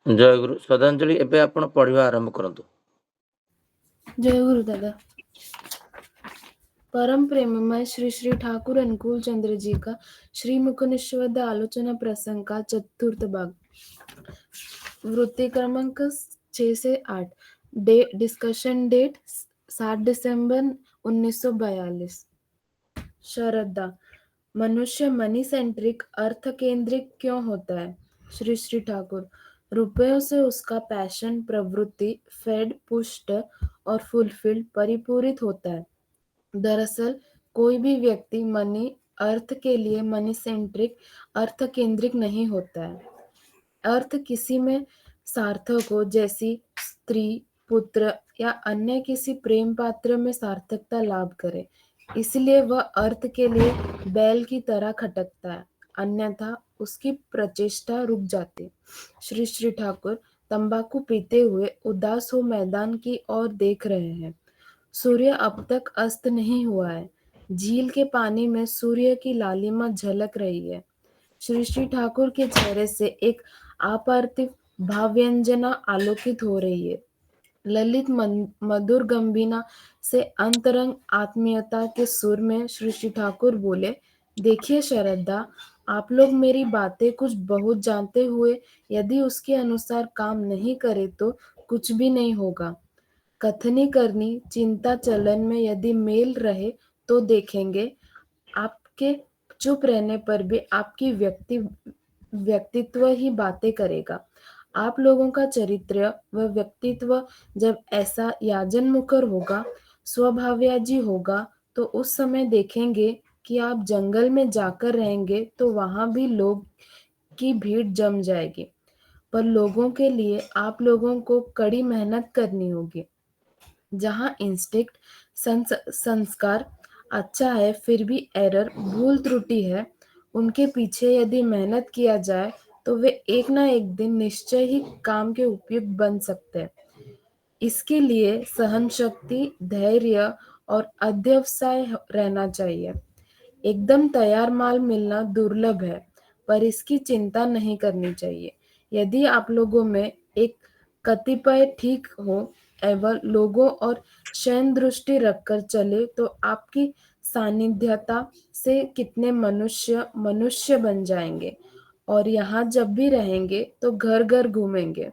ଜୟଗୁରୁ ଶ୍ରଦ୍ଧାଞ୍ଜଳି ଏବେ ଆପଣ ପଢିବା ଆରମ୍ଭ କରନ୍ତୁ। जय गुरु दादा। परम प्रेममय श्री श्री ठाकुर अनुकूल चंद्र जी का श्री मुखनिषद आलोचना प्रसंग का चतुर्थ भाग, वृत्ति क्रमांक 6 से 8, डिस्कशन डेट 7 दिसंबर 1942। श्रद्धा। मनुष्य मनी सेंट्रिक अर्थ केंद्रित क्यों होता है? श्री श्री ठाकुर। रुपयों से उसका पैशन, प्रवृत्ति, फेड, पुष्ट और फुलफिल्ड, परिपूरित होता है। दरअसल कोई भी व्यक्ति मनी अर्थ के लिए मनी सेंट्रिक अर्थ केंद्रित नहीं होता है। अर्थ किसी में सार्थक हो, जैसी स्त्री, पुत्र या अन्य किसी प्रेम पात्र में सार्थकता लाभ करे, इसलिए वह अर्थ के लिए बैल की तरह खटकता है, अन्यथा उसकी प्रचेष्टा रुक जाती। श्री श्री ठाकुर तंबाकू पीते हुए उदास हो मैदान की ओर देख रहे हैं। सूर्य अब तक अस्त नहीं हुआ है। झील के पानी में सूर्य की लालिमा झलक रही है। श्री श्री ठाकुर के चेहरे से एक अपार्थिव भावव्यंजना आलोकित हो रही है। ललित मधुर गंभीरा से अंतरंग आत्मीयता के सुर में श्री श्री ठाकुर बोले, देखिए श्रद्धा, आप लोग मेरी बातें कुछ बहुत जानते हुए यदि उसके अनुसार काम नहीं करे तो कुछ भी नहीं होगा। कथनी करनी चिंता चलन में यदि मेल रहे तो देखेंगे आपके चुप रहने पर भी आपकी व्यक्तित्व ही बातें करेगा। आप लोगों का चरित्र व व्यक्तित्व जब ऐसा याजन मुखर होगा, स्वभावयाजी होगा, तो उस समय देखेंगे कि आप जंगल में जाकर रहेंगे तो वहां भी लोग की भीड़ जम जाएगी, पर लोगों के लिए आप लोगों को कड़ी मेहनत करनी होगी। जहाँ इंस्टिंक्ट संस्कार अच्छा है फिर भी एरर भूल त्रुटि है, उनके पीछे यदि मेहनत किया जाए तो वे एक ना एक दिन निश्चय ही काम के उपयुक्त बन सकते हैं। इसके लिए सहन शक्ति, धैर्य और अध्यवसाय रहना चाहिए। एकदम तैयार माल मिलना दुर्लभ है, पर इसकी चिंता नहीं करनी चाहिए। यदि आप लोगों में एक कतिपय ठीक हो एवं लोगों और शयन दृष्टि रखकर चले तो आपकी सानिध्यता से कितने मनुष्य मनुष्य बन जाएंगे, और यहाँ जब भी रहेंगे तो घर घर घूमेंगे,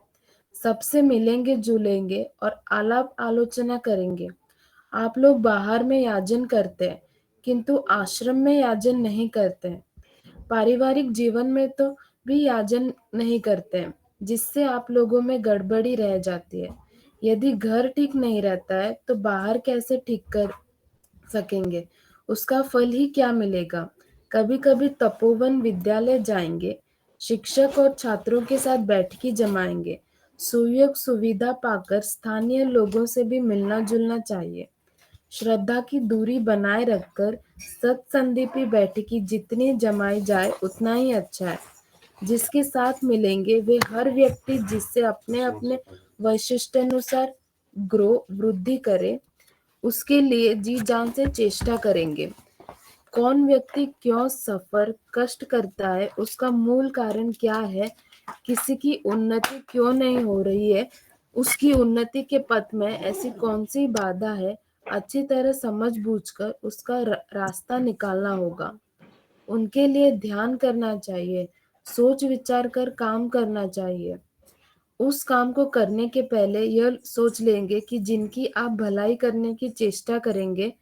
सबसे मिलेंगे जुलेंगे और आलाप आलोचना करेंगे। आप लोग बाहर में याजन करते हैं किंतु आश्रम में याजन नहीं करते हैं। पारिवारिक जीवन में तो भी याजन नहीं करते हैं, जिससे आप लोगों में गड़बड़ी रह जाती है। यदि घर ठीक नहीं रहता है तो बाहर कैसे ठीक कर सकेंगे? उसका फल ही क्या मिलेगा? कभी कभी तपोवन विद्यालय जाएंगे, शिक्षक और छात्रों के साथ बैठकी जमाएंगे। सुयोग सुविधा पाकर स्थानीय लोगों से भी मिलना जुलना चाहिए। श्रद्धा की दूरी बनाए रखकर सत्संदीपी बैठकी जितनी जमाई जाए उतना ही अच्छा है। जिसके साथ मिलेंगे वे हर व्यक्ति जिससे अपने अपने वैशिष्ट्यानुसार वृद्धि करे, उसके लिए जी जान से चेष्टा करेंगे। कौन व्यक्ति क्यों सफर कष्ट करता है, उसका मूल कारण क्या है, किसी की उन्नति क्यों नहीं हो रही है, उसकी उन्नति के पथ में ऐसी कौन सी बाधा है, अच्छी तरह समझ बूझकर उसका रास्ता निकालना होगा। उनके लिए ध्यान करना चाहिए, सोच विचार कर काम करना चाहिए। उस काम को करने के पहले यह सोच लेंगे कि जिनकी आप भलाई करने की चेष्टा करेंगे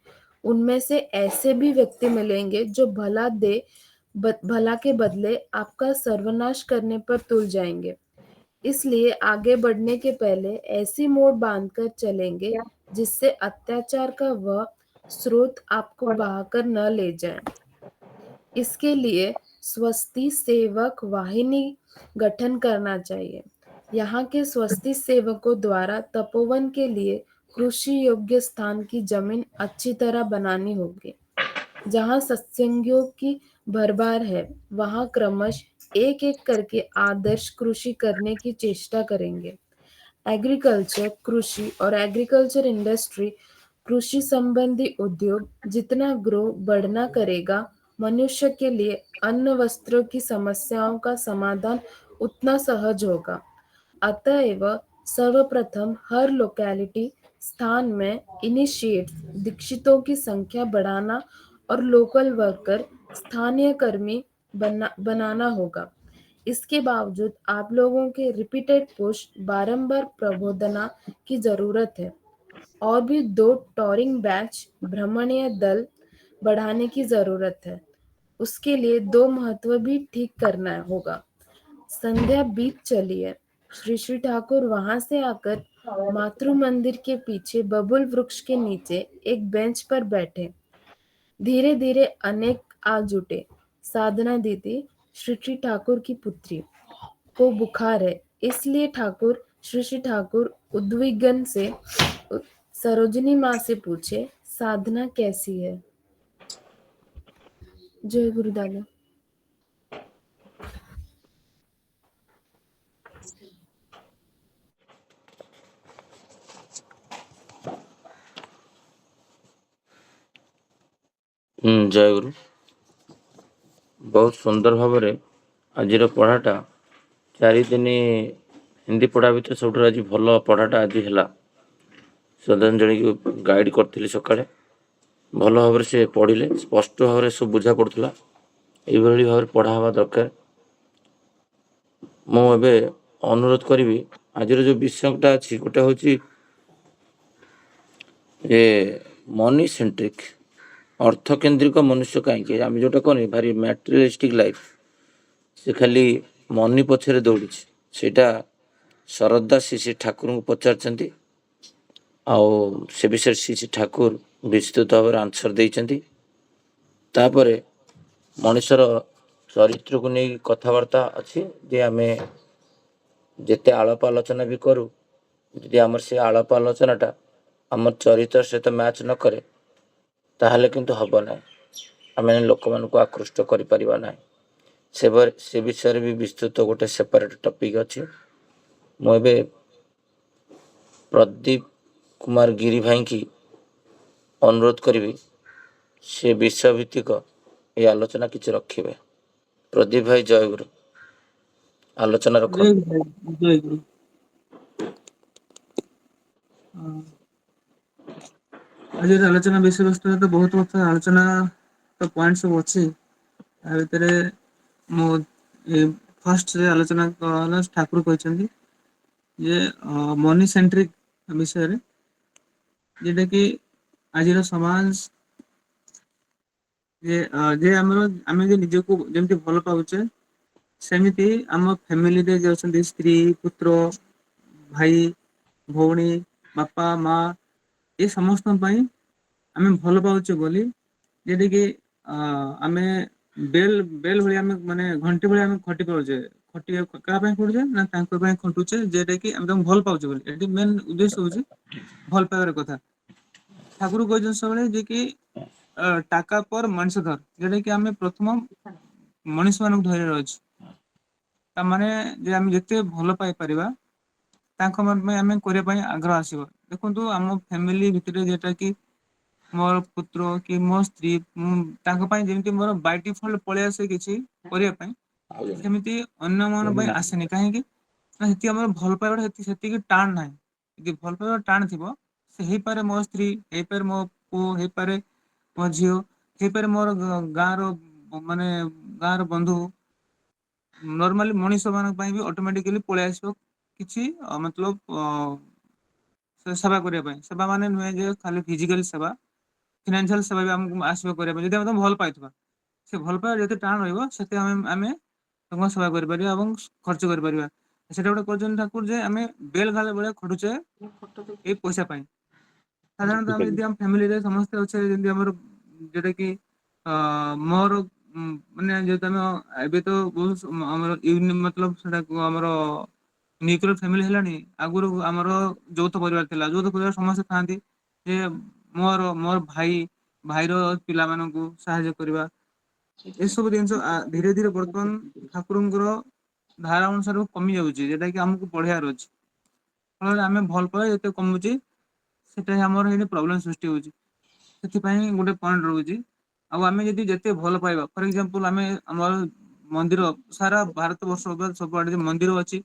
उनमें से ऐसे भी व्यक्ति मिलेंगे जो भला के बदले आपका सर्वनाश करने पर तुल जाएंगे। इसलिए आगे बढ़ने के पहले ऐसी मोड़ बांधकर चलेंगे जिससे अत्याचार का वह स्रोत आपको बहाकर न ले जाए। इसके लिए स्वस्ति सेवक वाहिनी गठन करना चाहिए। यहाँ के स्वस्ति सेवकों द्वारा तपोवन के लिए कृषि योग्य स्थान की जमीन अच्छी तरह बनानी होगी। जहाँ सत्संगियों की भरमार है वहाँ क्रमश एक एक करके आदर्श कृषि करने की चेष्टा करेंगे। एग्रीकल्चर कृषि और एग्रीकल्चर इंडस्ट्री कृषि संबंधी उद्योग जितना ग्रो बढ़ना करेगा, मनुष्य के लिए अन्न वस्त्रों की समस्याओं का समाधान उतना सहज होगा। अतएव सर्वप्रथम हर लोकेलिटी स्थान में इनिशिएट दीक्षितों की संख्या बढ़ाना और लोकल वर्कर स्थानीय कर्मी बनाना होगा। इसके बावजूद आप लोगों के रिपीटेड पुश बारंबार प्रबोधना की जरूरत है और भी 2 टॉरिंग बैच भ्रमणीय दल बढ़ाने की जरूरत है। उसके लिए 2 महत्व भी ठीक करना होगा। संध्या बीत चली है। श्री श्री ठाकुर वहां से आकर मातृ मंदिर के पीछे बबुल वृक्ष के नीचे एक बेंच पर बैठे। धीरे धीरे अनेक आ जुटे। साधना दीदी, श्री श्री ठाकुर की पुत्री, को बुखार है, इसलिए श्री श्री ठाकुर उद्विग्न से सरोजिनी माँ से पूछे, साधना कैसी है? जय गुरुदादा। ଜୟ ଗୁରୁ। ବହୁତ ସୁନ୍ଦର ଭାବରେ ଆଜିର ପଢ଼ାଟା 4 ଦିନ ହିନ୍ଦୀ ପଢ଼ା ଭିତରେ ସବୁଠାରୁ ଆଜି ଭଲ ପଢ଼ାଟା ଆଜି ହେଲା। ଶ୍ରଦ୍ଧାଞ୍ଜଳିକୁ ଗାଇଡ଼ କରିଥିଲି ସକାଳେ, ଭଲ ଭାବରେ ସେ ପଢ଼ିଲେ, ସ୍ପଷ୍ଟ ଭାବରେ ସବୁ ବୁଝା ପଡ଼ୁଥିଲା। ଏଇଭଳି ଭାବରେ ପଢ଼ା ହେବା ଦରକାର। ମୁଁ ଏବେ ଅନୁରୋଧ କରିବି, ଆଜିର ଯେଉଁ ବିଷୟଟା ଅଛି ଗୋଟେ ହେଉଛି ଏ ମନି ସେଣ୍ଟ୍ରିକ୍, ଅର୍ଥକେନ୍ଦ୍ରିକ ମନୁଷ୍ୟ କାହିଁକି ଆମେ ଯେଉଁଟା କହନି ଭାରି ମ୍ୟାଟେରିଆଲିଷ୍ଟିକ୍ ଲାଇଫ୍, ସେ ଖାଲି ମନି ପଛରେ ଦୌଡ଼ିଛି। ସେଇଟା ଶରଦ ଦାସ ଶ୍ରୀ ଠାକୁରଙ୍କୁ ପଚାରିଛନ୍ତି, ଆଉ ସେ ବିଷୟରେ ଶ୍ରୀ ଠାକୁର ବିସ୍ତୃତ ଭାବରେ ଆନ୍ସର ଦେଇଛନ୍ତି। ତାପରେ ମଣିଷର ଚରିତ୍ରକୁ ନେଇ କଥାବାର୍ତ୍ତା ଅଛି ଯେ ଆମେ ଯେତେ ଆଳାପ ଆଲୋଚନା ବି କରୁ, ଯଦି ଆମର ସେ ଆଳାପ ଆଲୋଚନାଟା ଆମର ଚରିତ୍ର ସହିତ ମ୍ୟାଚ୍ ନ କରେ ତାହେଲେ କିନ୍ତୁ ହେବ ନାହିଁ, ଆମେ ଲୋକମାନଙ୍କୁ ଆକୃଷ୍ଟ କରିପାରିବା ନାହିଁ। ସେ ବିଷୟରେ ବି ବିସ୍ତୃତ ଗୋଟେ ସେପାରେଟ୍ ଟପିକ୍ ଅଛି। ମୁଁ ଏବେ ପ୍ରଦୀପ କୁମାର ଗିରି ଭାଇଙ୍କି ଅନୁରୋଧ କରିବି ସେ ବିଷୟ ଭିତ୍ତିକ ଏ ଆଲୋଚନା କିଛି ରଖିବେ। ପ୍ରଦୀପ ଭାଇ ଜୟ ଗୁରୁ, ଆଲୋଚନା ରଖନ୍ତୁ। ଜୟ ଗୁରୁ। ଆଜିର ଆଲୋଚନା ବିଷୟବସ୍ତୁରେ ତ ବହୁତ କଥା ଆଲୋଚନା ତ ପଏଣ୍ଟ ସବୁ ଅଛି। ତା ଭିତରେ ମୁଁ ଫାର୍ଷ୍ଟରେ ଆଲୋଚନା କଲା ଠାକୁର କହିଛନ୍ତି ଯେ ମନି ସେଣ୍ଟ୍ରିକ ବିଷୟରେ, ଯେଟା କି ଆଜିର ସମାଜ ଯେ ଆମେ ଯେ ନିଜକୁ ଯେମିତି ଭଲ ପାଉଛେ, ସେମିତି ଆମ ଫ୍ୟାମିଲିରେ ଯେ ଅଛନ୍ତି ସ୍ତ୍ରୀ, ପୁତ୍ର, ଭାଇ, ଭଉଣୀ, ବାପା, ମା, ଏ ସମସ୍ତଙ୍କ ପାଇଁ ଆମେ ଭଲ ପାଉଛେ ବୋଲି, ଯେଟିକି ଆମେ ବେଲ ଭଳି ଆମେ ମାନେ ଘଣ୍ଟି ଭଳି ଆମେ ଖଟି ପାରୁଛେ। କାହା ପାଇଁ ଖଟୁଛେ ନା ତାଙ୍କ ପାଇଁ ଖଟୁଛେ, ଯେଟା କି ଆମେ ତାଙ୍କୁ ଭଲ ପାଉଛେ ବୋଲି। ଏଠି ମେନ୍ ଉଦ୍ଦେଶ୍ୟ ହଉଛି ଭଲ ପାଇବାର କଥା। ଠାକୁର କହିଛନ୍ତି ସବୁବେଳେ ଯେ କି টাকা পর ମଣିଷ ଧର, ଯୋଉଟା କି ଆମେ ପ୍ରଥମ ମଣିଷ ମାନଙ୍କୁ ଧରିବାର ଅଛି। ତାମାନେ ଯେ ଆମେ ଯେତେ ଭଲ ପାଇପାରିବା ତାଙ୍କ ପାଇଁ ଆମେ କରିବା ପାଇଁ ଆଗ୍ରହ ଆସିବ। ଦେଖନ୍ତୁ ଆମ ଫ୍ୟାମିଲି ଭିତରେ ଯେଟା କି ମୋର ପୁତ୍ର କି ମୋ ସ୍ତ୍ରୀ, ମୁଁ ତାଙ୍କ ପାଇଁ ଯେମିତି ମୋର ବାଇ ଡିଫଲ୍ଟ ପଳେଇ ଆସେ କିଛି କରିବା ପାଇଁ, ସେମିତି ଅନ୍ୟମାନଙ୍କ ପାଇଁ ଆସେନି। କାହିଁକି ନା ସେତିକି ଆମର ଭଲ ପାଇବାଟା ସେତିକି ଟାଣ ନାହିଁ। ଯଦି ଭଲ ପାଇବା ଟାଣ ଥିବ, ସେ ହେଇପାରେ ମୋ ସ୍ତ୍ରୀ, ହେଇପାରେ ମୋ ପୁଅ, ହେଇପାରେ ମୋ ଝିଅ, ହେଇପାରେ ମୋର ଗାଁର ବନ୍ଧୁ, ନର୍ମାଲି ମଣିଷ ମାନଙ୍କ ପାଇଁ ବି ଅଟୋମେଟିକାଲି ପଳେଇ ଆସିବ କିଛି ମତଲବ ସେବା କରିବା ପାଇଁ। ସେବା ମାନେ ନୁହେଁ ଯେ ଖାଲି ଫିଜିକାଲ ସେବା, ଫିନାନ୍ସିଆଲ ସେବା ବି ଆମକୁ ଆସିବ କରିବା ପାଇଁ, ଯଦି ଆମେ ତାଙ୍କୁ ଭଲ ପାଇଥିବା। ସେ ଭଲ ପାଇବା ଯେତେ ଟାଣ ରହିବ ସେତେ ଆମେ ତାଙ୍କ ସେବା କରିପାରିବା ଏବଂ ଖର୍ଚ୍ଚ କରିପାରିବା। ସେଟା ଗୋଟେ କହିଛନ୍ତି ଠାକୁର ଯେ ଆମେ ବେଲ ଘାଲ ଭଳିଆ ଖଟୁଛେ ଏଇ ପଇସା ପାଇଁ। ସାଧାରଣତଃ ଆମେ ଯଦି ଆମ ଫ୍ୟାମିଲିରେ ସମସ୍ତେ ଅଛେ, ଯେମିତି ଆମର ଯୋଉଟା କି ମୋର ମାନେ ଯେହେତୁ ଆମେ ଏବେ ତ ବହୁତ ଆମର ମତଲବ ସେଟା ଆମର ନ୍ୟୁକ୍ଲିୟର ଫ୍ୟାମିଲି ହେଲାଣି। ଆଗରୁ ଆମର ଯୌଥ ପରିବାର ଥିଲା। ଯୌଥ ପରିବାର ସମସ୍ତେ ଥାଆନ୍ତି, ଯେ ମୋର ଭାଇର ପିଲାମାନଙ୍କୁ ସାହାଯ୍ୟ କରିବା, ଏସବୁ ଜିନିଷ ଧୀରେ ଧୀରେ ବର୍ତ୍ତମାନ ଠାକୁରଙ୍କର ଧାରା ଅନୁସାରେ କମି ଯାଉଛି, ଯେଟା କି ଆମକୁ ପଢିବାର ଅଛି। ଫଳରେ ଆମେ ଭଲ ପାଇବା ଯେତେ କମୁଛି, ସେଟା ଆମର ଏଇଠି ପ୍ରୋବ୍ଲେମ ସୃଷ୍ଟି ହଉଛି। ସେଥିପାଇଁ ଗୋଟେ ପଏଣ୍ଟ ରହୁଛି। ଆଉ ଆମେ ଯଦି ଯେତେ ଭଲ ପାଇବା, ଫର ଏକ୍ଜାମ୍ପଲ ଆମେ ଆମର ମନ୍ଦିର, ସାରା ଭାରତ ବର୍ଷ ସବୁଆଡେ ମନ୍ଦିର ଅଛି,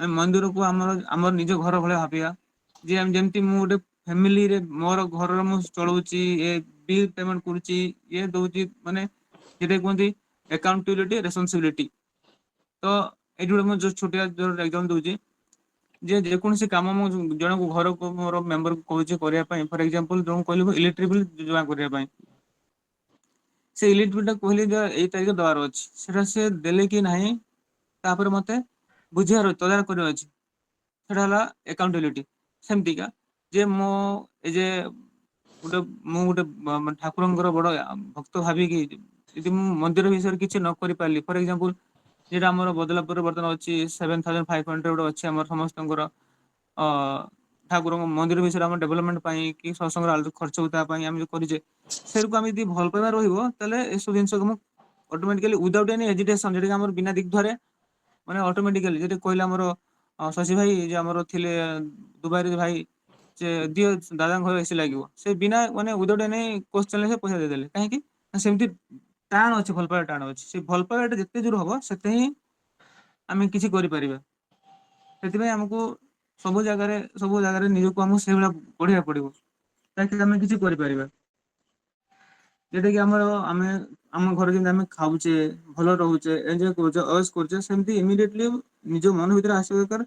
ଆମେ ମନ୍ଦିରକୁ ଆମର ନିଜ ଘର ଭଳିଆ ଭାବିବା। ଯେ ଯେମିତି ମୁଁ ଗୋଟେ ଫ୍ୟାମିଲିରେ ମୋର ଘରର ମୁଁ ଚଳଉଛି, ଏ ବିଲ୍ ପେମେଣ୍ଟ କରୁଛି, ଇଏ ଦଉଛି, ମାନେ ଯେଟା କୁହନ୍ତି ଆକାଉଣ୍ଟବିଲିଟି ରେସ୍ପନ୍ସିବିଲିଟି। ତ ଏଇଠି ଗୋଟେ ମୁଁ ଯୋଉ ଛୋଟିଆ ଏକ୍ସାମ୍ପଲ ଦଉଛି, ଯେ ଯେକୌଣସି କାମ ମୁଁ ଜଣକୁ ଘରକୁ ମୋର ମେମ୍ବରକୁ କହୁଛି କରିବା ପାଇଁ, ଫର ଏକ୍ସାମ୍ପଲ ଯୋଉ କହିଲି ଇଲେକ୍ଟ୍ରିକ ବିଲ୍ ଜମା କରିବା ପାଇଁ, ସେ ଇଲେକ୍ଟ୍ରିକ ବିଲ୍ ଟା କହିଲି ଯେ ଏଇ ତାରିଖ ଦେବାର ଅଛି, ସେଟା ସେ ଦେଲେ କି ନାହିଁ ତାପରେ ମତେ ବୁଝିବାର ଅଛି, ତଦାରଖ କରିବାର ଅଛି। ସେଟା ହେଲା ଆକାଉଣ୍ଟବିଲିଟି। ସେମିତିକା ଯେ ଏ ଯେ ମୁଁ ଗୋଟେ ଠାକୁରଙ୍କର ବଡ ଭକ୍ତ ଭାବିକି ଯଦି ମୁଁ ମନ୍ଦିର ବିଷୟରେ କିଛି ନ କରିପାରିଲି, ଫର ଏକ୍ସାମ୍ପଲ ଯେଟା ଆମର ବଦଲାପୁରରେ ବର୍ତ୍ତମାନ ଅଛି 7500 ଗୋଟେ ଅଛି ଆମର ସମସ୍ତଙ୍କର ଅ ଠାକୁରଙ୍କ ମନ୍ଦିର ବିଷୟରେ ଆମ ଡେଭଲପମେଣ୍ଟ ପାଇଁ କି ସତ୍ସଙ୍ଗର ଖର୍ଚ୍ଚ ତା ପାଇଁ ଆମେ ଯୋଉ କରିଛେ, ସେକୁ ଆମେ ଯଦି ଭଲ ପାଇବା ରହିବ, ତାହେଲେ ଏସବୁ ଜିନିଷକୁ ମୁଁ ଅଟୋମେଟିକାଲି ୱିଦାଉଟ୍ ଏନି ହେଜିଟେସନ, ଯେଟା ଆମର ବିନା ଦିଗ୍ଧରେ, ମାନେ ଅଟୋମେଟିକାଲି ଯେଟା କହିଲେ ଆମର ଶଶୀ ଭାଇ ଯେ ଆମର ଥିଲେ ଦୁବାଇରେ ଭାଇ, ସେ ଦିଅ ଦାଦାଙ୍କ ଘରେ ଏସି ଲାଗିବ, ସେ ବିନା ମାନେ ୱିଦାଉଟ୍ ଏନି କ୍ୱେଶ୍ଚନ ସେ ପଇସା ଦେଇଦେଲେ। କାହିଁକି ନା ସେମିତି ଟାଣ ଅଛି, ଭଲ ପାଇବା ଟାଣ ଅଛି। ସେ ଭଲ ପାଇବାଟା ଯେତେ ଦୂର ହବ ସେତେ ହିଁ ଆମେ କିଛି କରିପାରିବା। ସେଥିପାଇଁ ଆମକୁ ସବୁ ଜାଗାରେ ନିଜକୁ ଆମକୁ ସେଇଭଳିଆ ପଢିବାକୁ ପଡିବ, ତାକି ଆମେ କିଛି କରିପାରିବା। ଯୋଉଟା କି ଆମେ ଆମ ଘରେ ଯେମିତି ଆମେ ଖାଉଛେ, ଭଲ ରହୁଛେ, ଏଞ୍ଜୟ କରୁଛେ, ଅୟସ କରୁଛେ, ସେମିତି ଇମିଡିଏଟଲି ନିଜ ମନ ଭିତରେ ଆସିବା ଦରକାର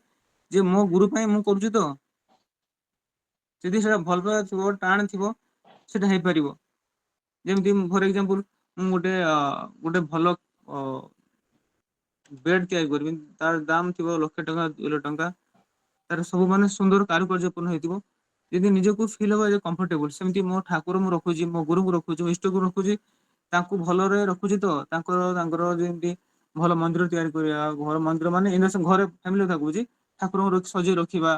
ଯେ ମୋ ଗୁରୁ ପାଇଁ ମୁଁ କରୁଛି ତ। ଯଦି ସେଟା ଭଲ ପାଇବା ଥିବ, ଟାଣ ଥିବ, ସେଟା ହେଇପାରିବ। ଯେମିତି ଫର ଏକ୍ସାମ୍ପଲ ମୁଁ ଗୋଟେ ଭଲ ବେଡ୍ ତିଆରି କରିବି, ତାର ଦାମ ଥିବ 1,00,000 ଟଙ୍କା 2,00,000 ଟଙ୍କା, ତାର ସବୁ ମାନେ ସୁନ୍ଦର କାରୁକାର୍ଯ୍ୟପୂର୍ଣ୍ଣ ହେଇଥିବ। ଯଦି ନିଜକୁ ଫିଲ୍ ହବ ଯେ କମ୍ଫର୍ଟେବୁଲ, ସେମିତି ମୋ ଠାକୁର ମୁଁ ରଖୁଛି, ମୋ ଗୁରୁଙ୍କୁ ରଖୁଛି, ମୋ ଇଷ୍ଟକୁ ରଖୁଛି, ତାଙ୍କୁ ଭଲରେ ରଖୁଛି ତ, ତାଙ୍କର ଯେମିତି ଭଲ ମନ୍ଦିର ତିଆରି କରିବା, ଘର ମନ୍ଦିର ମାନେ ଘରେ ଫ୍ୟାମିଲି କଥା କହୁଛି, ଠାକୁରଙ୍କୁ ସଜେଇ ରଖିବା,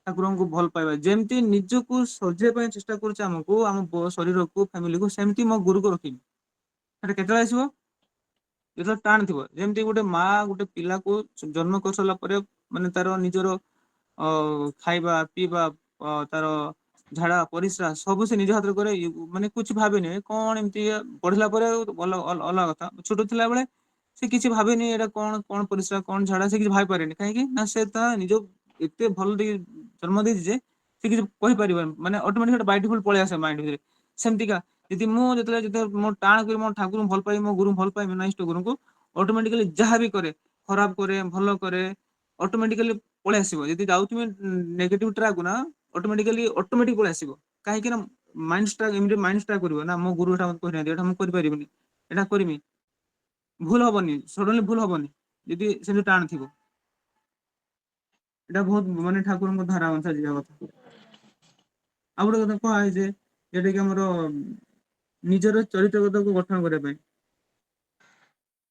ଠାକୁରଙ୍କୁ ଭଲ ପାଇବା, ଯେମିତି ନିଜକୁ ସଜେଇବା ପାଇଁ ଚେଷ୍ଟା କରୁଛି ଆମକୁ, ଆମ ଶରୀରକୁ, ଫ୍ୟାମିଲିକୁ, ସେମିତି ମୋ ଗୁରୁକୁ ରଖିବି। ସେଟା କେତେବେଳେ ଆସିବ? ଯେତେବେଳେ ଟାଣ ଥିବ। ଯେମିତି ଗୋଟେ ମା ଗୋଟେ ପିଲାକୁ ଜନ୍ମ କରିସାରିଲା ପରେ, ମାନେ ତାର ନିଜର ଖାଇବା ପିଇବା, ତାର ଝାଡା ପରିସ୍ରା ସବୁ ସେ ନିଜ ହାତରେ କରେ, ମାନେ କିଛି ଭାବେନି କଣ, ଏମିତି ପଢିଲା ପରେ ଅଲଗା କଥା। ଛୋଟ ଥିଲା ବେଳେ ସେ କିଛି ଭାବେନି ଏଇଟା କଣ କଣ ପରିସ୍ରା, କଣ ଝାଡା, ସେ କିଛି ଭାବି ପାରେନି। କାହିଁକି ନା ସେ ତା ନିଜ ଏତେ ଭଲ ଟିକେ ଜନ୍ମ ଦେଇଛି ଯେ ସେ କିଛି କହିପାରିବନି, ମାନେ ଅଟୋମେଟିକ ବାଇ ଡିଫଲ୍ଟ ପଳେଇ ଆସେ ମାଇଣ୍ଡ ଭିତରେ। ସେମିତିକା ଯଦି ମୁଁ ଯେତେବେଳେ ମୋ ଟାଣ କରି ମୋ ଠାକୁରଙ୍କୁ ଭଲ ପାଇବି, ମୋ ଗୁରୁଙ୍କୁ ଭଲ ପାଇବି ନା ଇଷ୍ଟ ଗୁରୁଙ୍କୁ, ଅଟୋମେଟିକାଲି ଯାହା ବି କରେ, ଖରାପ କରେ ଭଲ କରେ, ଅଟୋମେଟିକାଲି ପଳେଇ ଆସିବ। ଯଦି ଯାଉଥିବେ ନେଗେଟିଭ ଟ୍ରାକ ନା, ଅଟୋମେଟିକ ପଳେଇ ଆସିବ। କାହିଁକି ନା ମାଇଣ୍ଡ କରିବ ନା, ମୋ ଗୁରୁ ଏଟା ମତେ କହିନାହାନ୍ତି, ଏଟା ମୁଁ କରିପାରିବିନି, ଏଟା କରିମି। ଭୁଲ ହବନି, ସଡନଲି ଭୁଲ ହବନି ଯଦି ସେଠି ଟାଣ ଥିବ। ଏଇଟା ବହୁତ ମାନେ ଠାକୁରଙ୍କ ଧାରା ଅନୁସାରେ ଯିବା କଥା। ଆଉ ଗୋଟେ କଥା କୁହାଯାଇଛି, ଯୋଉଟା କି ଆମର ନିଜର ଚରିତ୍ରଗତକୁ ଗଠନ କରିବା ପାଇଁ,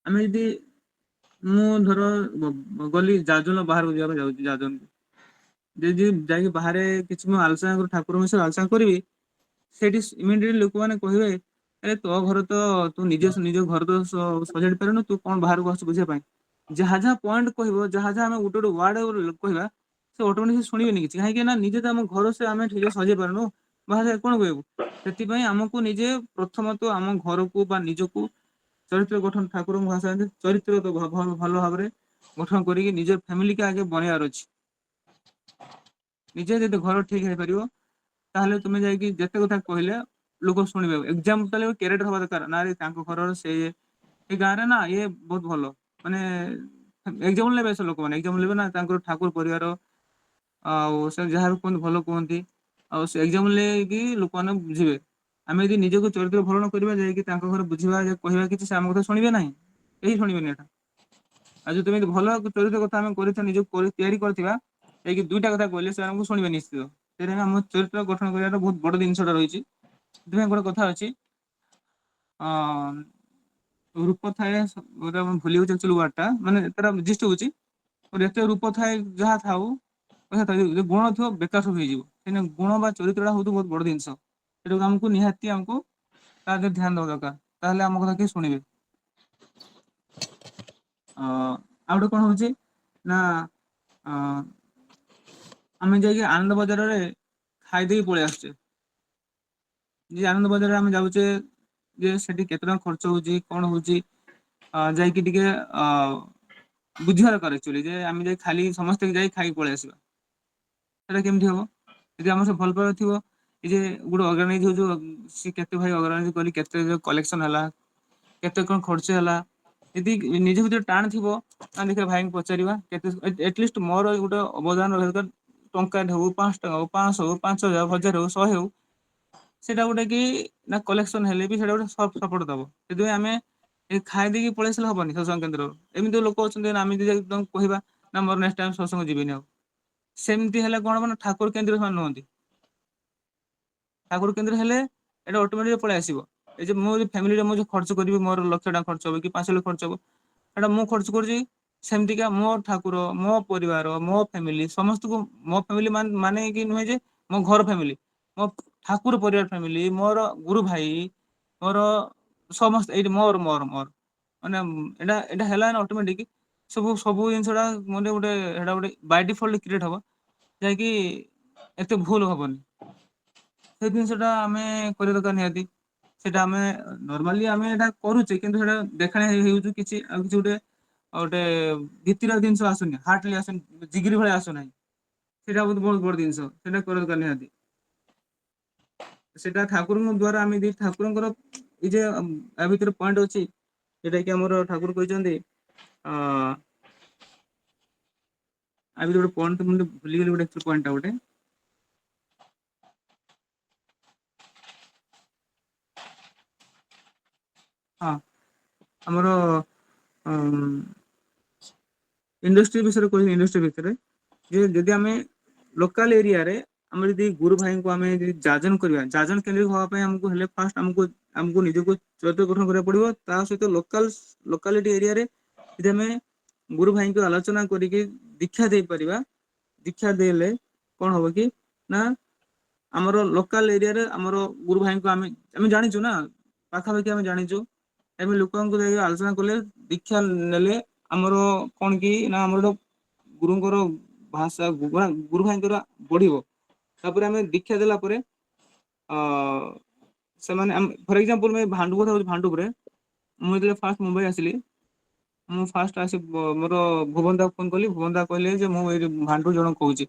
ଆମେ ଯଦି ମୁଁ ଧର ଗଲି ଯାଜନ ବାହାରକୁ ଯିବାକୁ ଯାଉଛି, ଯାଜନ ଯଦି ଯାଇକି ବାହାରେ କିଛି ମୁଁ ଆଲୋଚନା ଠାକୁର ବିଷୟରେ ଆଲୋଚନା କରିବି, ସେଇଠି ଇମିଡିଏଟଲି ଲୋକମାନେ କହିବେ, ଆରେ ତୋ ଘର ତ ତୁ ନିଜ ଘର ତ ସଜାଡି ପାରୁନୁ, ତୁ କଣ ବାହାରକୁ ଆସୁଛୁ ବୁଝିବା ପାଇଁ। ଯାହା ଯାହା ପଏଣ୍ଟ କହିବ, ଯାହା ଆମେ ଗୋଟେ ୱାର୍ଡ କହିବା, ସେ ଅଟୋମେଟିକ ଶୁଣିବେନି କିଛି। କାହିଁକି ନା ନିଜେ ତ ଆମ ଘର ସେ ଆମେ ଠିକ ସଜେଇ ପାରୁନୁ, ବାହାରେ କଣ କହିବୁ। ସେଥିପାଇଁ ଆମକୁ ନିଜେ ପ୍ରଥମତଃ ଆମ ଘରକୁ ବା ନିଜକୁ ଚରିତ୍ର ଗଠନ, ଠାକୁରଙ୍କ ଭାଷା ଚରିତ୍ର ଭଲ ଭାବରେ ଗଠନ କରିକି ନିଜ ଫ୍ୟାମିଲି ଆଗେ ବନେଇବାର ଅଛି। ନିଜେ ଯଦି ଘର ଠିକ ହେଇପାରିବ, ତାହେଲେ ତୁମେ ଯାଇକି ଯେତେ କଥା କହିଲେ ଲୋକ ଶୁଣିବେ। ଏକ୍ସାମ୍ପଲ କ୍ୟାରେକ୍ଟର ହବା ଦରକାର, ନା ତାଙ୍କ ଘରର ସେ ଏ ଗାଁରେ ନା ଇଏ ବହୁତ ଭଲ, ମାନେ ଏକ୍ସାମ୍ପଲ ନେବେ ସେ ଲୋକମାନେ, ଏକ୍ସାମ୍ପଲ ନେବେ ନା ତାଙ୍କର ଠାକୁର ପରିବାର, ଆଉ ସେ ଯାହାକୁ କୁହନ୍ତି ଭଲ କୁହନ୍ତି, ଆଉ ସେ ଏକ୍ସାମ୍ପଲ ନେଇକି ଲୋକମାନେ ବୁଝିବେ। ଆମେ ଯଦି ନିଜକୁ ଚରିତ୍ର ଭଲ ନ କରିବା, ଯାଇକି ତାଙ୍କ ଘରେ ବୁଝିବା କହିବା କିଛି, ସେ ଆମ କଥା ଶୁଣିବେ ନାହିଁ, କେହି ଶୁଣିବେନି ଏଟା। ଆଉ ଯଦି ତମେ ଭଲ ଚରିତ୍ର କଥା ଆମେ କରିଥିବା, ନିଜକୁ ତିଆରି କରିଥିବା, ଯାଇକି ଦୁଇଟା କଥା କହିଲେ ସେ ଆମକୁ ଶୁଣିବେ ନିଶ୍ଚିତ। ସେଥିପାଇଁ ଆମ ଚରିତ୍ର ଗଠନ କରିବାର ବହୁତ ବଡ ଜିନିଷଟା ରହିଛି। ସେଥିପାଇଁ ଗୋଟେ କଥା ଅଛି, ରୂପ ଥାଏ, ଭୁଲି ଯାଉଛି ଆକ୍ଚୁଆଲି ୱାର୍ଡ ଟା, ମାନେ ତାର ଜିଷ୍ଟ ହଉଛି ଯେତେ ରୂପ ଥାଏ ଯାହା ଥାଉ, ଗୁଣ ଥିବ ବେକାର ସବୁ ହେଇଯିବ। କାହିଁକିନା ଗୁଣ ବା ଚରିତ୍ରଟା ହଉଛି ବହୁତ ବଡ ଜିନିଷ। ସେଟାକୁ ଆମକୁ ତା ଦେହରେ ଧ୍ୟାନ ଦବା ଦରକାର, ତାହେଲେ ଆମ କଥା କିଏ ଶୁଣିବେ। ଆଉ ଗୋଟେ କଣ ହଉଛି ନା, ଆମେ ଯାଇକି ଆନନ୍ଦ ବଜାରରେ ଖାଇଦେଇକି ପଳେଇ ଆସୁଛେ। ଯେ ଆନନ୍ଦ ବଜାରରେ ଆମେ ଯାଉଛେ, ଯେ ସେଠି କେତେ ଟଙ୍କା ଖର୍ଚ୍ଚ ହଉଛି, କଣ ହଉଛି, ଯାଇକି ଟିକେ ବୁଝିବା ଦରକାର ଆକ୍ଚୁଆଲି ଯେ ଆମେ ଯାଇ ଖାଲି ସମସ୍ତେ ଯାଇ ଖାଇକି ପଳେଇ ଆସିବା, ସେଟା କେମିତି ହବ? ଯଦି ଆମର ସବୁ ଭଲ ପାଇବା ଥିବ, ଏ ଯେ ଗୋଟେ ଅର୍ଗାନାଇଜ ହଉ ଯୋଉ ସେ କେତେ ଭାଇ ଅର୍ଗାନାଇଜ କରି କେତେ କଲେକ୍ସନ ହେଲା, କେତେ କଣ ଖର୍ଚ୍ଚ ହେଲା, ଯଦି ନିଜ ଭିତରେ ଟାଣ ଥିବ ତାହେଲେ ଦେଖିବା ଭାଇଙ୍କୁ ପଚାରିବା କେତେ ଏଟଲିଷ୍ଟ ମୋର ଗୋଟେ ଅବଦାନ ରହିବା ଦରକାର, ଟଙ୍କାଟେ ହଉ 5 ଟଙ୍କା ହଉ 500 ହଉ 5000 1000 ହଉ 100 ହଉ, ସେଇଟା ଗୋଟେ କି ନା କଲେକ୍ସନ ହେଲେ ବି ସେଇଟା ଗୋଟେ ସପୋର୍ଟ ଦବ। ସେଥିପାଇଁ ଆମେ ଏ ଖାଇ ଦେଇକି ପଳେଇ ଆସିଲେ ହବନି ସତ୍ସଙ୍ଗ କେନ୍ଦ୍ର। ଏମିତି ଲୋକ ଅଛନ୍ତି ଆମେ ଯଦି ତାଙ୍କୁ କହିବା ନା ମୋର ନେକ୍ସଟ ଟାଇମ ସତ୍ସଙ୍ଗ ଯିବିନି ଆଉ, ସେମିତି ହେଲେ କଣ ହବ ନା ଠାକୁର କେନ୍ଦ୍ର ସେମାନେ ନୁହନ୍ତି। ଠାକୁର କେନ୍ଦ୍ର ହେଲେ ଏଟା ଅଟୋମେଟିକ ପଳେଇ ଆସିବ। ଏ ଯେ ମୁଁ ଫ୍ୟାମିଲିରେ ମୁଁ ଯୋଉ ଖର୍ଚ୍ଚ କରିବି, ମୋର 1,00,000 ଟଙ୍କା ଖର୍ଚ୍ଚ ହବ କି 5,00,000 ଖର୍ଚ୍ଚ ହବ, ସେଟା ମୁଁ ଖର୍ଚ୍ଚ କରୁଛି। ସେମିତିକା ମୋ ଠାକୁର, ମୋ ପରିବାର, ମୋ ଫ୍ୟାମିଲି ସମସ୍ତଙ୍କୁ, ମୋ ଫ୍ୟାମିଲି ମାନେ କି ନୁହେଁ ଯେ ମୋ ଘର ଫ୍ୟାମିଲି, ମୋ ଠାକୁର ପରିବାର ଫ୍ୟାମିଲି, ମୋର ଗୁରୁ ଭାଇ, ମୋର ସମସ୍ତେ ଏଇଠି ମୋର ମୋର ମୋର ମାନେ ଏଇଟା ଏଇଟା ହେଲା ନା ଅଟୋମେଟିକ ସବୁ ସବୁ ଜିନିଷଟା ମାନେ ଗୋଟେ ଏଇଟା ଗୋଟେ ବାଇ ଡିଫଲ୍ଟ କ୍ରିଏଟ ହବ, ଯାହାକି ଏତେ ଭୁଲ ହବନି। ସେ ଜିନିଷଟା ଆମେ କରିବା ଦରକାର ନିହାତି। ସେଟା ଆମେ ନର୍ମାଲି ଆମେ ଏଇଟା କରୁଛେ, କିନ୍ତୁ ସେଟା ଦେଖାଣିଆ ହେଇଯାଉଛି କିଛି ଆଉ କିଛି ଗୋଟେ ଗୋଟେ ଭିତରିଆ ଜିନିଷ ଆସୁନି, ହାର୍ଟଲି ଆସୁନି, ଜିଗିରି ଭଳିଆ ଆସୁନାହିଁ। ସେଇଟା ବହୁତ ବହୁତ ବଡ ଜିନିଷ, ସେଇଟା କରିବା ଦରକାର ନିହାତି। ସେଟା ଠାକୁରଙ୍କ ଦ୍ଵାରା ଆମେ ଯଦି ଠାକୁରଙ୍କର ଏଇ ଯେ ଆ ଭିତରେ ପଏଣ୍ଟ ଅଛି, ଯୋଉଟା କି ଆମର ଠାକୁର କହିଛନ୍ତି ଆ ଭିତରେ ଗୋଟେ ପଏଣ୍ଟ ମୁଁ ଭୁଲିଗଲି ଗୋଟେ ପଏଣ୍ଟଟା ଗୋଟେ ହଁ ଆମର ଇଣ୍ଡଷ୍ଟ୍ରି ବିଷୟରେ କହିବି। ଇଣ୍ଡଷ୍ଟ୍ରି ଭିତରେ ଯେ ଯଦି ଆମେ ଲୋକାଲ ଏରିଆରେ ଆମେ ଯଦି ଗୁରୁ ଭାଇଙ୍କୁ ଆମେ ଯଦି ଯାଜନ କରିବା, ଯାଜନ କେନ୍ଦ୍ରିକ ହବା ପାଇଁ ଆମକୁ ହେଲେ ଫାଷ୍ଟ ଆମକୁ ନିଜକୁ ଚରିତ୍ର ଗଠନ କରିବାକୁ ପଡିବ। ତା ସହିତ ଲୋକାଲିଟି ଏରିଆରେ ଯଦି ଆମେ ଗୁରୁ ଭାଇଙ୍କୁ ଆଲୋଚନା କରିକି ଦୀକ୍ଷା ଦେଇପାରିବା, ଦୀକ୍ଷା ଦେଲେ କଣ ହବ କି ନା ଆମର ଲୋକାଲ ଏରିଆରେ ଆମର ଗୁରୁ ଭାଇଙ୍କୁ ଆମେ ଆମେ ଜାଣିଛୁ ନା, ପାଖାପାଖି ଆମେ ଜାଣିଛୁ। ଏବେ ଲୋକଙ୍କୁ ଯାଇ ଆଲୋଚନା କଲେ, ଦୀକ୍ଷା ନେଲେ ଆମର କଣ କି ନା ଆମର ଗୋଟେ ଗୁରୁଙ୍କର ଭାଷା ଗୁରୁ ଭାଇଙ୍କର ବଢିବ। ତାପରେ ଆମେ ଦୀକ୍ଷା ଦେଲା ପରେ ଅ ସେମାନେ ଫର ଏକ୍ଜାମ୍ପଲ ଭାଣ୍ଡୁ କଥା ହଉଛି, ଭାଣ୍ଡୁପରେ ମୁଁ ଯେତେବେଳେ ଫାଷ୍ଟ ମୁମ୍ବାଇ ଆସିଲି, ମୁଁ ଫାଷ୍ଟ ଆସି ମୋର ଭୁବନ ଦାକୁ ଫୋନ କଲି। ଭୁବନ ଦା କହିଲେ ଯେ ମୁଁ ଏଇ ଭାଣ୍ଡୁ ଜଣକୁ କହୁଛି।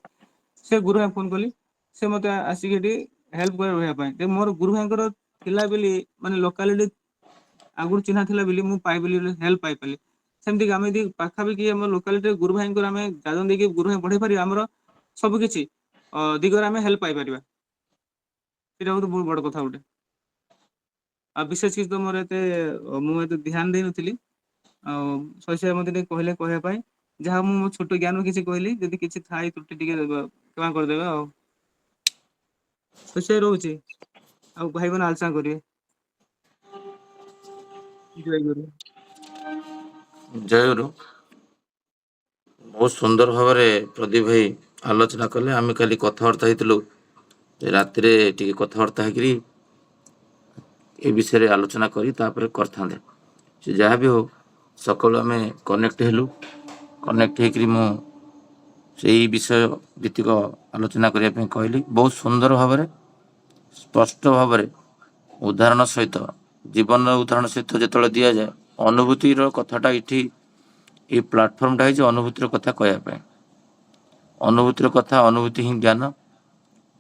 ସେ ଗୁରୁ ଭାଇ ଫୋନ କଲି, ସେ ମତେ ଆସିକି ଏଠି ହେଲ୍ପ କରି ରହିବା ପାଇଁ। ମୋର ଗୁରୁ ଭାଇଙ୍କର ଥିଲା ବୋଲି ମାନେ ଲୋକାଲିଟି ଆଗରୁ ଚିହ୍ନା ଥିଲା ବୋଲି ମୁଁ ପାଇଲି ହେଲ୍ପ ପାଇପାରିଲି। ସେମିତି ଆମେ ଯଦି ପାଖାପାଖି ଆମ ଲୋକାଲିଟିରେ ଗୁରୁ ଭାଇଙ୍କର ଆମେ ଯାଜନ ଦେଇକି ଗୁରୁ ଭାଇ ବଢେଇ ପାରିବା, ଆମର ସବୁ କିଛି ଦିଗରେ ଆମେ ହେଲ୍ପ ପାଇପାରିବା। ସେଇଟା ହଉଛି ବହୁତ ବଡ କଥା ଗୋଟେ। ଆଉ ବିଶେଷ କିଛି ତ ମୋର ଏତେ ମୁଁ ଏତେ ଧ୍ୟାନ ଦେଇନଥିଲି, ଆଉ ଶୈଶବ ମତେ ଟିକେ କହିଲେ କହିବା ପାଇଁ, ଯାହା ମୁଁ ମୋ ଛୋଟ ଜ୍ଞାନ କିଛି କହିଲି, ଯଦି କିଛି ଥାଏ ତ୍ରୁଟି ଟିକେ କ୍ଷମା କରିଦେବେ ଆଉ। ଶୈଶବ ରହୁଛି, ଆଉ ଭାଇମାନେ ଆଲୋଚନା କରିବେ। ଜୟ ଗୁରୁ। ଜୟଗୁରୁ। ବହୁତ ସୁନ୍ଦର ଭାବରେ ପ୍ରଦୀପ ଭାଇ ଆଲୋଚନା କଲେ। ଆମେ କାଲି କଥାବାର୍ତ୍ତା ହେଇଥିଲୁ, ରାତିରେ ଟିକେ କଥାବାର୍ତ୍ତା ହେଇକିରି ଏ ବିଷୟରେ ଆଲୋଚନା କରି ତାପରେ କରିଥାନ୍ତେ। ସେ ଯାହା ବି ହଉ, ସକାଳୁ ଆମେ କନେକ୍ଟ ହେଲୁ। କନେକ୍ଟ ହେଇକରି ମୁଁ ସେଇ ବିଷୟ ଭିତ୍ତିକ ଆଲୋଚନା କରିବା ପାଇଁ କହିଲି। ବହୁତ ସୁନ୍ଦର ଭାବରେ, ସ୍ପଷ୍ଟ ଭାବରେ, ଉଦାହରଣ ସହିତ, ଜୀବନର ଉଦାହରଣ ସହିତ ଯେତେବେଳେ ଦିଆଯାଏ, ଅନୁଭୂତିର କଥାଟା ଏଠି ଏଇ ପ୍ଲାଟଫର୍ମଟା ହେଇଛି ଅନୁଭୂତିର କଥା କହିବା ପାଇଁ। ଅନୁଭୂତିର କଥା, ଅନୁଭୂତି ହିଁ ଜ୍ଞାନ।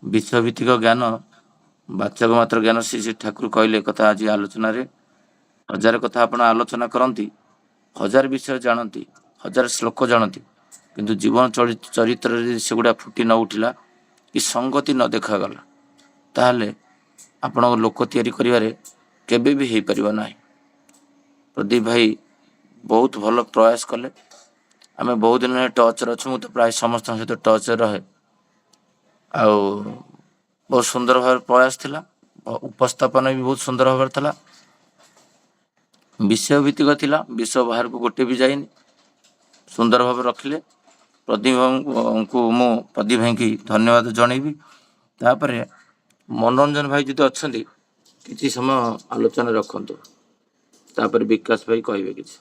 ବିଷୟଭିତ୍ତିକ ଜ୍ଞାନ, ବାଚକ ମାତ୍ର ଜ୍ଞାନ ଶ୍ରୀ ଠାକୁର କହିଲେ କଥା ଆଜି ଆଲୋଚନାରେ। ହଜାର କଥା ଆପଣ ଆଲୋଚନା କରନ୍ତି, ହଜାର ବିଷୟ ଜାଣନ୍ତି, ହଜାର ଶ୍ଲୋକ ଜାଣନ୍ତି, କିନ୍ତୁ ଜୀବନ ଚରିତ୍ରରେ ଯଦି ସେଗୁଡ଼ା ଫୁଟି ନ ଉଠିଲା, କି ସଙ୍ଗତି ନ ଦେଖାଗଲା, ତାହେଲେ ଆପଣଙ୍କ ଲୋକ ତିଆରି କରିବାରେ କେବେ ବି ହେଇପାରିବ ନାହିଁ। ପ୍ରଦୀପ ଭାଇ ବହୁତ ଭଲ ପ୍ରୟାସ କଲେ। ଆମେ ବହୁତ ଦିନ ଟଚ୍ରେ ଅଛୁ। ମୁଁ ତ ପ୍ରାୟ ସମସ୍ତଙ୍କ ସହିତ ଟଚ୍ରେ ରହେ। ଆଉ ବହୁତ ସୁନ୍ଦର ଭାବରେ ପ୍ରୟାସ ଥିଲା, ଉପସ୍ଥାପନ ବି ବହୁତ ସୁନ୍ଦର ଭାବରେ ଥିଲା। ବିଷୟ ଭିତ୍ତିକ ଥିଲା, ବିଷୟ ବାହାରକୁ ଗୋଟେ ବି ଯାଇନି, ସୁନ୍ଦର ଭାବରେ ରଖିଲେ। ପ୍ରଦୀପଙ୍କୁ ମୁଁ ପ୍ରଦୀପ ଭାଇକି ଧନ୍ୟବାଦ ଜଣେଇବି। ତାପରେ ମନୋରଞ୍ଜନ ଭାଇ ଯଦି ଅଛନ୍ତି, କିଛି ସମୟ ଆଲୋଚନା ରଖନ୍ତୁ, ତାପରେ ବିକାଶ ଭାଇ କହିବେ କିଛି।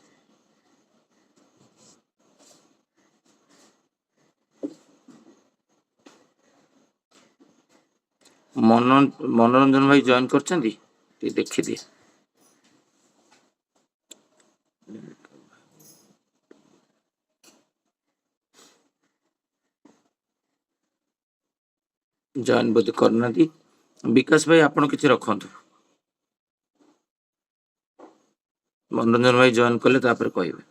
ମନୋରଞ୍ଜନ ଭାଇ ଜଏନ୍ କରିଛନ୍ତି, ଟିକେ ଦେଖିଦିଏ। ଜଏନ୍ ବୋଧେ କରୁନାହାନ୍ତି। ବିକାଶ ଭାଇ ଆପଣ କିଛି ରଖନ୍ତୁ। ମନୋରଞ୍ଜନ ଭାଇ ଜଏନ୍ କଲେ ତାପରେ କହିବେ।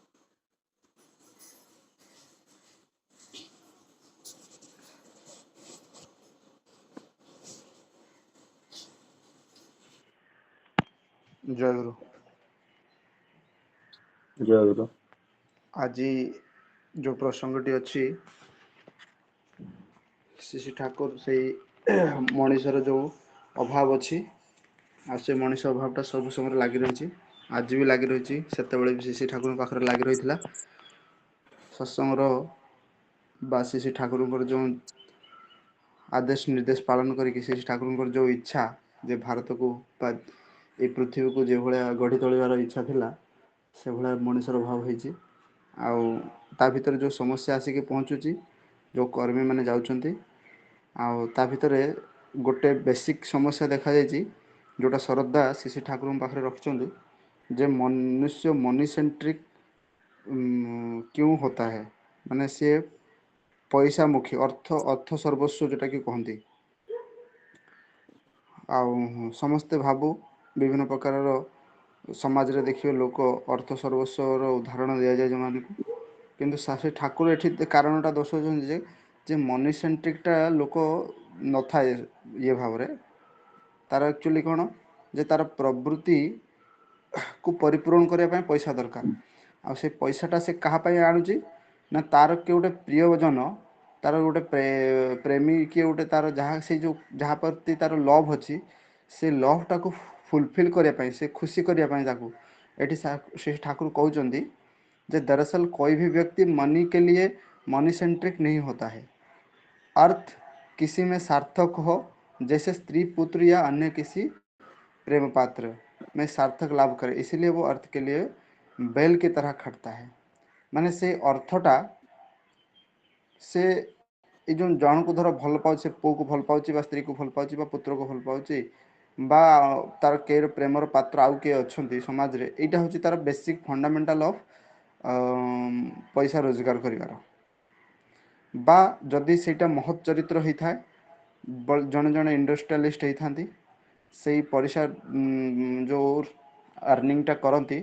ଜୟଗୁରୁ। ଜୟଗୁରୁ। ଆଜି ଯୋଉ ପ୍ରସଙ୍ଗଟି ଅଛି ଶ୍ରୀ ଠାକୁର ସେଇ ମଣିଷର ଯୋଉ ଅଭାବ ଅଛି ଆଉ ସେ ମଣିଷ ଅଭାବଟା ସବୁ ସମୟରେ ଲାଗି ରହିଛି, ଆଜି ବି ଲାଗି ରହିଛି, ସେତେବେଳେ ବି ଶ୍ରୀ ଠାକୁରଙ୍କ ପାଖରେ ଲାଗି ରହିଥିଲା। ସତ୍ସଙ୍ଗର ବା ଶ୍ରୀ ଠାକୁରଙ୍କର ଯେଉଁ ଆଦେଶ ନିର୍ଦ୍ଦେଶ ପାଳନ କରିକି ଶ୍ରୀ ଠାକୁରଙ୍କର ଯେଉଁ ଇଚ୍ଛା ଯେ ଭାରତକୁ ବା ଏଇ ପୃଥିବୀକୁ ଯେଭଳିଆ ଗଢ଼ି ତୋଳିବାର ଇଚ୍ଛା ଥିଲା ସେଭଳିଆ ମଣିଷର ଅଭାବ ହେଇଛି। ଆଉ ତା ଭିତରେ ଯେଉଁ ସମସ୍ୟା ଆସିକି ପହଞ୍ଚୁଛି, ଯେଉଁ କର୍ମୀମାନେ ଯାଉଛନ୍ତି, ଆଉ ତା ଭିତରେ ଗୋଟେ ବେସିକ୍ ସମସ୍ୟା ଦେଖାଯାଇଛି ଯେଉଁଟା ଶରଦା ଶ୍ରୀ ଠାକୁରଙ୍କ ପାଖରେ ରଖିଛନ୍ତି ଯେ ମନୁଷ୍ୟ ମନି ସେଣ୍ଟ୍ରିକ୍ କ୍यों होता है, ମାନେ ସିଏ ପଇସା ମୁଖୀ, ଅର୍ଥ ସର୍ବସ୍ୱ ଯେଉଁଟାକି କହନ୍ତି। ଆଉ ସମସ୍ତେ ଭାବୁ ବିଭିନ୍ନ ପ୍ରକାରର ସମାଜରେ ଦେଖିବେ ଲୋକ ଅର୍ଥ ସର୍ବସ୍ୱର ଉଦାହରଣ ଦିଆଯାଏ ଯେଉଁମାନଙ୍କୁ, କିନ୍ତୁ ସେ ଠାକୁର ଏଠି କାରଣଟା ଦର୍ଶାଉଛନ୍ତି ଯେ ମନି ସେଣ୍ଟ୍ରିକ୍ଟା ଲୋକ ନଥାଏ ଇଏ ଭାବରେ, ତାର ଆକ୍ଚୁଆଲି କ'ଣ ଯେ ତାର ପ୍ରବୃତ୍ତି କୁ ପରିପୂରଣ କରିବା ପାଇଁ ପଇସା ଦରକାର। ଆଉ ସେ ପଇସାଟା ସେ କାହା ପାଇଁ ଆଣୁଛି ନା ତାର କିଏ ଗୋଟେ ପ୍ରିୟଜନ, ତାର ଗୋଟେ ପ୍ରେମୀ କିଏ ଗୋଟେ ତାର ଯାହା ସେଇ ଯେଉଁ ଯାହା ପ୍ରତି ତାର ଲଭ୍ ଅଛି ସେ ଲଭ୍ଟାକୁ ଫୁଲଫିଲ୍ କରିବା ପାଇଁ, ସେ ଖୁସି କରିବା ପାଇଁ ତାକୁ ଏଠି ଶ୍ରୀ ଠାକୁର କହୁଛନ୍ତି जे दरअसल कोई भी व्यक्ति मनी के लिए मनी सेंट्रिक नहीं होता है। अर्थ किसी में सार्थक हो, जैसे स्त्री पुत्र या अन्य किसी प्रेम पात्र में सार्थक लाभ करे, इसीलिए वो अर्थ के लिए बैल की तरह खटता है। माने से अर्थटा से ये जो जन को धर भल पाଉଛି, पुओ को भल पाଉଛି, स्त्री को भल पाଉଛି, पुत्र को भल पाଉଛି, বা ତାର କେର ପ୍ରେମର ପାତ୍ର ଆଉ କିଏ ଅଛନ୍ତି ସମାଜରେ, ଏଇଟା ହେଉଛି ତାର ବେସିକ୍ ଫଣ୍ଡାମେଣ୍ଟାଲ ଅଫ୍ ପଇସା ରୋଜଗାର କରିବାର। ବା ଯଦି ସେଇଟା ମହତ୍ ଚରିତ୍ର ହେଇଥାଏ, ଜଣେ ଜଣେ ଇଣ୍ଡଷ୍ଟ୍ରିଆଲିଷ୍ଟ ହେଇଥାନ୍ତି, ସେଇ ପଇସା ଯେଉଁ ଆର୍ନିଂଟା କରନ୍ତି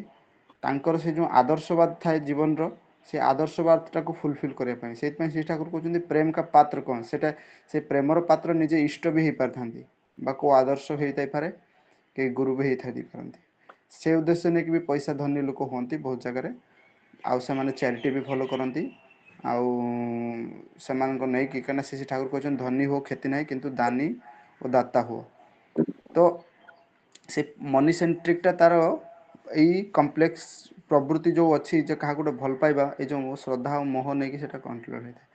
ତାଙ୍କର ସେ ଯେଉଁ ଆଦର୍ଶବାଦ ଥାଏ ଜୀବନର, ସେ ଆଦର୍ଶବାଦଟାକୁ ଫୁଲଫିଲ୍ କରିବା ପାଇଁ, ସେଇଥିପାଇଁ ଶ୍ରୀ ଠାକୁର କହୁଛନ୍ତି ପ୍ରେମ କା ପାତ୍ର କ'ଣ, ସେଇଟା ସେ ପ୍ରେମର ପାତ୍ର ନିଜେ ଇଷ୍ଟ ବି ହେଇପାରିଥାନ୍ତି ବା କେଉଁ ଆଦର୍ଶ ହେଇଥାଇପାରେ, କେହି ଗୁରୁ ବି ହେଇଥାଇପାରନ୍ତି। ସେ ଉଦ୍ଦେଶ୍ୟ ନେଇକି ବି ପଇସା ଧନୀ ଲୋକ ହୁଅନ୍ତି ବହୁତ ଜାଗାରେ, ଆଉ ସେମାନେ ଚ୍ୟାରିଟି ବି ଫଲୋ କରନ୍ତି। ଆଉ ସେମାନଙ୍କ ନେଇକି କାହିଁକିନା ଶ୍ରୀ ଠାକୁର କହିଛନ୍ତି ଧନୀ ହୁଅ କ୍ଷତି ନାହିଁ କିନ୍ତୁ ଦାନୀ ଓ ଦାତା ହୁଅ। ତ ସେ ମନି ସେଣ୍ଟ୍ରିକଟା ତାର ଏଇ କମ୍ପ୍ଲେକ୍ସ ପ୍ରବୃତ୍ତି ଯେଉଁ ଅଛି ଯେ କାହାକୁ ଗୋଟେ ଭଲ ପାଇବା, ଏଇ ଯେଉଁ ଶ୍ରଦ୍ଧା ଆଉ ମୋହ ନେଇକି ସେଇଟା କଣ୍ଟ୍ରୋଲ ହେଇଥାଏ।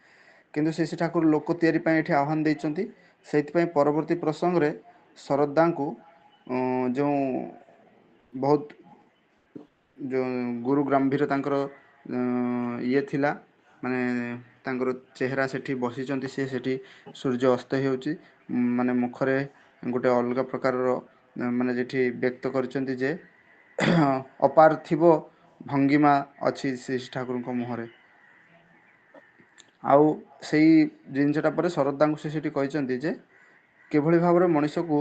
କିନ୍ତୁ ଶ୍ରୀ ଠାକୁର ଲୋକ ତିଆରି ପାଇଁ ଏଠି ଆହ୍ୱାନ ଦେଇଛନ୍ତି। ସେଇଥିପାଇଁ ପରବର୍ତ୍ତୀ ପ୍ରସଙ୍ଗରେ ଶରଦାଙ୍କୁ ଯେଉଁ ବହୁତ ଯେଉଁ ଗୁରୁ ଗାମ୍ଭୀର ତାଙ୍କର ଇଏ ଥିଲା, ମାନେ ତାଙ୍କର ଚେହେରା ସେଠି ବସିଛନ୍ତି, ସେ ସେଠି ସୂର୍ଯ୍ୟ ଅସ୍ତ ହେଉଛି, ମାନେ ମୁଖରେ ଗୋଟେ ଅଲଗା ପ୍ରକାରର ମାନେ ଯେଠି ବ୍ୟକ୍ତ କରିଛନ୍ତି ଯେ ଅପାର୍ଥିବ ଭଙ୍ଗିମା ଅଛି ଶ୍ରୀ ଠାକୁରଙ୍କ ମୁହଁରେ। ଆଉ ସେଇ ଜିନିଷଟା ପରେ ଶରଦାଙ୍କୁ ସେ ସେଠି କହିଛନ୍ତି ଯେ କିଭଳି ଭାବରେ ମଣିଷକୁ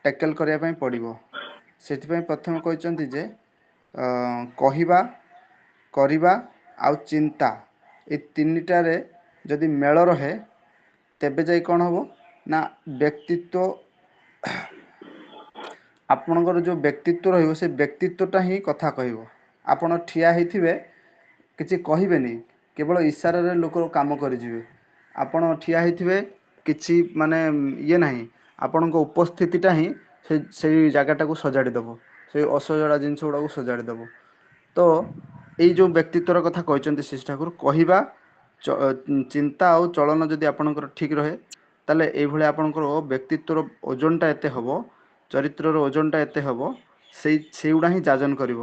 ଟ୍ୟାକେଲ୍ କରିବା ପାଇଁ ପଡ଼ିବ। ସେଥିପାଇଁ ପ୍ରଥମେ କହିଛନ୍ତି ଯେ କହିବା, କରିବା ଆଉ ଚିନ୍ତା, ଏ ତିନିଟାରେ ଯଦି ମେଳ ରହେ ତେବେ ଯାଇ କ'ଣ ହେବ ନା ବ୍ୟକ୍ତିତ୍ୱ, ଆପଣଙ୍କର ଯେଉଁ ବ୍ୟକ୍ତିତ୍ୱ ରହିବ ସେ ବ୍ୟକ୍ତିତ୍ୱଟା ହିଁ କଥା କହିବ। ଆପଣ ଠିଆ ହେଇଥିବେ କିଛି କହିବେନି, କେବଳ ଇସାରାରେ ଲୋକ କାମ କରିଯିବେ। ଆପଣ ଠିଆ ହେଇଥିବେ କିଛି ମାନେ ଇଏ ନାହିଁ, ଆପଣଙ୍କ ଉପସ୍ଥିତିଟା ହିଁ ସେଇ ଜାଗାଟାକୁ ସଜାଡ଼ି ଦେବ, ସେଇ ଅସଜଡ଼ା ଜିନିଷ ଗୁଡ଼ାକୁ ସଜାଡ଼ି ଦେବ। ତ ଏଇ ଯେଉଁ ବ୍ୟକ୍ତିତ୍ୱର କଥା କହିଛନ୍ତି ଶ୍ରୀ ଠାକୁର, କହିବା ଚିନ୍ତା ଆଉ ଚଳନ ଯଦି ଆପଣଙ୍କର ଠିକ୍ ରହେ ତାହେଲେ ଏଇଭଳି ଆପଣଙ୍କର ବ୍ୟକ୍ତିତ୍ୱର ଓଜନଟା ଏତେ ହେବ, ଚରିତ୍ରର ଓଜନଟା ଏତେ ହେବ, ସେଇଗୁଡ଼ା ହିଁ ଯାଜନ କରିବ।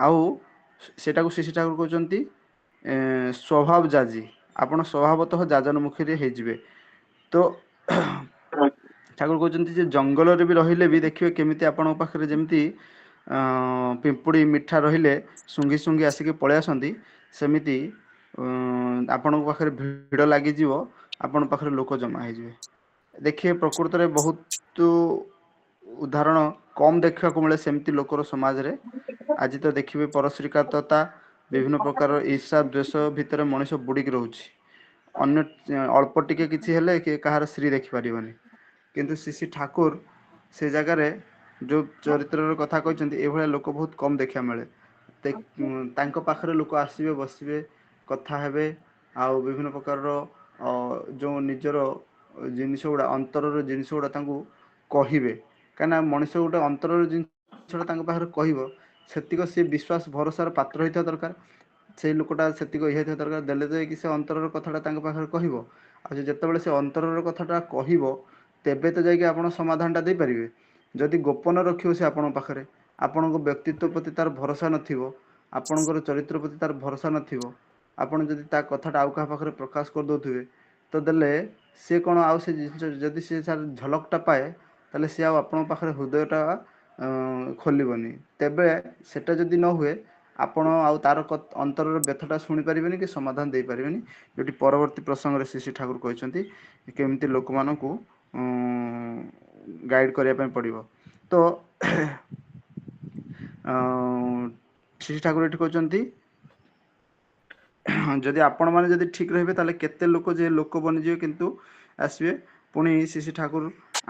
ଆଉ ସେଇଟାକୁ ଶ୍ରୀ ଠାକୁର କହୁଛନ୍ତି ସ୍ୱଭାବ ଜାଜି, ଆପଣ ସ୍ୱଭାବତଃ ଯାଜନମୁଖୀରେ ହେଇଯିବେ। ତ ଠାକୁର କହୁଛନ୍ତି ଯେ ଜଙ୍ଗଲରେ ବି ରହିଲେ ବି ଦେଖିବେ କେମିତି ଆପଣଙ୍କ ପାଖରେ ଯେମିତି ପିମ୍ପୁଡ଼ି ମିଠା ରହିଲେ ଶୁଙ୍ଘି ଶୁଙ୍ଘି ଆସିକି ପଳେଇ ଆସନ୍ତି, ସେମିତି ଆପଣଙ୍କ ପାଖରେ ଭିଡ଼ ଲାଗିଯିବ, ଆପଣଙ୍କ ପାଖରେ ଲୋକ ଜମା ହେଇଯିବେ। ଦେଖିବେ ପ୍ରକୃତରେ ବହୁତ ଉଦାହରଣ କମ୍ ଦେଖିବାକୁ ମିଳେ ସେମିତି ଲୋକର ସମାଜରେ। ଆଜି ତ ଦେଖିବେ ପରଶ୍ରୀକାତତା, ବିଭିନ୍ନ ପ୍ରକାର ଈର୍ଷା ଦ୍ୱେଷ ଭିତରେ ମଣିଷ ବୁଡ଼ିକି ରହୁଛି। ଅନ୍ୟ ଅଳ୍ପ ଟିକେ କିଛି ହେଲେ କି କାହାର ସ୍ତ୍ରୀ ଦେଖିପାରିବନି। କିନ୍ତୁ ଶ୍ରୀ ଠାକୁର ସେ ଜାଗାରେ ଯୋଉ ଚରିତ୍ରର କଥା କହିଛନ୍ତି, ଏଇଭଳିଆ ଲୋକ ବହୁତ କମ୍ ଦେଖିବାକୁ ମିଳେ। ତାଙ୍କ ପାଖରେ ଲୋକ ଆସିବେ, ବସିବେ, କଥା ହେବେ, ଆଉ ବିଭିନ୍ନ ପ୍ରକାରର ଯେଉଁ ନିଜର ଜିନିଷ ଗୁଡ଼ା, ଅନ୍ତରର ଜିନିଷ ଗୁଡ଼ା ତାଙ୍କୁ କହିବେ। କାହିଁକିନା ମଣିଷ ଗୋଟେ ଅନ୍ତରର ଜିନିଷଟା ତାଙ୍କ ପାଖରେ କହିବ, ସେତିକ ସେ ବିଶ୍ୱାସ ଭରସାର ପାତ୍ର ହେଇଥିବା ଦରକାର। ସେଇ ଲୋକଟା ସେତିକି ଇଏ ହେଇଥିବା ଦରକାର, ଦେଲେ ଯାଇକି ସେ ଅନ୍ତରର କଥାଟା ତାଙ୍କ ପାଖରେ କହିବ। ଆଉ ଯେତେବେଳେ ସେ ଅନ୍ତରର କଥାଟା କହିବ, ତେବେ ତ ଯାଇକି ଆପଣ ସମାଧାନଟା ଦେଇପାରିବେ। ଯଦି ଗୋପନ ରଖିବ ସେ ଆପଣଙ୍କ ପାଖରେ, ଆପଣଙ୍କ ବ୍ୟକ୍ତିତ୍ୱ ପ୍ରତି ତାର ଭରସା ନଥିବ, ଆପଣଙ୍କର ଚରିତ୍ର ପ୍ରତି ତାର ଭରସା ନଥିବ, ଆପଣ ଯଦି ତା କଥାଟା ଆଉ କାହା ପାଖରେ ପ୍ରକାଶ କରିଦେଉଥିବେ, ତ ଦେଲେ ସିଏ କ'ଣ ଆଉ ସେ ଜିନିଷ ଯଦି ସେ ଝଲକଟା ପାଏ, ତାହେଲେ ସିଏ ଆଉ ଆପଣଙ୍କ ପାଖରେ ହୃଦୟଟା ଖୋଲିବନି। ତେବେ ସେଟା ଯଦି ନ ହୁଏ, ଆପଣ ଆଉ ତାର ଅନ୍ତରର ବ୍ୟଥାଟା ଶୁଣିପାରିବେନି କି ସମାଧାନ ଦେଇପାରିବେନି। ଯୋଉଠି ପରବର୍ତ୍ତୀ ପ୍ରସଙ୍ଗରେ ଶ୍ରୀ ଠାକୁର କହିଛନ୍ତି କେମିତି ଲୋକମାନଙ୍କୁ ଗାଇଡ଼ କରିବା ପାଇଁ ପଡ଼ିବ। ତ ଶ୍ରୀ ଠାକୁର ଏଠି କହିଛନ୍ତି, ଯଦି ଆପଣମାନେ ଯଦି ଠିକ୍ ରହିବେ, ତାହେଲେ କେତେ ଲୋକ ଯେ ଲୋକ ବନିଯିବେ କିନ୍ତୁ ଆସିବେ। ପୁଣି ଶ୍ରୀ ଠାକୁର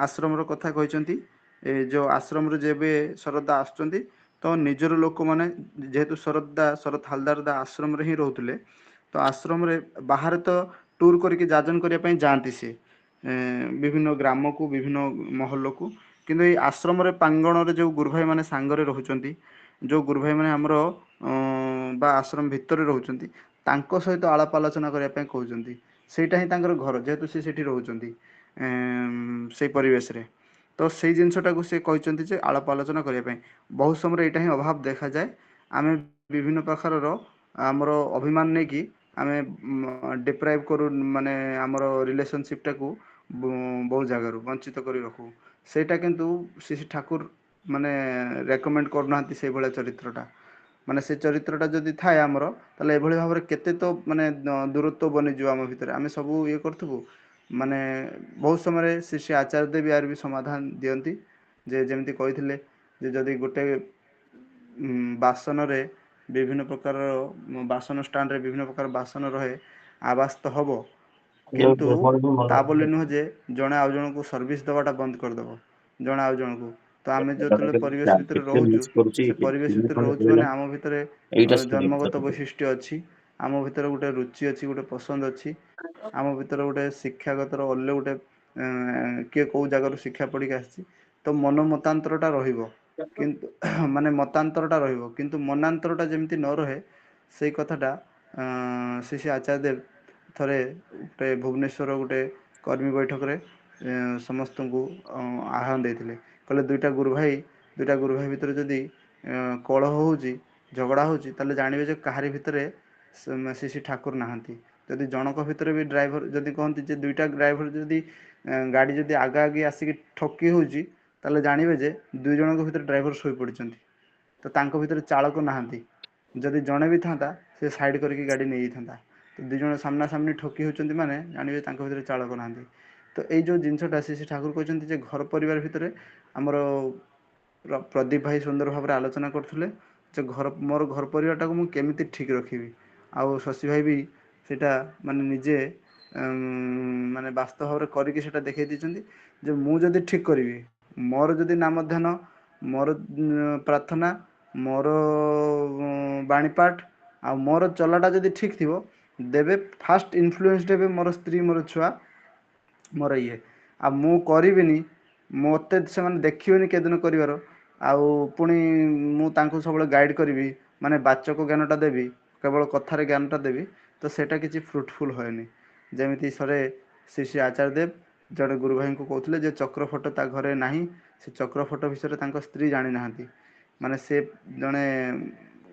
ଆଶ୍ରମର କଥା କହିଛନ୍ତି। ଏ ଯେଉଁ ଆଶ୍ରମରେ ଯେବେ ଶରଦା ଆସୁଛନ୍ତି, ତ ନିଜର ଲୋକମାନେ, ଯେହେତୁ ଶରତ ହାଲଦାର ଆଶ୍ରମରେ ହିଁ ରହୁଥିଲେ, ତ ଆଶ୍ରମରେ ବାହାରେ ତ ଟୁର୍ କରିକି ଯାଜନ କରିବା ପାଇଁ ଯାଆନ୍ତି ସେ ବିଭିନ୍ନ ଗ୍ରାମକୁ, ବିଭିନ୍ନ ମହଲକୁ। କିନ୍ତୁ ଏଇ ଆଶ୍ରମରେ ପ୍ରାଙ୍ଗଣରେ ଯେଉଁ ଗୁରୁଭାଇମାନେ ସାଙ୍ଗରେ ରହୁଛନ୍ତି, ଯେଉଁ ଗୁରୁଭାଇମାନେ ଆମର ବା ଆଶ୍ରମ ଭିତରେ ରହୁଛନ୍ତି, ତାଙ୍କ ସହିତ ଆଳାପ ଆଲୋଚନା କରିବା ପାଇଁ କହୁଛନ୍ତି। ସେଇଟା ହିଁ ତାଙ୍କର ଘର, ଯେହେତୁ ସେ ସେଠି ରହୁଛନ୍ତି ସେଇ ପରିବେଶରେ। ତ ସେଇ ଜିନିଷଟାକୁ ସେ କହିଛନ୍ତି ଯେ ଆଳାପ ଆଲୋଚନା କରିବା ପାଇଁ। ବହୁତ ସମୟରେ ଏଇଟା ହିଁ ଅଭାବ ଦେଖାଯାଏ। ଆମେ ବିଭିନ୍ନ ପ୍ରକାରର ଆମର ଅଭିମାନ ନେଇକି ଆମେ ଡିପ୍ରାଇଭ୍ କରୁ, ମାନେ ଆମର ରିଲେସନସିପ୍ଟାକୁ ବହୁ ଜାଗାରୁ ବଞ୍ଚିତ କରି ରଖୁ। ସେଇଟା କିନ୍ତୁ ଶ୍ରୀ ଠାକୁର ମାନେ ରେକମେଣ୍ଡ କରୁନାହାନ୍ତି ସେଇଭଳିଆ ଚରିତ୍ରଟା। ମାନେ ସେ ଚରିତ୍ରଟା ଯଦି ଥାଏ ଆମର, ତାହେଲେ ଏଭଳି ଭାବରେ କେତେ ତ ମାନେ ଦୂରତ୍ୱ ବନିଯିବ ଆମ ଭିତରେ। ଆମେ ସବୁ ଇଏ କରୁଥିବୁ, ମାନେ ବହୁତ ସମୟରେ ଶ୍ରୀ ଆଚାର୍ଯ୍ୟ ଦେବ ୟାର ବି ସମାଧାନ ଦିଅନ୍ତି। ଯେ ଯେମିତି କହିଥିଲେ ଯେ ଯଦି ଗୋଟେ ବାସନରେ ବିଭିନ୍ନ ପ୍ରକାରର ବାସନ ଷ୍ଟାଣ୍ଡରେ ବିଭିନ୍ନ ପ୍ରକାର ବାସନ ରହେ, ଆବାଜ ତ ହେବ, କିନ୍ତୁ ତା ବୋଲି ନୁହେଁ ଯେ ଜଣେ ଆଉ ଜଣଙ୍କୁ ସର୍ଭିସ୍ ଦେବାଟା ବନ୍ଦ କରିଦେବ, ଜଣେ ଆଉ ଜଣଙ୍କୁ। ତ ଆମେ ଯେତେବେଳେ ପରିବେଶ ଭିତରେ ରହୁଛୁ, ସେ ପରିବେଶ ଭିତରେ ରହୁଛୁ ମାନେ ଆମ ଭିତରେ ଏଇଟା ଶୁଣିବି ଜନ୍ମଗତ ତାକୁ। ବୈଶିଷ୍ଟ୍ୟ ଅଛି, ଆମ ଭିତରେ ଗୋଟେ ରୁଚି ଅଛି, ଗୋଟେ ପସନ୍ଦ ଅଛି, ଆମ ଭିତରେ ଗୋଟେ ଶିକ୍ଷାଗତର ଅନ୍ୟ ଗୋଟେ କିଏ କେଉଁ ଜାଗାରୁ ଶିକ୍ଷା ପଢ଼ିକି ଆସିଛି, ତ ମନ ମତାନ୍ତରଟା ରହିବ। କିନ୍ତୁ ମାନେ ମତାନ୍ତରଟା ରହିବ, କିନ୍ତୁ ମନାନ୍ତରଟା ଯେମିତି ନ ରହେ, ସେଇ କଥାଟା ଶ୍ରୀ ଆଚାର୍ଯ୍ୟ ଦେବ ଥରେ ଗୋଟେ ଭୁବନେଶ୍ୱର ଗୋଟେ କର୍ମୀ ବୈଠକରେ ସମସ୍ତଙ୍କୁ ଆହ୍ୱାନ ଦେଇଥିଲେ। କହିଲେ ଦୁଇଟା ଗୁରୁ ଭାଇ ଭିତରେ ଯଦି କଳହ ହେଉଛି, ଝଗଡ଼ା ହେଉଛି, ତାହେଲେ ଜାଣିବେ ଯେ କାହାରି ଭିତରେ ଶ୍ରୀ ଠାକୁର ନାହାନ୍ତି। ଯଦି ଜଣଙ୍କ ଭିତରେ ବି ଡ୍ରାଇଭର ଯଦି କହନ୍ତି ଯେ ଦୁଇଟା ଡ୍ରାଇଭର ଯଦି ଗାଡ଼ି ଯଦି ଆଗା ଆସିକି ଠକି ହେଉଛି, ତାହେଲେ ଜାଣିବେ ଯେ ଦୁଇ ଜଣଙ୍କ ଭିତରେ ଡ୍ରାଇଭର ଶୋଇପଡ଼ିଛନ୍ତି, ତ ତାଙ୍କ ଭିତରେ ଚାଳକ ନାହାନ୍ତି। ଯଦି ଜଣେ ବି ଥାନ୍ତା, ସେ ସାଇଡ଼୍ କରିକି ଗାଡ଼ି ନେଇଯାଇଥାନ୍ତା। ତ ଦୁଇ ଜଣ ସାମ୍ନା ସାମ୍ନି ଠକି ହେଉଛନ୍ତି ମାନେ ଜାଣିବେ ତାଙ୍କ ଭିତରେ ଚାଳକ ନାହାନ୍ତି। ତ ଏଇ ଯେଉଁ ଜିନିଷଟା ଶ୍ରୀ ଠାକୁର କହିଛନ୍ତି ଯେ ଘର ପରିବାର ଭିତରେ ଆମର ପ୍ରଦୀପ ଭାଇ ସୁନ୍ଦର ଭାବରେ ଆଲୋଚନା କରୁଥିଲେ ଯେ ମୋର ଘର ପରିବାରଟାକୁ ମୁଁ କେମିତି ଠିକ୍ ରଖିବି। ଆଉ ଶଶୀ ଭାଇ ବି ସେଇଟା ମାନେ ନିଜେ ମାନେ ବାସ୍ତବ ଭାବରେ କରିକି ସେଇଟା ଦେଖେଇ ଦେଇଛନ୍ତି ଯେ ମୁଁ ଯଦି ଠିକ୍ କରିବି, ମୋର ଯଦି ନାମ ଧ୍ୟାନ, ମୋର ପ୍ରାର୍ଥନା, ମୋର ବାଣୀପାଠ ଆଉ ମୋର ଚଲାଟା ଯଦି ଠିକ୍ ଥିବ, ଦେବେ ଫାଷ୍ଟ ଇନଫ୍ଲୁଏନ୍ସଡ ହେବେ ମୋର ସ୍ତ୍ରୀ, ମୋର ଛୁଆ, ମୋର ଇଏ। ଆଉ ମୁଁ କରିବିନି, ମୋତେ ସେମାନେ ଦେଖିବେନି କେଦିନ କରିବାର, ଆଉ ପୁଣି ମୁଁ ତାଙ୍କୁ ସବୁବେଳେ ଗାଇଡ଼ କରିବି, ମାନେ ବାଚକ ଜ୍ଞାନଟା ଦେବି, କେବଳ କଥାରେ ଜ୍ଞାନଟା ଦେବି, ତ ସେଇଟା କିଛି ଫ୍ରୁଟଫୁଲ୍ ହୁଏନି। ଯେମିତି ଥରେ ଶ୍ରୀ ଆଚାର୍ଯ୍ୟ ଦେବ ଜଣେ ଗୁରୁ ଭାଇଙ୍କୁ କହୁଥିଲେ ଯେ ଚକ୍ର ଫଟୋ ତା ଘରେ ନାହିଁ, ସେ ଚକ୍ର ଫଟୋ ବିଷୟରେ ତାଙ୍କ ସ୍ତ୍ରୀ ଜାଣିନାହାନ୍ତି। ମାନେ ସେ ଜଣେ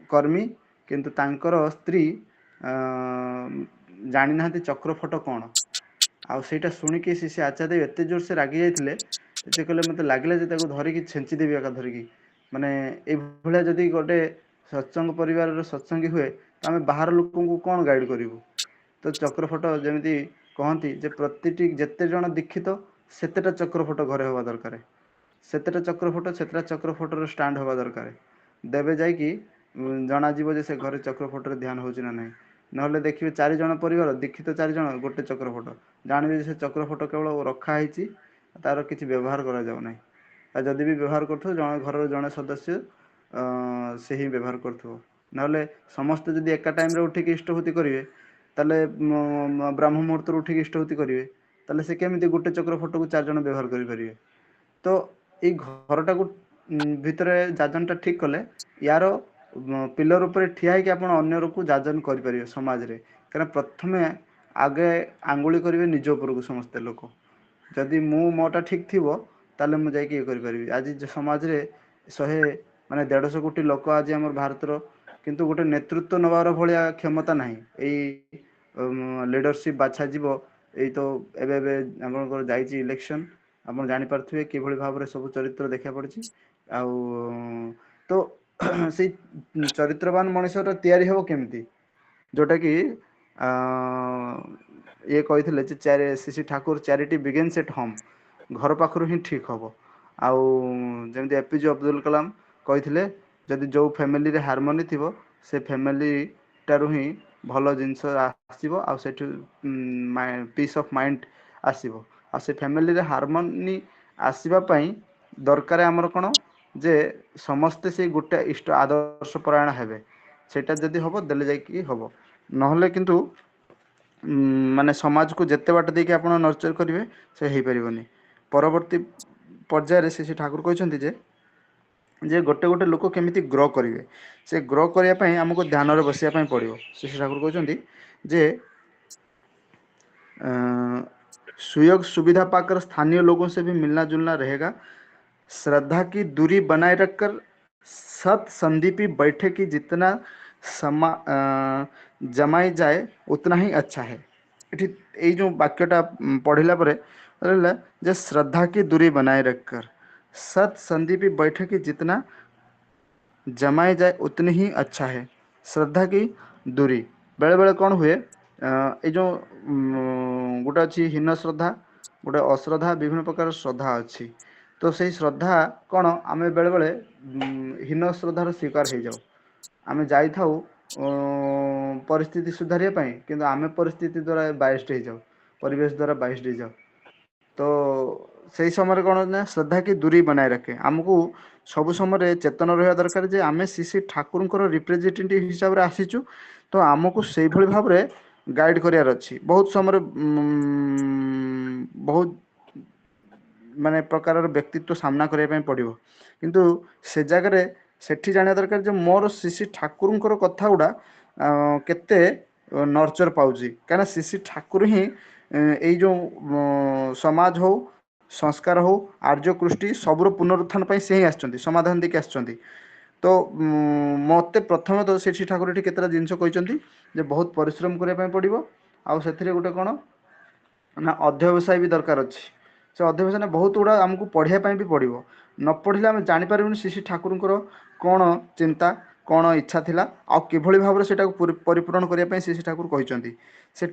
କର୍ମୀ, କିନ୍ତୁ ତାଙ୍କର ସ୍ତ୍ରୀ ଜାଣିନାହାନ୍ତି ଚକ୍ର ଫଟୋ କ'ଣ। ଆଉ ସେଇଟା ଶୁଣିକି ସେ ଆଚାର୍ଯ୍ୟ ଦେବ ଏତେ ଜୋର ସେ ରାଗି ଯାଇଥିଲେ, ଏତେ କହିଲେ ମୋତେ ଲାଗିଲା ଯେ ତାକୁ ଧରିକି ଛେଞ୍ଚିଦେବି ଏକା ଧରିକି। ମାନେ ଏଇଭଳିଆ ଯଦି ଗୋଟେ ସତ୍ସଙ୍ଗ ପରିବାରର ସତ୍ସଙ୍ଗୀ ହୁଏ, ତ ଆମେ ବାହାର ଲୋକଙ୍କୁ କ'ଣ ଗାଇଡ଼ କରିବୁ। ତ ଚକ୍ର ଫଟୋ ଯେମିତି କହନ୍ତି ଯେ ପ୍ରତିଟି ଯେତେ ଜଣ ଦୀକ୍ଷିତ, ସେତେଟା ଚକ୍ର ଫଟୋ ଘରେ ହେବା ଦରକାର। ସେତେଟା ଚକ୍ର ଫଟୋ ସେତେଟା ଚକ୍ର ଫଟୋର ଷ୍ଟାଣ୍ଡ ହେବା ଦରକାର। ଦେବେ ଯାଇକି ଜଣାଯିବ ଯେ ସେ ଘରେ ଚକ୍ର ଫଟୋରେ ଧ୍ୟାନ ହେଉଛି ନା ନାହିଁ। ନହେଲେ ଦେଖିବେ 4 ଜଣ ପରିବାର, ଦୀକ୍ଷିତ 4 ଜଣ, ଗୋଟେ ଚକ୍ର ଫଟୋ, ଜାଣିବେ ଯେ ସେ ଚକ୍ର ଫଟୋ କେବଳ ରଖା ହେଇଛି, ତାର କିଛି ବ୍ୟବହାର କରାଯାଉ ନାହିଁ। ଆଉ ଯଦି ବି ବ୍ୟବହାର କରୁଥିବ ଘରର ଜଣେ ସଦସ୍ୟ ସେ ହିଁ ବ୍ୟବହାର କରୁଥିବ। ନହେଲେ ସମସ୍ତେ ଯଦି ଏକା ଟାଇମରେ ଉଠିକି ଇଷ୍ଟଭୂତି କରିବେ, ତାହେଲେ ବ୍ରାହ୍ମ ମୁହୂର୍ତ୍ତରୁ ଉଠିକି ଇଷ୍ଟଭୂତି କରିବେ, ତାହେଲେ ସେ କେମିତି ଗୋଟେ ଚକ୍ର ଫଟୋକୁ 4 ଜଣ ବ୍ୟବହାର କରିପାରିବେ? ତ ଏଇ ଘରଟାକୁ ଭିତରେ ଯାଜନଟା ଠିକ୍ କଲେ ୟାର ପିଲର ଉପରେ ଠିଆ ହେଇକି ଆପଣ ଅନ୍ୟକୁ ଯାଜନ କରିପାରିବେ ସମାଜରେ। କାରଣ ପ୍ରଥମେ ଆଗେ ଆଙ୍ଗୁଳି କରିବେ ନିଜ ଉପରକୁ ସମସ୍ତେ ଲୋକ। ଯଦି ମୋଟା ଠିକ୍ ଥିବ ତାହେଲେ ମୁଁ ଯାଇକି ଇଏ କରିପାରିବି। ଆଜି ସମାଜରେ 150 କୋଟି ଲୋକ ଆଜି ଆମର ଭାରତର, କିନ୍ତୁ ଗୋଟେ ନେତୃତ୍ୱ ନେବାର ଭଳିଆ କ୍ଷମତା ନାହିଁ। ଏଇ ଲିଡରସିପ୍ ବାଛା ଯିବ, ଏଇ ତ ଏବେ ଆପଣଙ୍କର ଯାଇଛି ଇଲେକ୍ସନ୍, ଆପଣ ଜାଣିପାରୁଥିବେ କିଭଳି ଭାବରେ ସବୁ ଚରିତ୍ର ଦେଖା ପଡ଼ିଛି। ଆଉ ତ ସେଇ ଚରିତ୍ରବାନ ମଣିଷଟା ତିଆରି ହେବ କେମିତି? ଯେଉଁଟାକି ଇଏ କହିଥିଲେ ଯେ Shri Thakur charity begins at home, ଘର ପାଖରୁ ହିଁ ଠିକ୍ ହେବ। ଆଉ ଯେମିତି APJ ଅବଦୁଲ କଲାମ କହିଥିଲେ, ଯଦି ଯେଉଁ ଫ୍ୟାମିଲିରେ ହାରମୋନି ଥିବ ସେ ଫ୍ୟାମିଲିଟାରୁ ହିଁ ଭଲ ଜିନିଷ ଆସିବ, ଆଉ ସେଠୁ ପିସ୍ ଅଫ୍ ମାଇଣ୍ଡ ଆସିବ। ଆଉ ସେ ଫ୍ୟାମିଲିରେ ହାରମୋନି ଆସିବା ପାଇଁ ଦରକାର ଆମର କ'ଣ, ଯେ ସମସ୍ତେ ସେଇ ଗୋଟେ ଇଷ୍ଟ ଆଦର୍ଶ ପରାୟଣ ହେବେ। ସେଇଟା ଯଦି ହେବ ଦେଲେ ଯାଇକି ହେବ। ନହେଲେ କିନ୍ତୁ ମାନେ ସମାଜକୁ ଯେତେ ବାଟ ଦେଇକି ଆପଣ ନର୍ଚର କରିବେ ସେ ହେଇପାରିବନି। ପରବର୍ତ୍ତୀ ପର୍ଯ୍ୟାୟରେ ଶ୍ରୀ ଠାକୁର କହିଛନ୍ତି ଯେ ଗୋଟେ ଲୋକ କେମିତି ଗ୍ରୋ କରିବେ, ସେ ଗ୍ରୋ କରିବା ପାଇଁ ଆମକୁ ଧ୍ୟାନରେ ବସିବା ପାଇଁ ପଡ଼ିବ। ଶ୍ରୀ ଠାକୁର କହିଛନ୍ତି ଯେ सुयोग सुविधा पाकर स्थानीय लोगों से भी मिलना जुलना रहेगा। श्रद्धा की दूरी बनाए रखकर सत संदीपी बैठे की जितना जमाई जाए उतना ही अच्छा है। ଏଠି ଏଇ ଯେଉଁ ବାକ୍ୟଟା ପଢ଼ିଲା ପରେ ରହିଲା ଯେ ଶ୍ରଦ୍ଧା କି ଦୂରୀ ବନାଏ ରଖକର ସତ୍ ସନ୍ଦୀପୀ ବୈଠକି ଜିतना ଜମାଇ ଯାଏ ଉତନି ହିଁ ଆଚ୍ଛା ହେ। ଶ୍ରଦ୍ଧା କି ଦୂରୀ, ବେଳେବେଳେ କ'ଣ ହୁଏ, ଏଇ ଯେଉଁ ଗୋଟେ ଅଛି ହୀନ ଶ୍ରଦ୍ଧା, ଗୋଟେ ଅଶ୍ରଦ୍ଧା, ବିଭିନ୍ନ ପ୍ରକାର ଶ୍ରଦ୍ଧା ଅଛି। ତ ସେଇ ଶ୍ରଦ୍ଧା କ'ଣ, ଆମେ ବେଳେବେଳେ ହୀନ ଶ୍ରଦ୍ଧାର ଶିକାର ହେଇଯାଉ। ଆମେ ଯାଇଥାଉ ପରିସ୍ଥିତି ସୁଧାରିବା ପାଇଁ, କିନ୍ତୁ ଆମେ ପରିସ୍ଥିତି ଦ୍ୱାରା ବାଇସ୍ଡ ହେଇଯାଉ, ପରିବେଶ ଦ୍ୱାରା ବାଇସ୍ଡ ହେଇଯାଉ। ତ ସେଇ ସମୟରେ କ'ଣ ନା, ଶ୍ରଦ୍ଧା କି ଦୂରୀ ବନାଏ ରଖେ। ଆମକୁ ସବୁ ସମୟରେ ଚେତନ ରହିବା ଦରକାର ଯେ ଆମେ ଶ୍ରୀ ଠାକୁରଙ୍କର ରିପ୍ରେଜେଣ୍ଟେଟିଭ ହିସାବରେ ଆସିଛୁ। ତ ଆମକୁ ସେଇଭଳି ଭାବରେ ଗାଇଡ଼ କରିବାର ଅଛି। ବହୁତ ସମୟରେ ବହୁତ ମାନେ ପ୍ରକାରର ବ୍ୟକ୍ତିତ୍ୱ ସାମ୍ନା କରିବା ପାଇଁ ପଡ଼ିବ, କିନ୍ତୁ ସେ ଜାଗାରେ ସେଠି ଜାଣିବା ଦରକାର ଯେ ମୋର ଶ୍ରୀ ଠାକୁରଙ୍କର କଥା ଗୁଡ଼ା କେତେ ନର୍ଚର ପାଉଛି। କାହିଁକିନା ଶ୍ରୀ ଠାକୁର ହିଁ ଏଇ ଯେଉଁ ସମାଜ ହଉ, ସଂସ୍କାର ହଉ, ଆର୍ଯ୍ୟକୃଷ୍ଟି ସବୁର ପୁନରୁତ୍ଥାନ ପାଇଁ ସେ ହିଁ ଆସିଛନ୍ତି, ସମାଧାନ ଦେଇକି ଆସିଛନ୍ତି। ତ ମୋତେ ପ୍ରଥମତଃ ଶ୍ରୀ ଠାକୁର ଏଠି କେତେଟା ଜିନିଷ କହିଛନ୍ତି ଯେ ବହୁତ ପରିଶ୍ରମ କରିବା ପାଇଁ ପଡ଼ିବ। ଆଉ ସେଥିରେ ଗୋଟେ କ'ଣ ନା, ଅଧ୍ୟବସାୟ ବି ଦରକାର ଅଛି। ସେ ଅଧ୍ୟବସାୟ ବହୁତ ଗୁଡ଼ା ଆମକୁ ପଢ଼ିବା ପାଇଁ ବି ପଡ଼ିବ। ନ ପଢ଼ିଲେ ଆମେ ଜାଣିପାରିବୁନି ଶ୍ରୀ ଠାକୁରଙ୍କର କ'ଣ ଚିନ୍ତା, କ'ଣ ଇଚ୍ଛା ଥିଲା, ଆଉ କିଭଳି ଭାବରେ ସେଇଟାକୁ ପରିପୂରଣ କରିବା ପାଇଁ ଶ୍ରୀ ଠାକୁର କହିଛନ୍ତି। ସେ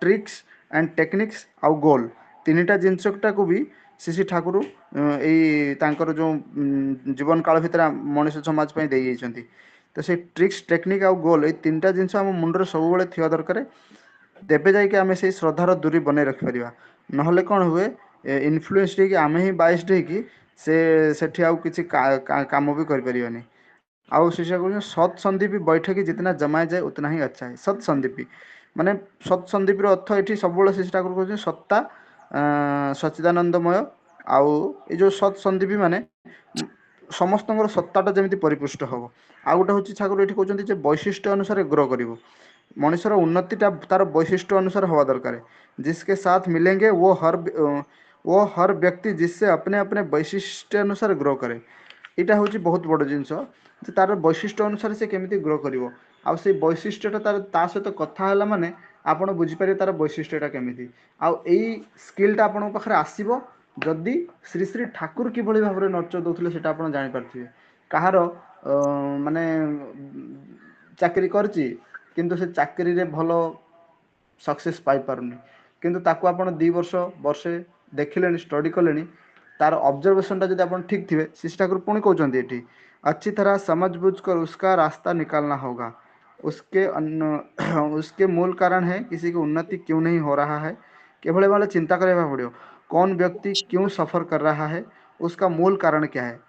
ଟ୍ରିକ୍ସ ଆଣ୍ଡ ଟେକ୍ନିକ୍ସ ଆଉ ଗୋଲ୍, ତିନିଟା ଜିନିଷଟାକୁ ବି ଶ୍ରୀ ଠାକୁର ଏଇ ତାଙ୍କର ଯେଉଁ ଜୀବନ କାଳ ଭିତରେ ମଣିଷ ସମାଜ ପାଇଁ ଦେଇଯାଇଛନ୍ତି। ତ ସେଇ ଟ୍ରିକ୍ସ, ଟେକ୍ନିକ୍ ଆଉ ଗୋଲ୍, ଏଇ ତିନିଟା ଜିନିଷ ଆମ ମୁଣ୍ଡରେ ସବୁବେଳେ ଥିବା ଦରକାର। ତେବେ ଯାଇକି ଆମେ ସେଇ ଶ୍ରଦ୍ଧାର ଦୂରୀ ବନେଇ ରଖିପାରିବା। ନହେଲେ କ'ଣ ହୁଏ, ଇନଫ୍ଲୁଏନ୍ସ ହେଇକି ଆମେ ହିଁ ବାଇସ୍ଡ ହେଇକି ସେଠି ଆଉ କିଛି କାମ ବି କରିପାରିବାନି। ଆଉ ଶିକ୍ଷା କରୁଛନ୍ତି ସତ୍ ସନ୍ଦୀପୀ ବୈଠକି ଜିतना ଜମାଏ ଯାଏ ଉतना ହିଁ ଆଚ୍ଛା ହେ। ସତ୍ ସନ୍ଦୀପୀ ମାନେ, ସତ୍ ସନ୍ଦୀପୀର ଅର୍ଥ ଏଠି ସବୁବେଳେ ଶ୍ରୀ ଠାକୁର କହୁଛନ୍ତି ସତ୍ତା, ସଚ୍ଚିଦାନନ୍ଦମୟ। ଆଉ ଏଇ ଯେଉଁ ସତ୍ ସନ୍ଦୀପୀ ମାନେ ସମସ୍ତଙ୍କର ସତ୍ତାଟା ଯେମିତି ପରିପୃଷ୍ଟ ହେବ। ଆଉ ଗୋଟେ ହେଉଛି ଠାକୁର ଏଠି କହୁଛନ୍ତି ଯେ ବୈଶିଷ୍ଟ୍ୟ ଅନୁସାରେ ଗ୍ରୋ କରିବ। ମଣିଷର ଉନ୍ନତିଟା ତାର ବୈଶିଷ୍ଟ୍ୟ ଅନୁସାରେ ହେବା ଦରକାର। जिसके साथ मिलेंगे वो हर व्यक्ति जिससे अपने अपने वैशिष्ट्य अनुसार ग्रो करे। ଏଇଟା ହେଉଛି ବହୁତ ବଡ଼ ଜିନିଷ ଯେ ତାର ବୈଶିଷ୍ଟ୍ୟ ଅନୁସାରେ ସେ କେମିତି ଗ୍ରୋ କରିବ। ଆଉ ସେଇ ବୈଶିଷ୍ଟ୍ୟଟା ତା ସହିତ କଥା ହେଲା ମାନେ ଆପଣ ବୁଝିପାରିବେ ତାର ବୈଶିଷ୍ଟ୍ୟଟା କେମିତି। ଆଉ ଏଇ ସ୍କିଲ୍ଟା ଆପଣଙ୍କ ପାଖରେ ଆସିବ ଯଦି ଶ୍ରୀ ଠାକୁର କିଭଳି ଭାବରେ ନର୍ଚର ଦେଉଥିଲେ ସେଇଟା ଆପଣ ଜାଣିପାରୁଥିବେ। କାହାର ମାନେ ଚାକିରି କରିଛି, କିନ୍ତୁ ସେ ଚାକିରିରେ ଭଲ ସକ୍ସେସ୍ ପାଇପାରୁନି, କିନ୍ତୁ ତାକୁ ଆପଣ 2 ବର୍ଷ, ବର୍ଷେ ଦେଖିଲେଣି ଷ୍ଟଡି कलेଣି तार ऑब्जर्वेशन टा जदि अपन ठीक थे शिशु ठाकुर पुणी कहते ये अच्छी तरह समझ बूझ कर उसका रास्ता निकालना होगा उसके मूल कारण है किसी की उन्नति क्यों नहीं हो रहा है केवल वाले चिंता करने पड़ो कौन व्यक्ति क्यों सफ़र कर रहा है उसका मूल कारण क्या है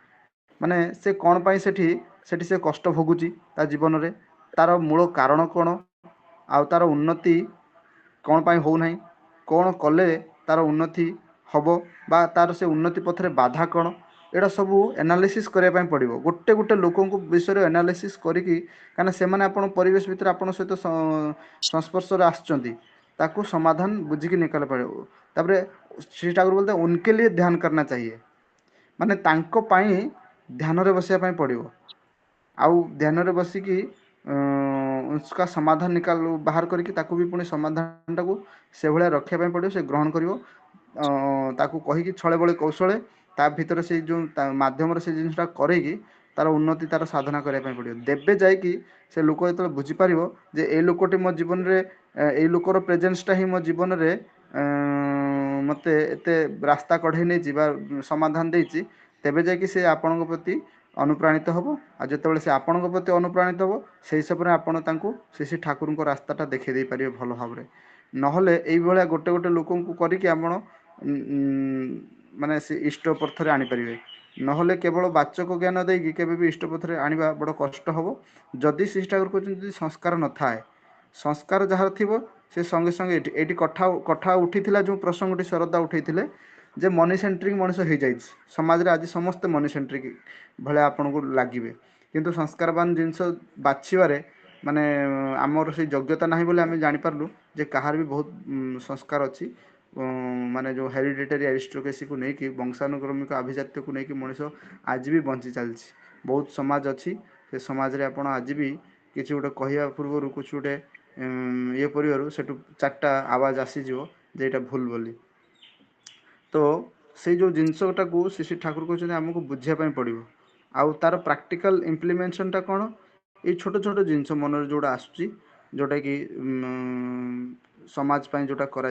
माने से कौन पाई सेठी से कष्ट भोगुची ता जीवन रे तार मूल कारण कौन आउ तार उन्नति कौन पाई हो नहीं कौन कले तार उन्नति हब बा तार से उन्नति पथरे बाधा कौन एटा सब एनालिसिस करने पड़ो गोटे गोटे लोक विषय एनालिसिस करिकी कहीं से आपन परिवेश भितर आपन सहित संस्पर्श आसु समाधान बुझिकी निकाल पड़ो तापर श्री ठाकुर बोलते उनके लिए ध्यान करना चाहिए माने तांको पाई ध्यान रे बसिया पड़ो आउ ध्यान रे बसिकी उसका समाधान निकाल बाहर करके ताकू भी पुणी समाधान टाकू से भाया रखापी पड़ो से ग्रहण कर ताकू कहीकि छले बड़े कौशले ता भितर से जो माध्यम से जिनटा करेगी तार उन्नति तार साधना करने पड़ो देवे जाकि से लोक जो बुझीपर जे ए लोकटी मो जीवन में ए लोकर प्रेजेन्सटा ही मो जीवन में मत एत रास्ता कढ़े नहीं समाधान देती तेबे जाकि से आपण प्रति अनुप्राणित हम आते से आपण प्रति अनुप्राणित हम से हिसाब से आपण श्री ठाकुर रास्ताटा देखा दे पारे भल भाव नहले ये गोटे गोटे लोक करके आपण माने से इष्ट पथरे आनीपारे नहले केवल बाचक ज्ञान देकी केवे भी इष्ट पथरे आनिबा बड़ कष्ट हम जदि श्री ठाकुर कहते संस्कार न थाए संस्कार जहाँ थी से संगे संगे ये कथा उठी जो प्रसंगटी शरदा उठे जे मनी सेंट्रिक मनीष हो जाए समाज रे आज समस्ते मनी सेंट्रिक भाया आपन को लगे किंतु संस्कारवान जिनस बाछिबारे माने आमर से योग्यता ना बोले आम जापारू जे कहार भी बहुत संस्कार अच्छी माने जो हेरिडिटरी एरिस्टोक्रेसी को लेकिन वंशानुक्रमिक आभिजात्य को लेकिन मनीष आज भी बंची चलती बहुत समाज अच्छी से समाज रे आपण आज भी किसी गोटे कहवा पूर्व कुछ गोटे ये पर से चार्टा आवाज आसीज जे यहाँ भूल बोली तो से जो जिनसटा को श्री ठाकुर कहते आमको बुझापी पड़ो आउ तार प्रैक्टिकल इम्प्लीमेंटेशनटा कौन ये छोट छोट जिनस मन जोड़ा आसूँ जोटा कि समाज जोटा करा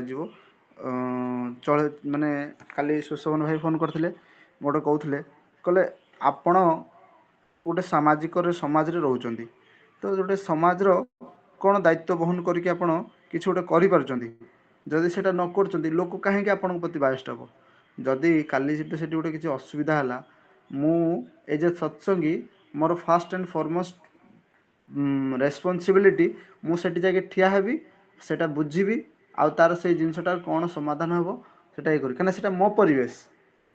चले माने काली सुशोभन भाई फोन करते गोटे कहते कहले आपण गोटे सामाजिक समाज रे रोचंती तो गोटे समाजर कौन दायित्व बहन करके आपण किसी गोटे करें जदि से न कर लोक कहीं आपण प्रति बायस्ट हम जदि काली से गोटे किसी असुविधा है मु एज ए सत्संगी मोर फास्ट एंड फॉरमोस्ट रेस्पॉन्सिबिलिटी मुझे जाके ठिया हेबी सेटा बुझीबी आउ तार से जिनसटार कौन समाधान हम सेटा ये करी कहीं मो परिवेश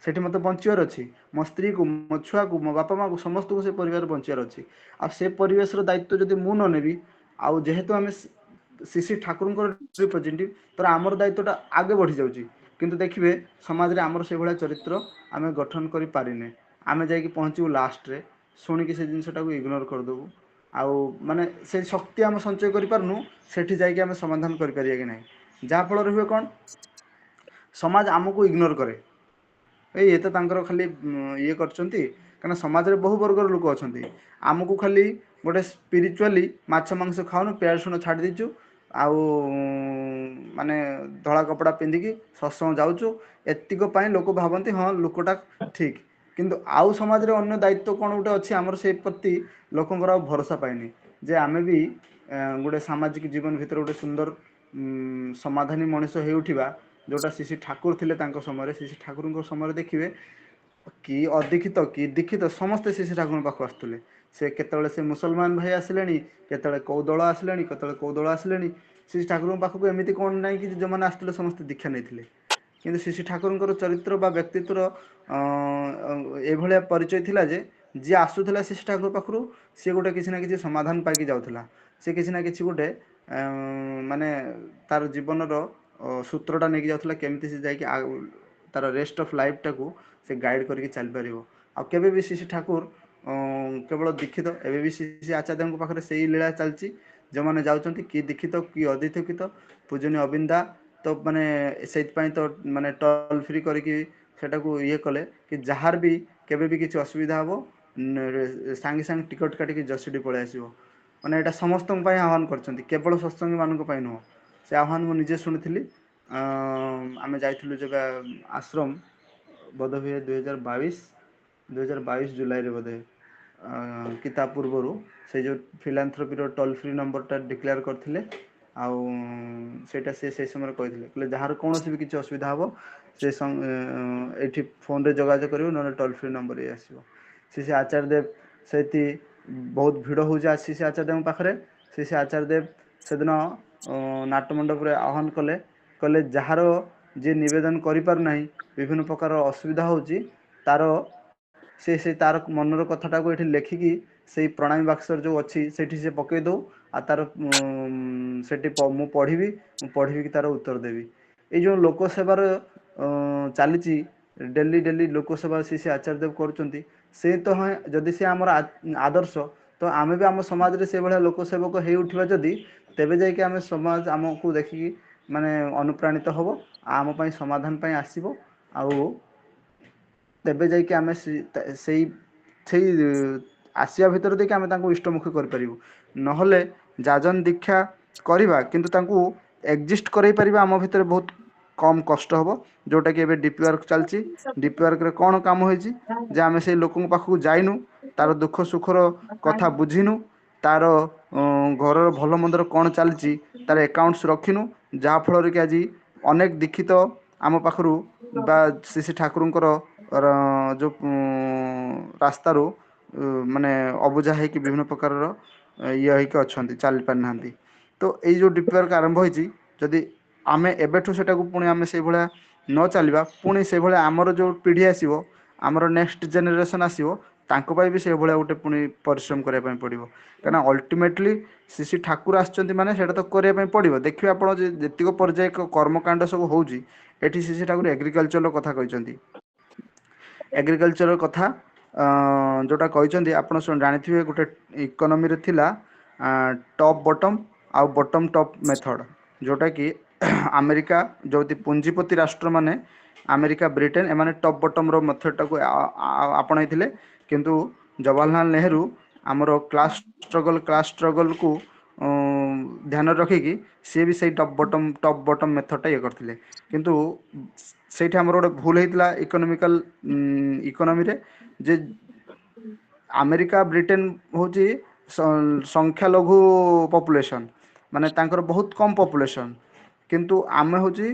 सेठी मत बचार अच्छी मो स्त्री को मो छुआ को मो बापा माँ को समस्त को से परिवार बचार अच्छी आ से परिवेश दायित्व जदि मु न नेबी आउ जेहेतु आम श्री ठाकुर रिप्रेजेंटेटिव तर आमर दायित्वटा आगे बढ़ी जाऊँगी किंतु देखिए समाज रे आमर से भाया चरित्र आम गठन कर पारिने आम जाकि पहुँचू लास्ट रे शुणिकी से जिनसटा इग्नोर करदेबू आउ माने से शक्ति आम संचय करूँ सेठी जाकि आम समाधान करें कि नहीं जहाँफल हुए कौन समाज आमको इग्नोर करे ये तो तांकर खाली ये करचंती कारण समाज रे बहु वर्गर लोक अच्छे आमको खाली गोटे स्पिरिचुअली माछ मांस खाऊन प्याज रसुण छाड़ दीचु आउ माने धड़ा कपड़ा पिंधिकी सत्संग जाऊचु एतिक लोक भावती हाँ लोकटा ठीक किंतु आउ समाज रे अन्य दायित्व कौन गोटे अच्छी आमर से प्रति लोकंर भरोसा पाइनी जे आमे भी गोटे सामाजिक जीवन भितर गोटे सुंदर समाधानी मनीष हो उठिबा जोटा श्री ठाकुर थे समय श्री ठाकुर समय देखिए कि अदीक्षित कि दीक्षित समस्ते श्री ठाकुर पाख आसुले से केतले से मुसलमान भाई आसिले केतले कौ दल आसिले केतले कौ दल आसिले श्री ठाकुर पाखक एमती कौन ना कि जो मैंने आसते समस्ते दीक्षा नहीं किंतु श्री ठाकुर चरित्र बा व्यक्तित्व एभलिया परिचय थिला जे जी आसुला श्री ठाकुर पाखु सी गोटे किसी ना किसी समाधान पाई जाऊला सी किसी ना किसी गोटे माने तार जीवन सूत्रटा नहीं जाऊला केमती से जाकि तार रेस्ट ऑफ लाइफ टाकू से गाइड करके चल पार आबे भी श्री ठाकुर केवल दीक्षित एवं भी श्री आचार्य पाखे से ही लीला चलती जो मैंने जाऊँच कि दीक्षित कि अदीक्षित पूजनीय अबिंदा तो माने से तो माने टोल फ्री करके सेटाको ये कले कि जार भी केबे भी किसी असुविधा हम सांगे सांगे टिकट काटिक जसीडी पलि आसो मैंने यहाँ समस्त आह्वान कर केवल सत्संगी मान नुह से आह्वान मुझे शुणी ଆମେ ଯାଇଥିଲୁ ଯେବେ ଆଶ୍ରମ, ବୋଧ ହୁଏ 2022 ଜୁଲାଇରେ ବୋଧେ, କି ତା ପୂର୍ବରୁ ସେ ଯେଉଁ ଫିଲାନ୍ଥ୍ରୋପିର ଟୋଲ୍ ଫ୍ରି ନମ୍ବରଟା ଡିକ୍ଲେୟାର କରିଥିଲେ। ଆଉ ସେଇଟା ସେ ସେଇ ସମୟରେ କହିଥିଲେ ଯାହାର କୌଣସି ବି କିଛି ଅସୁବିଧା ହେବ ସେ ଏଇଠି ଫୋନ୍ରେ ଯୋଗାଯୋଗ କରିବ, ନହେଲେ ଟୋଲ୍ ଫ୍ରି ନମ୍ବର ଆସିବ। ସେ ଆଚାର୍ଯ୍ୟଦେବ ସେଠି ବହୁତ ଭିଡ଼ ହେଉଛି ଆସି ସେ ଆଚାର୍ଯ୍ୟଦେବଙ୍କ ପାଖରେ। ସେ ଆଚାର୍ଯ୍ୟଦେବ ସେଦିନ ନାଟମଣ୍ଡପରେ ଆହ୍ୱାନ କଲେ ଯାହାର ଯିଏ ନିବେଦନ କରିପାରୁନାହିଁ, ବିଭିନ୍ନ ପ୍ରକାର ଅସୁବିଧା ହେଉଛି, ତାର ମନର କଥାଟାକୁ ଏଠି ଲେଖିକି ସେଇ ପ୍ରଣାମୀ ବାକ୍ସରେ ଯେଉଁ ଅଛି ସେଠି ସେ ପକେଇ ଦେଉ। ଆଉ ତାର ସେଠି ମୁଁ ପଢ଼ିବି କି ତାର ଉତ୍ତର ଦେବି। ଏଇ ଯେଉଁ ଲୋକସେବାର ଚାଲିଛି, ଡେଲି ଲୋକସେବା ସେ ଆଚାର୍ଯ୍ୟଦେବ କରୁଛନ୍ତି। ସେ ତ ଯଦି ସେ ଆମର ଆଦର୍ଶ, ତ ଆମେ ବି ଆମ ସମାଜରେ ସେଇଭଳିଆ ଲୋକସେବକ ହେଇ ଉଠିବା ଯଦି, ତେବେ ଯାଇକି ଆମେ ସମାଜ ଆମକୁ ଦେଖିକି ମାନେ ଅନୁପ୍ରାଣିତ ହେବ, ଆମ ପାଇଁ ସମାଧାନ ପାଇଁ ଆସିବ। ଆଉ ତେବେ ଯାଇକି ଆମେ ସେଇ ଆସିବା ଭିତରେ ଦେଇକି ଆମେ ତାଙ୍କୁ ଇଷ୍ଟମୁଖୀ କରିପାରିବୁ। ନହେଲେ ଯାଜନ ଦୀକ୍ଷା କରିବା କିନ୍ତୁ ତାଙ୍କୁ ଏକ୍ଜିଷ୍ଟ କରାଇ ପାରିବା ଆମ ଭିତରେ ବହୁତ କମ୍ କଷ୍ଟ ହେବ। ଯେଉଁଟାକି ଏବେ ଡିପି ୱାର୍କ ଚାଲିଛି। ଡିପି ୱାର୍କରେ କ'ଣ କାମ ହେଇଛି ଯେ ଆମେ ସେଇ ଲୋକଙ୍କ ପାଖକୁ ଯାଇନୁ, ତାର ଦୁଃଖ ସୁଖର କଥା ବୁଝିନୁ, ତାର ଘରର ଭଲ ମନ୍ଦର କ'ଣ ଚାଲିଛି ତାର ଏକାଉଣ୍ଟସ୍ ରଖିନୁ, ଯାହାଫଳରେ କି ଆଜି ଅନେକ ଦୀକ୍ଷିତ ଆମ ପାଖରୁ ବା ଶ୍ରୀ ଠାକୁରଙ୍କର ଯେଉଁ ରାସ୍ତାରୁ ମାନେ ଅବୁଝା ହେଇକି ବିଭିନ୍ନ ପ୍ରକାରର ଇଏ ହେଇକି ଅଛନ୍ତି, ଚାଲି ପାରିନାହାନ୍ତି। ତ ଏଇ ଯେଉଁ ଡିପି ୱାର୍କ ଆରମ୍ଭ ହେଇଛି, ଯଦି ଆମେ ଏବେଠୁ ସେଟାକୁ ପୁଣି ଆମେ ସେଇଭଳିଆ ନ ଚାଲିବା, ପୁଣି ସେଇଭଳିଆ ଆମର ଯେଉଁ ପିଢ଼ି ଆସିବ, ଆମର ନେକ୍ସଟ ଜେନେରେସନ୍ ଆସିବ, ତାଙ୍କ ପାଇଁ ବି ସେଇଭଳିଆ ଗୋଟେ ପୁଣି ପରିଶ୍ରମ କରିବା ପାଇଁ ପଡ଼ିବ। କାହିଁକିନା ଅଲ୍ଟିମେଟଲି ଶ୍ରୀ ଠାକୁର ଆସିଛନ୍ତି ମାନେ ସେଇଟା ତ କରିବା ପାଇଁ ପଡ଼ିବ। ଦେଖିବେ ଆପଣ ଯେତିକ ପର୍ଯ୍ୟାୟ କର୍ମକାଣ୍ଡ ସବୁ ହେଉଛି, ଏଠି ଶ୍ରୀ ଠାକୁର ଏଗ୍ରିକଲଚରର କଥା କହିଛନ୍ତି। ଏଗ୍ରିକଲଚର କଥା ଯେଉଁଟା କହିଛନ୍ତି ଆପଣ ଜାଣିଥିବେ, ଗୋଟେ ଇକୋନୋମିରେ ଥିଲା ଟପ୍ ବଟମ୍ ଆଉ ବଟମ୍ ଟପ୍ ମେଥଡ଼, ଯେଉଁଟାକି ଆମେରିକା ଯଦି ପୁଞ୍ଜିପତି ରାଷ୍ଟ୍ରମାନେ ଆମେରିକା, ବ୍ରିଟେନ, ଏମାନେ ଟପ୍ ବଟମ୍ର ମେଥଡ଼ଟାକୁ ଆପଣେଇଥିଲେ। କିନ୍ତୁ ଜବାହରଲାଲ ନେହେରୁ ଆମର କ୍ଲାସ୍ ଷ୍ଟ୍ରଗଲ୍କୁ ଧ୍ୟାନରେ ରଖିକି ସିଏ ବି ସେଇ ଟପ୍ ବଟମ୍ ମେଥଡ଼ଟା ଇଏ କରିଥିଲେ। କିନ୍ତୁ ସେଇଠି ଆମର ଗୋଟେ ଭୁଲ ହେଇଥିଲା ଇକୋନୋମିରେ, ଯେ ଆମେରିକା ବ୍ରିଟେନ ହେଉଛି ସଂଖ୍ୟାଲଘୁ ପପୁଲେସନ୍, ମାନେ ତାଙ୍କର ବହୁତ କମ୍ ପପୁଲେସନ୍। କିନ୍ତୁ ଆମେ ହେଉଛି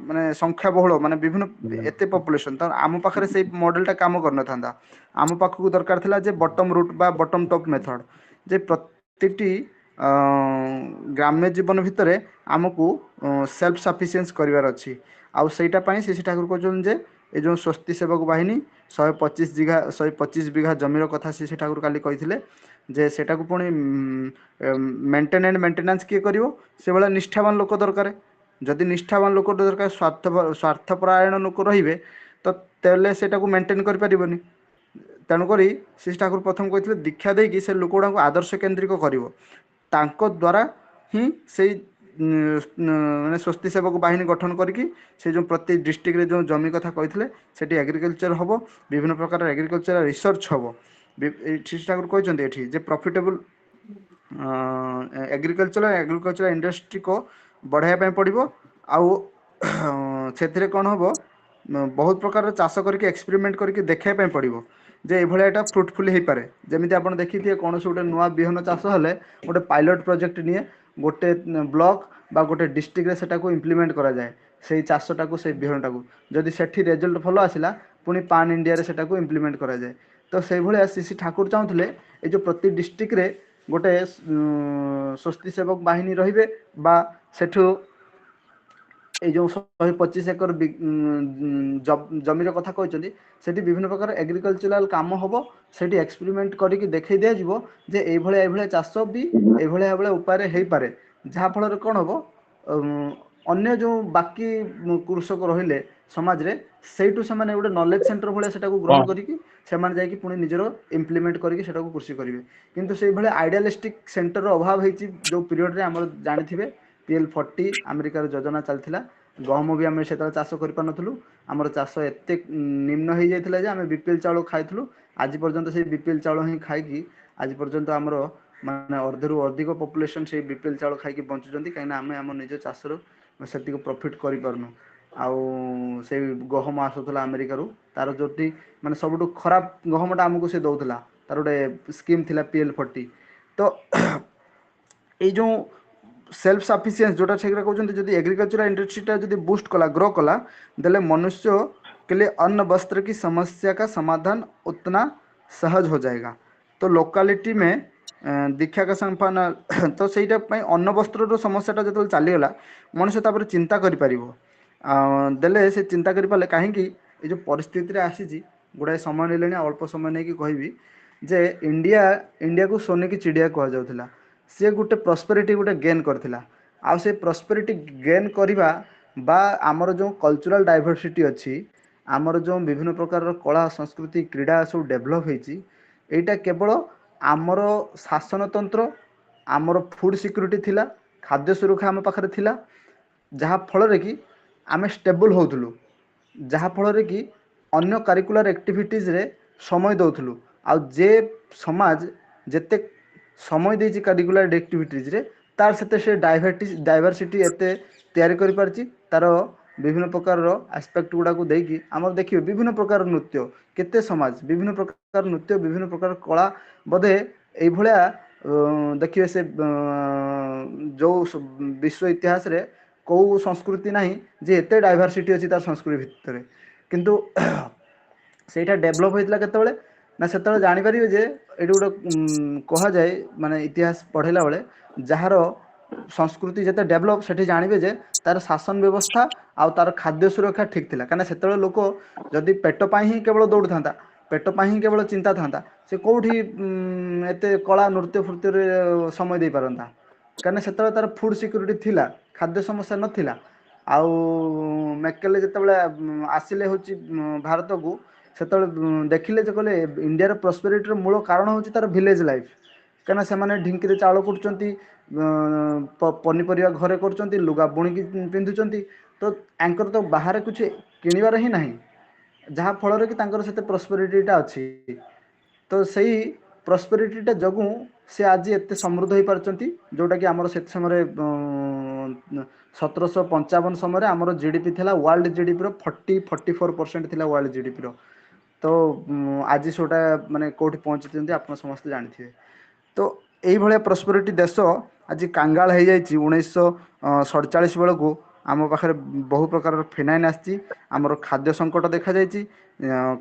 ମାନେ ସଂଖ୍ୟା ବହୁଳ, ମାନେ ବିଭିନ୍ନ ଏତେ ପପୁଲେସନ୍। ତ ଆମ ପାଖରେ ସେଇ ମଡ଼େଲଟା କାମ କରିନଥାନ୍ତା। ଆମ ପାଖକୁ ଦରକାର ଥିଲା ଯେ ବଟମ୍ ରୁଟ୍ ବା ବଟମ୍ ଟପ୍ ମେଥଡ଼, ଯେ ପ୍ରତିଟି ଗ୍ରାମ୍ୟ ଜୀବନ ଭିତରେ ଆମକୁ ସେଲ୍ଫ ସଫିସିଏନ୍ସ କରିବାର ଅଛି। ଆଉ ସେଇଟା ପାଇଁ ଶ୍ରୀ ଠାକୁର କହୁଛନ୍ତି ଯେ ଏ ଯେଉଁ ସ୍ୱସ୍ତି ସେବକ ବାହିନୀ 125 ବିଘା ଜମିର କଥା ଶ୍ରୀ ଠାକୁର କାଲି କହିଥିଲେ, ଯେ ସେଟାକୁ ପୁଣି ମେଣ୍ଟେନାନ୍ସ କିଏ କରିବ? ସେଭଳିଆ ନିଷ୍ଠାବାନ ଲୋକ ଦରକାର। ଯଦି ନିଷ୍ଠାବାନ ଲୋକ ଦରକାର, ସ୍ୱାର୍ଥପରାୟଣ ଲୋକ ରହିବେ, ତ ତାହେଲେ ସେଇଟାକୁ ମେଣ୍ଟେନ୍ କରିପାରିବନି। ତେଣୁକରି ଶ୍ରୀ ଠାକୁର ପ୍ରଥମେ କହିଥିଲେ ଦୀକ୍ଷା ଦେଇକି ସେ ଲୋକଗୁଡ଼ାକୁ ଆଦର୍ଶ କେନ୍ଦ୍ରିକ କରିବ। ତାଙ୍କ ଦ୍ୱାରା ହିଁ ସେଇ ମାନେ ସ୍ୱସ୍ତି ସେବକ ବାହିନୀ ଗଠନ କରିକି ସେ ଯେଉଁ ପ୍ରତି ଡିଷ୍ଟ୍ରିକ୍ଟରେ ଯେଉଁ ଜମି କଥା କହିଥିଲେ ସେଠି ଏଗ୍ରିକଲଚର ହେବ, ବିଭିନ୍ନ ପ୍ରକାର ଏଗ୍ରିକଲଚର ରିସର୍ଚ୍ଚ ହେବ। ଶ୍ରୀ ଠାକୁର କହିଛନ୍ତି ଏଠି ଯେ ପ୍ରଫିଟେବୁଲ୍ ଏଗ୍ରିକଲଚର ଇଣ୍ଡଷ୍ଟ୍ରିକୁ ବଢ଼ାଇବା ପାଇଁ ପଡ଼ିବ। ଆଉ ସେଥିରେ କ'ଣ ହେବ, ବହୁତ ପ୍ରକାର ଚାଷ କରିକି ଏକ୍ସପେରିମେଣ୍ଟ କରିକି ଦେଖାଇବା ପାଇଁ ପଡ଼ିବ ଯେ ଏଇଭଳିଆ ଏଇଟା ଫ୍ରୁଟଫୁଲି ହେଇପାରେ। ଯେମିତି ଆପଣ ଦେଖିଥିବେ କୌଣସି ଗୋଟେ ନୂଆ ବିହନ ଚାଷ ହେଲେ ଗୋଟେ ପାଇଲଟ୍ ପ୍ରୋଜେକ୍ଟ ନିଏ, ଗୋଟେ ବ୍ଲକ ବା ଗୋଟେ ଡିଷ୍ଟ୍ରିକ୍ଟରେ ସେଟାକୁ ଇମ୍ପ୍ଲିମେଣ୍ଟ କରାଯାଏ, ସେଇ ଚାଷଟାକୁ, ସେଇ ବିହନଟାକୁ। ଯଦି ସେଠି ରେଜଲ୍ଟ ଭଲ ଆସିଲା, ପୁଣି ପାନ୍ ଇଣ୍ଡିଆରେ ସେଟାକୁ ଇମ୍ପ୍ଲିମେଣ୍ଟ କରାଯାଏ। ତ ସେଇଭଳିଆ ଶ୍ରୀ ଠାକୁର ଚାହୁଁଥିଲେ ଏ ଯେଉଁ ପ୍ରତି ଡିଷ୍ଟ୍ରିକ୍ଟରେ ଗୋଟେ ସ୍ୱସ୍ତି ସେବକ ବାହିନୀ ରହିବେ, ବା ସେଠୁ এই ଯେଉଁ 125 ଏକର ଜମିର କଥା କହିଛନ୍ତି, ସେଠି ବିଭିନ୍ନ ପ୍ରକାର ଏଗ୍ରିକଲଚରାଲ କାମ ହେବ। ସେଠି ଏକ୍ସପେରିମେଣ୍ଟ କରିକି ଦେଖାଇ ଦିଆଯିବ ଯେ ଏଇଭଳିଆ ଚାଷ ବି ଏଇଭଳିଆ ଉପାୟରେ ହେଇପାରେ। ଯାହାଫଳରେ କ'ଣ ହେବ, ଅନ୍ୟ ଯେଉଁ ବାକି କୃଷକ ରହିଲେ ସମାଜରେ, ସେଇଠୁ ସେମାନେ ଗୋଟେ ନଲେଜ ସେଣ୍ଟର ଭଳିଆ ସେଟାକୁ ଗ୍ରହଣ କରିକି ସେମାନେ ଯାଇକି ପୁଣି ନିଜର ଇମ୍ପ୍ଲିମେଣ୍ଟ କରିକି ସେଟାକୁ କୃଷି କରିବେ। କିନ୍ତୁ ସେଇଭଳିଆ ଆଇଡ଼ିଆଲିଷ୍ଟିକ୍ ସେଣ୍ଟରର ଅଭାବ ହେଇଛି ଯେଉଁ ପିରିୟଡ଼ରେ ଆମର ଜାଣିଥିବେ PL40 ଆମେରିକାର ଯୋଜନା ଚାଲିଥିଲା। ଗହମ ବି ଆମେ ସେତେବେଳେ ଚାଷ କରିପାରୁନଥିଲୁ। ଆମର ଚାଷ ଏତେ ନିମ୍ନ ହେଇଯାଇଥିଲା ଯେ ଆମେ BPL ଚାଉଳ ଖାଇଥିଲୁ। ଆଜି ପର୍ଯ୍ୟନ୍ତ ସେଇ BPL ଚାଉଳ ହିଁ ଖାଇକି ଆଜି ପର୍ଯ୍ୟନ୍ତ ଆମର ମାନେ ଅର୍ଧରୁ ଅଧିକ ପପୁଲେସନ୍ ସେଇ BPL ଚାଉଳ ଖାଇକି ବଞ୍ଚୁଛନ୍ତି। କାହିଁକିନା ଆମେ ଆମ ନିଜ ଚାଷରୁ ସେତିକି ପ୍ରଫିଟ୍ କରିପାରୁନୁ। ଆଉ ସେଇ ଗହମ ଆସୁଥିଲା ଆମେରିକାରୁ, ତାର ଯଦି ମାନେ ସବୁଠୁ ଖରାପ ଗହମଟା ଆମକୁ ସେ ଦେଉଥିଲା, ତାର ଗୋଟେ ସ୍କିମ୍ ଥିଲା PL40। ତ ଏଇ ଯେଉଁ ସେଲ୍ଫ ସଫିସିଏନ୍ସ ଯେଉଁଟା ସେଗୁଡ଼ା କହୁଛନ୍ତି, ଯଦି एग्रीकल्चर इंडस्ट्रीटा ଯଦି ବୁଷ୍ଟ कला ग्रो कला देले मनुष्य के लिए अन्न वस्त्र की समस्या का समाधान उतना सहज हो जाएगा। तो लोकालिटी में दीक्षा का संपन्न तो ସେଇଟା ପାଇଁ ଅନ୍ନ ବସ୍ତ୍ରର ସମସ୍ୟାଟା ଯେତେବେଳେ ଚାଲିଗଲା, ମଣିଷ ତାପରେ ଚିନ୍ତା କରିପାରିବ। ଦେଲେ ସେ ଚିନ୍ତା କରିପାରିଲେ, କାହିଁକି ଏ ଯେଉଁ ପରିସ୍ଥିତିରେ ଆସିଛି, ଗୁଡ଼ାଏ ସମୟ ନେଲେଣି, ଅଳ୍ପ ସମୟ ନେଇକି କହିବି ଯେ ଇଣ୍ଡିଆକୁ ସୋନେ କି ଚିଡ଼ିଆ କୁହାଯାଉଥିଲା। ସିଏ ଗୋଟେ ପ୍ରସ୍ପେରିଟି ଗୋଟେ ଗେନ୍ କରିଥିଲା। ଆଉ ସେ ପ୍ରସ୍ପେରିଟି ଗେନ୍ କରିବା ବା ଆମର ଯେଉଁ କଲଚରାଲ ଡାଇଭର୍ସିଟି ଅଛି, ଆମର ଯେଉଁ ବିଭିନ୍ନ ପ୍ରକାରର କଳା ସଂସ୍କୃତି କ୍ରୀଡ଼ା ସବୁ ଡେଭଲପ୍ ହେଇଛି, ଏଇଟା କେବଳ ଆମର ଶାସନତନ୍ତ୍ର, ଆମର ଫୁଡ୍ ସିକ୍ୟୁରିଟି ଥିଲା, ଖାଦ୍ୟ ସୁରକ୍ଷା ଆମ ପାଖରେ ଥିଲା, ଯାହାଫଳରେ କି ଆମେ ଷ୍ଟେବୁଲ୍ ହେଉଥିଲୁ, ଯାହାଫଳରେ କି ଅନ୍ୟ କାରିକୁଲାର ଆକ୍ଟିଭିଟିଜ୍ରେ ସମୟ ଦେଉଥିଲୁ। ଆଉ ଯେ ସମାଜ ଯେତେ ସମୟ ଦେଇଛି କାରିକୁଲାର ଆକ୍ଟିଭିଟିଜ୍ରେ, ତାର ସେତେ ସେ ଡାଇଭର୍ସିଟି ଏତେ ତିଆରି କରିପାରିଛି। ତାର ବିଭିନ୍ନ ପ୍ରକାରର ଆସ୍ପେକ୍ଟ ଗୁଡ଼ାକୁ ଦେଇକି ଆମର ଦେଖିବେ ବିଭିନ୍ନ ପ୍ରକାର ନୃତ୍ୟ, କେତେ ସମାଜ ବିଭିନ୍ନ ପ୍ରକାର ନୃତ୍ୟ, ବିଭିନ୍ନ ପ୍ରକାର କଳା, ବୋଧେ ଏଇଭଳିଆ ଦେଖିବେ ସେ ଯେଉଁ ବିଶ୍ୱ ଇତିହାସରେ କେଉଁ ସଂସ୍କୃତି ନାହିଁ ଯେ ଏତେ ଡାଇଭର୍ସିଟି ଅଛି ତା ସଂସ୍କୃତି ଭିତରେ। କିନ୍ତୁ ସେଇଟା ଡେଭଲପ୍ ହୋଇଥିଲା କେତେବେଳେ ନା, ସେତେବେଳେ ଜାଣିପାରିବେ ଯେ ଏଇଠି ଗୋଟେ କୁହାଯାଏ, ମାନେ ଇତିହାସ ପଢ଼େଇଲା ବେଳେ, ଯାହାର ସଂସ୍କୃତି ଯେତେ ଡେଭଲପ୍, ସେଠି ଜାଣିବେ ଯେ ତାର ଶାସନ ବ୍ୟବସ୍ଥା ଆଉ ତାର ଖାଦ୍ୟ ସୁରକ୍ଷା ଠିକ୍ ଥିଲା। କାହିଁକିନା ସେତେବେଳେ ଲୋକ ଯଦି ପେଟ ପାଇଁ ହିଁ କେବଳ ଦୌଡ଼ୁଥାନ୍ତା, ପେଟ ପାଇଁ ହିଁ କେବଳ ଚିନ୍ତା ଥାନ୍ତା, ସେ କେଉଁଠି ଏତେ କଳା ନୃତ୍ୟ ଫୃତ୍ୟରେ ସମୟ ଦେଇପାରନ୍ତା। କାହିଁକିନା ସେତେବେଳେ ତାର ଫୁଡ୍ ସିକ୍ୟୁରିଟି ଥିଲା, ଖାଦ୍ୟ ସମସ୍ୟା ନଥିଲା। ଆଉ ମେକେଲେ ଯେତେବେଳେ ଆସିଲେ ହେଉଛି ଭାରତକୁ, ସେତେବେଳେ ଦେଖିଲେ ଯେ କହିଲେ ଇଣ୍ଡିଆର ପ୍ରସ୍ପେରିଟିର ମୂଳ କାରଣ ହେଉଛି ତାର ଭିଲେଜ୍ ଲାଇଫ୍। କାହିଁକିନା ସେମାନେ ଢିଙ୍କିରେ ଚାଉଳ କୁଟୁଛନ୍ତି, ପନିପରିବା ଘରେ କରୁଛନ୍ତି, ଲୁଗା ବୁଣିକି ପିନ୍ଧୁଛନ୍ତି। ତ ୟାଙ୍କର ତ ବାହାରେ କିଛି କିଣିବାର ହିଁ ନାହିଁ, ଯାହାଫଳରେ କି ତାଙ୍କର ସେତେ ପ୍ରସ୍ପେରିଟିଟା ଅଛି। ତ ସେଇ ପ୍ରସ୍ପେରିଟିଟା ଯୋଗୁଁ ସେ ଆଜି ଏତେ ସମୃଦ୍ଧ ହୋଇପାରୁଛନ୍ତି, ଯେଉଁଟାକି ଆମର ସେ ସମୟରେ 1755 ସମୟରେ ଆମର GDP ଥିଲା, ୱାର୍ଲଡ GDPର 44% ଥିଲା ୱାର୍ଲଡ GDPର। ତ ଆଜି ସେଟା ମାନେ କେଉଁଠି ପହଞ୍ଚିଛନ୍ତି ଆପଣ ସମସ୍ତେ ଜାଣିଥିବେ। ତ ଏଇଭଳିଆ ପ୍ରସ୍ପେରିଟି ଦେଶ ଆଜି କାଙ୍ଗାଳ ହେଇଯାଇଛି। 1947 ବେଳକୁ ଆମ ପାଖରେ ବହୁ ପ୍ରକାରର ଫିନାଇନ୍ ଆସିଛି, ଆମର ଖାଦ୍ୟ ସଙ୍କଟ ଦେଖାଯାଇଛି,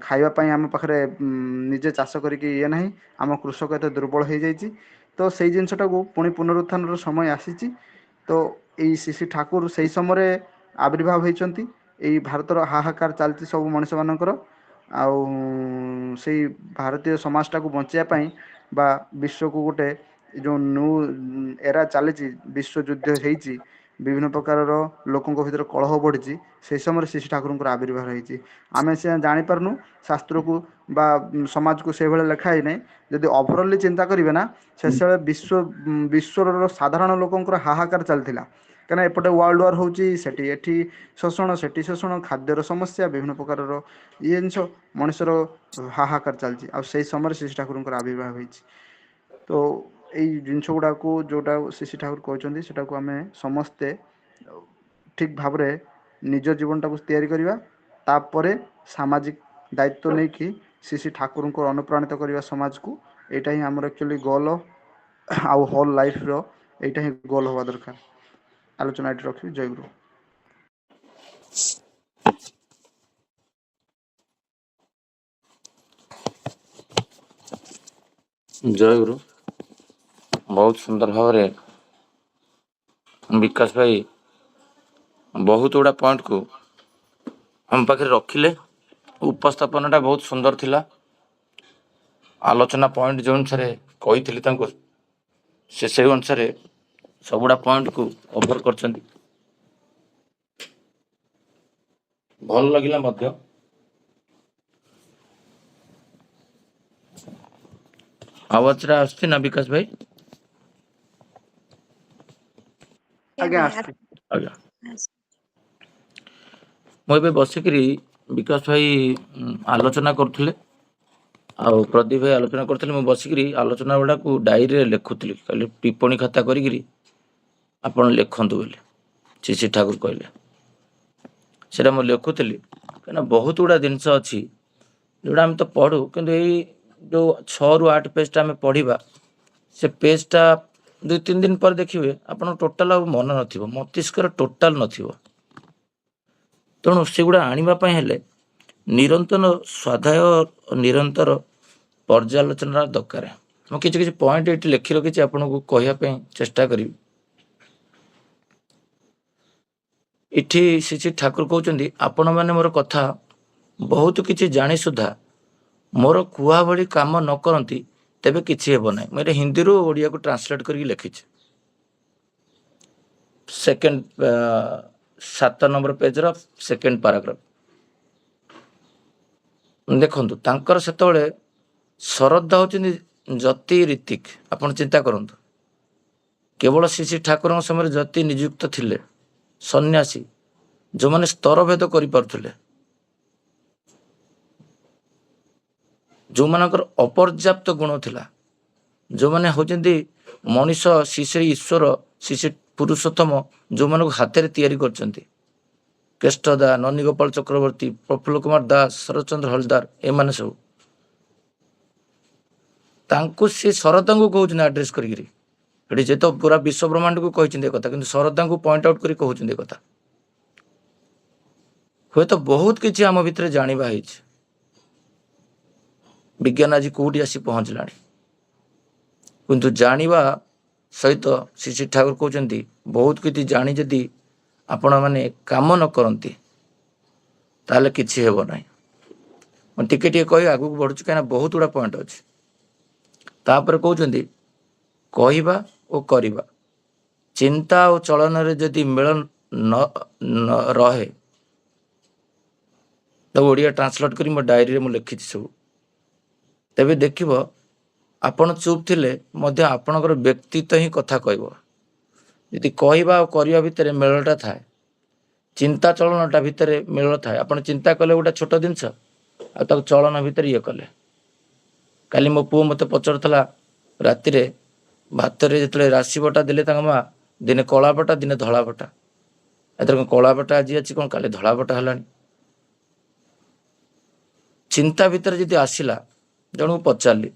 ଖାଇବା ପାଇଁ ଆମ ପାଖରେ ନିଜେ ଚାଷ କରିକି ଇଏ ନାହିଁ, ଆମ କୃଷକ ଏତେ ଦୁର୍ବଳ ହେଇଯାଇଛି। ତ ସେଇ ଜିନିଷଟାକୁ ପୁଣି ପୁନରୁତ୍ଥାନର ସମୟ ଆସିଛି। ତ ଏଇ ଶ୍ରୀ ଠାକୁର ସେଇ ସମୟରେ ଆବିର୍ଭାବ ହେଇଛନ୍ତି। ଏଇ ଭାରତର ହାହାକାର ଚାଲିଛି ସବୁ ମଣିଷମାନଙ୍କର, ଆଉ ସେଇ ଭାରତୀୟ ସମାଜଟାକୁ ବଞ୍ଚାଇବା ପାଇଁ ବା ବିଶ୍ୱକୁ ଗୋଟେ ଯେଉଁ ନ୍ୟୁ ଏରା ଚାଲିଛି, ବିଶ୍ୱଯୁଦ୍ଧ ହେଇଛି, ବିଭିନ୍ନ ପ୍ରକାରର ଲୋକଙ୍କ ଭିତରେ କଳହ ବଢ଼ିଛି, ସେହି ସମୟରେ ଶ୍ରୀ ଠାକୁରଙ୍କର ଆବିର୍ଭାବ ହେଇଛି। ଆମେ ସେ ଜାଣିପାରୁନୁ, ଶାସ୍ତ୍ରକୁ ବା ସମାଜକୁ ସେଇଭଳି ଲେଖା ହେଇନାହିଁ। ଯଦି ଓଭରଅଲି ଚିନ୍ତା କରିବେ ନା, ସେତେବେଳେ ବିଶ୍ୱର ସାଧାରଣ ଲୋକଙ୍କର ହାହାକାର ଚାଲିଥିଲା। କାହିଁକିନା ଏପଟେ ୱାର୍ଲଡ ୱାର୍ ହେଉଛି, ଏଠି ଶୋଷଣ, ସେଠି ଶୋଷଣ, ଖାଦ୍ୟର ସମସ୍ୟା, ବିଭିନ୍ନ ପ୍ରକାରର ଇଏ ଜିନିଷ, ମଣିଷର ହାହାକାର ଚାଲିଛି। ଆଉ ସେଇ ସମୟରେ ଶ୍ରୀ ଠାକୁରଙ୍କର ଆବିର୍ଭାବ ହେଇଛି। ତ ଏଇ ଜିନିଷ ଗୁଡ଼ାକୁ ଯେଉଁଟା ଶ୍ରୀ ଠାକୁର କହିଛନ୍ତି, ସେଟାକୁ ଆମେ ସମସ୍ତେ ଠିକ୍ ଭାବରେ ନିଜ ଜୀବନଟାକୁ ତିଆରି କରିବା, ତାପରେ ସାମାଜିକ ଦାୟିତ୍ୱ ନେଇକି ଶ୍ରୀ ଠାକୁରଙ୍କୁ ଅନୁପ୍ରାଣିତ କରିବା ସମାଜକୁ। ଏଇଟା ହିଁ ଆମର ଆକ୍ଚୁଆଲି ଗୋଲ୍, ଆଉ ହୋଲ୍ ଲାଇଫ୍ର ଏଇଟା ହିଁ ଗୋଲ୍ ହେବା ଦରକାର। ଆଲୋଚନା ଏଠି ରଖିବି। ଜୟଗୁରୁ। ଜୟଗୁରୁ। ବହୁତ ସୁନ୍ଦର ଭାବରେ ବିକାଶ ଭାଇ ବହୁତ ଗୁଡ଼ା ପଏଣ୍ଟକୁ ଆମ ପାଖରେ ରଖିଲେ। ଉପସ୍ଥାପନଟା ବହୁତ ସୁନ୍ଦର ଥିଲା। ଆଲୋଚନା ପଏଣ୍ଟ ଯେଉଁ ଅନୁସାରେ କହିଥିଲି ତାଙ୍କୁ, ସେ ସେଇ ଅନୁସାରେ ସବୁଗୁଡ଼ା ପଏଣ୍ଟକୁ କଭର କରିଛନ୍ତି। ଭଲ ଲାଗିଲା ମଧ୍ୟ। ଆୱାଜଟା ଆସୁଛି ନା ବିକାଶ ଭାଇ? ଆଜ୍ଞା ଆସୁଛି। ଆଜ୍ଞା। ମୁଁ ଏବେ ବସିକିରି ବିକାଶ ଭାଇ ଆଲୋଚନା କରୁଥିଲେ, ଆଉ ପ୍ରଦୀପ ଭାଇ ଆଲୋଚନା କରୁଥିଲେ। ମୁଁ ବସିକିରି ଆଲୋଚନା ଗୁଡ଼ାକୁ ଡାଏରୀରେ ଲେଖୁଥିଲି, ଖାଲି ଟିପ୍ପଣୀ ଖାତା କରିକିରି ଆପଣ ଲେଖନ୍ତୁ ବୋଲି। ଶ୍ରୀ ଶ୍ରୀ ଠାକୁର କହିଲେ। ସେଇଟା ମୁଁ ଲେଖୁଥିଲି କାହିଁକିନା ବହୁତ ଗୁଡ଼ା ଜିନିଷ ଅଛି ଯେଉଁଟା ଆମେ ତ ପଢ଼ୁ, କିନ୍ତୁ ଏଇ ଯେଉଁ 6ରୁ 8 ପେଜ୍ଟା ଆମେ ପଢ଼ିବା, ସେ ପେଜ୍ଟା 2-3 ଦିନ ପରେ ଦେଖିବେ ଆପଣ ଟୋଟାଲ୍ ଆଉ ମନ ନଥିବ, ମସ୍ତିଷ୍କରେ ଟୋଟାଲ୍ ନଥିବ। ତେଣୁ ସେଗୁଡ଼ା ଆଣିବା ପାଇଁ ହେଲେ ନିରନ୍ତର ସ୍ୱାଧ୍ୟାୟ, ନିରନ୍ତର ପର୍ଯ୍ୟାଲୋଚନାର ଦରକାର। ମୁଁ କିଛି କିଛି ପଏଣ୍ଟ ଏଠି ଲେଖି ରଖିଛି, ଆପଣଙ୍କୁ କହିବା ପାଇଁ ଚେଷ୍ଟା କରିବି। ଏଠି ଶ୍ରୀ ଶ୍ରୀ ଠାକୁର କହୁଛନ୍ତି, ଆପଣମାନେ ମୋର କଥା ବହୁତ କିଛି ଜାଣି ସୁଦ୍ଧା ମୋର କୁହା ଭଳି କାମ ନ କରନ୍ତି ତେବେ କିଛି ହେବ ନାହିଁ। ମୁଁ ଏଇଟା ହିନ୍ଦୀରୁ ଓଡ଼ିଆକୁ ଟ୍ରାନ୍ସଲେଟ୍ କରିକି ଲେଖିଛି। 7 ନମ୍ବର ପେଜ୍ର 2nd ପାରାଗ୍ରାଫ ଦେଖନ୍ତୁ। ତାଙ୍କର ସେତେବେଳେ ଶରଦ୍ଦା ହେଉଛନ୍ତି ଯତି ରୀତିକ। ଆପଣ ଚିନ୍ତା କରନ୍ତୁ, କେବଳ ଶ୍ରୀ ଶ୍ରୀ ଠାକୁରଙ୍କ ସମୟରେ ଯତି ନିଯୁକ୍ତ ଥିଲେ, ସନ୍ନ୍ୟାସୀ ଯେଉଁମାନେ ସ୍ତରଭେଦ କରିପାରୁଥିଲେ, ଯେଉଁମାନଙ୍କର ଅପର୍ଯ୍ୟାପ୍ତ ଗୁଣ ଥିଲା, ଯେଉଁମାନେ ହେଉଛନ୍ତି ମଣିଷ, ଶ୍ରୀ ଶ୍ରୀ ଈଶ୍ୱର, ଶ୍ରୀ ଶ୍ରୀ ପୁରୁଷୋତ୍ତମ, ଯେଉଁମାନଙ୍କୁ ହାତରେ ତିଆରି କରିଛନ୍ତି, କେଷ୍ଟ ଦା, ନନୀ ଗୋପାଳ ଚକ୍ରବର୍ତ୍ତୀ, ପ୍ରଫୁଲ୍ଲ କୁମାର ଦାସ, ଶରତଚନ୍ଦ୍ର ହଲଦାର, ଏମାନେ ସବୁ ତାଙ୍କୁ ସେ ଶରଦାଙ୍କୁ କହୁଛନ୍ତି ଆଡ୍ରେସ୍ କରିକିରି। ଏଠି ଯେତେ ପୁରା ବିଶ୍ୱ ବ୍ରହ୍ମାଣ୍ଡକୁ କହିଛନ୍ତି ଏ କଥା, କିନ୍ତୁ ଶରଦାଙ୍କୁ ପଏଣ୍ଟ ଆଉଟ୍ କରି କହୁଛନ୍ତି ଏ କଥା। ହୁଏତ ବହୁତ କିଛି ଆମ ଭିତରେ ଜାଣିବା ହେଇଛି, ବିଜ୍ଞାନ ଆଜି କେଉଁଠି ଆସି ପହଞ୍ଚିଲାଣି, କିନ୍ତୁ ଜାଣିବା ସହିତ ଶ୍ରୀ ଶ୍ରୀ ଠାକୁର କହୁଛନ୍ତି ବହୁତ କିଛି ଜାଣି ଯଦି ଆପଣମାନେ କାମ ନ କରନ୍ତି ତାହେଲେ କିଛି ହେବ ନାହିଁ। ମୁଁ ଟିକେ ଟିକେ କହି ଆଗକୁ ବଢ଼ୁଛି, କାହିଁକିନା ବହୁତ ଗୁଡ଼ା ପଏଣ୍ଟ ଅଛି। ତାପରେ କହୁଛନ୍ତି କହିବା ଓ କରିବା, ଚିନ୍ତା ଓ ଚଳନରେ ଯଦି ମେଳ ନ ରହେ, ତାକୁ ଓଡ଼ିଆ ଟ୍ରାନ୍ସଲେଟ୍ କରି ମୋ ଡାଏରୀରେ ମୁଁ ଲେଖିଛି ସବୁ, ତେବେ ଦେଖିବ ଆପଣ ଚୁପ୍ ଥିଲେ ମଧ୍ୟ ଆପଣଙ୍କର ବ୍ୟକ୍ତିତ୍ୱ ହିଁ କଥା କହିବ। ଯଦି କହିବା ଆଉ କରିବା ଭିତରେ ମେଳଟା ଥାଏ, ଚିନ୍ତା ଚଳନଟା ଭିତରେ ମେଳ ଥାଏ, ଆପଣ ଚିନ୍ତା କଲେ ଗୋଟେ ଛୋଟ ଜିନିଷ ଆଉ ତାକୁ ଚଳନ ଭିତରେ ଇଏ କଲେ। କାଲି ମୋ ପୁଅ ମୋତେ ପଚାରୁଥିଲା ରାତିରେ, ଭାତରେ ଯେତେବେଳେ ରାଶି ବଟା ଦେଲେ ତାଙ୍କ ମା, ଦିନେ କଳା ବଟା ଦିନେ ଧଳା ବଟା, ଏଥର କ'ଣ କଳା ବଟା ଆଜି ଅଛି, କ'ଣ କାଲି ଧଳା ବଟା ହେଲାଣି। ଚିନ୍ତା ଭିତରେ ଯଦି ଆସିଲା, ଜଣକୁ ପଚାରିଲି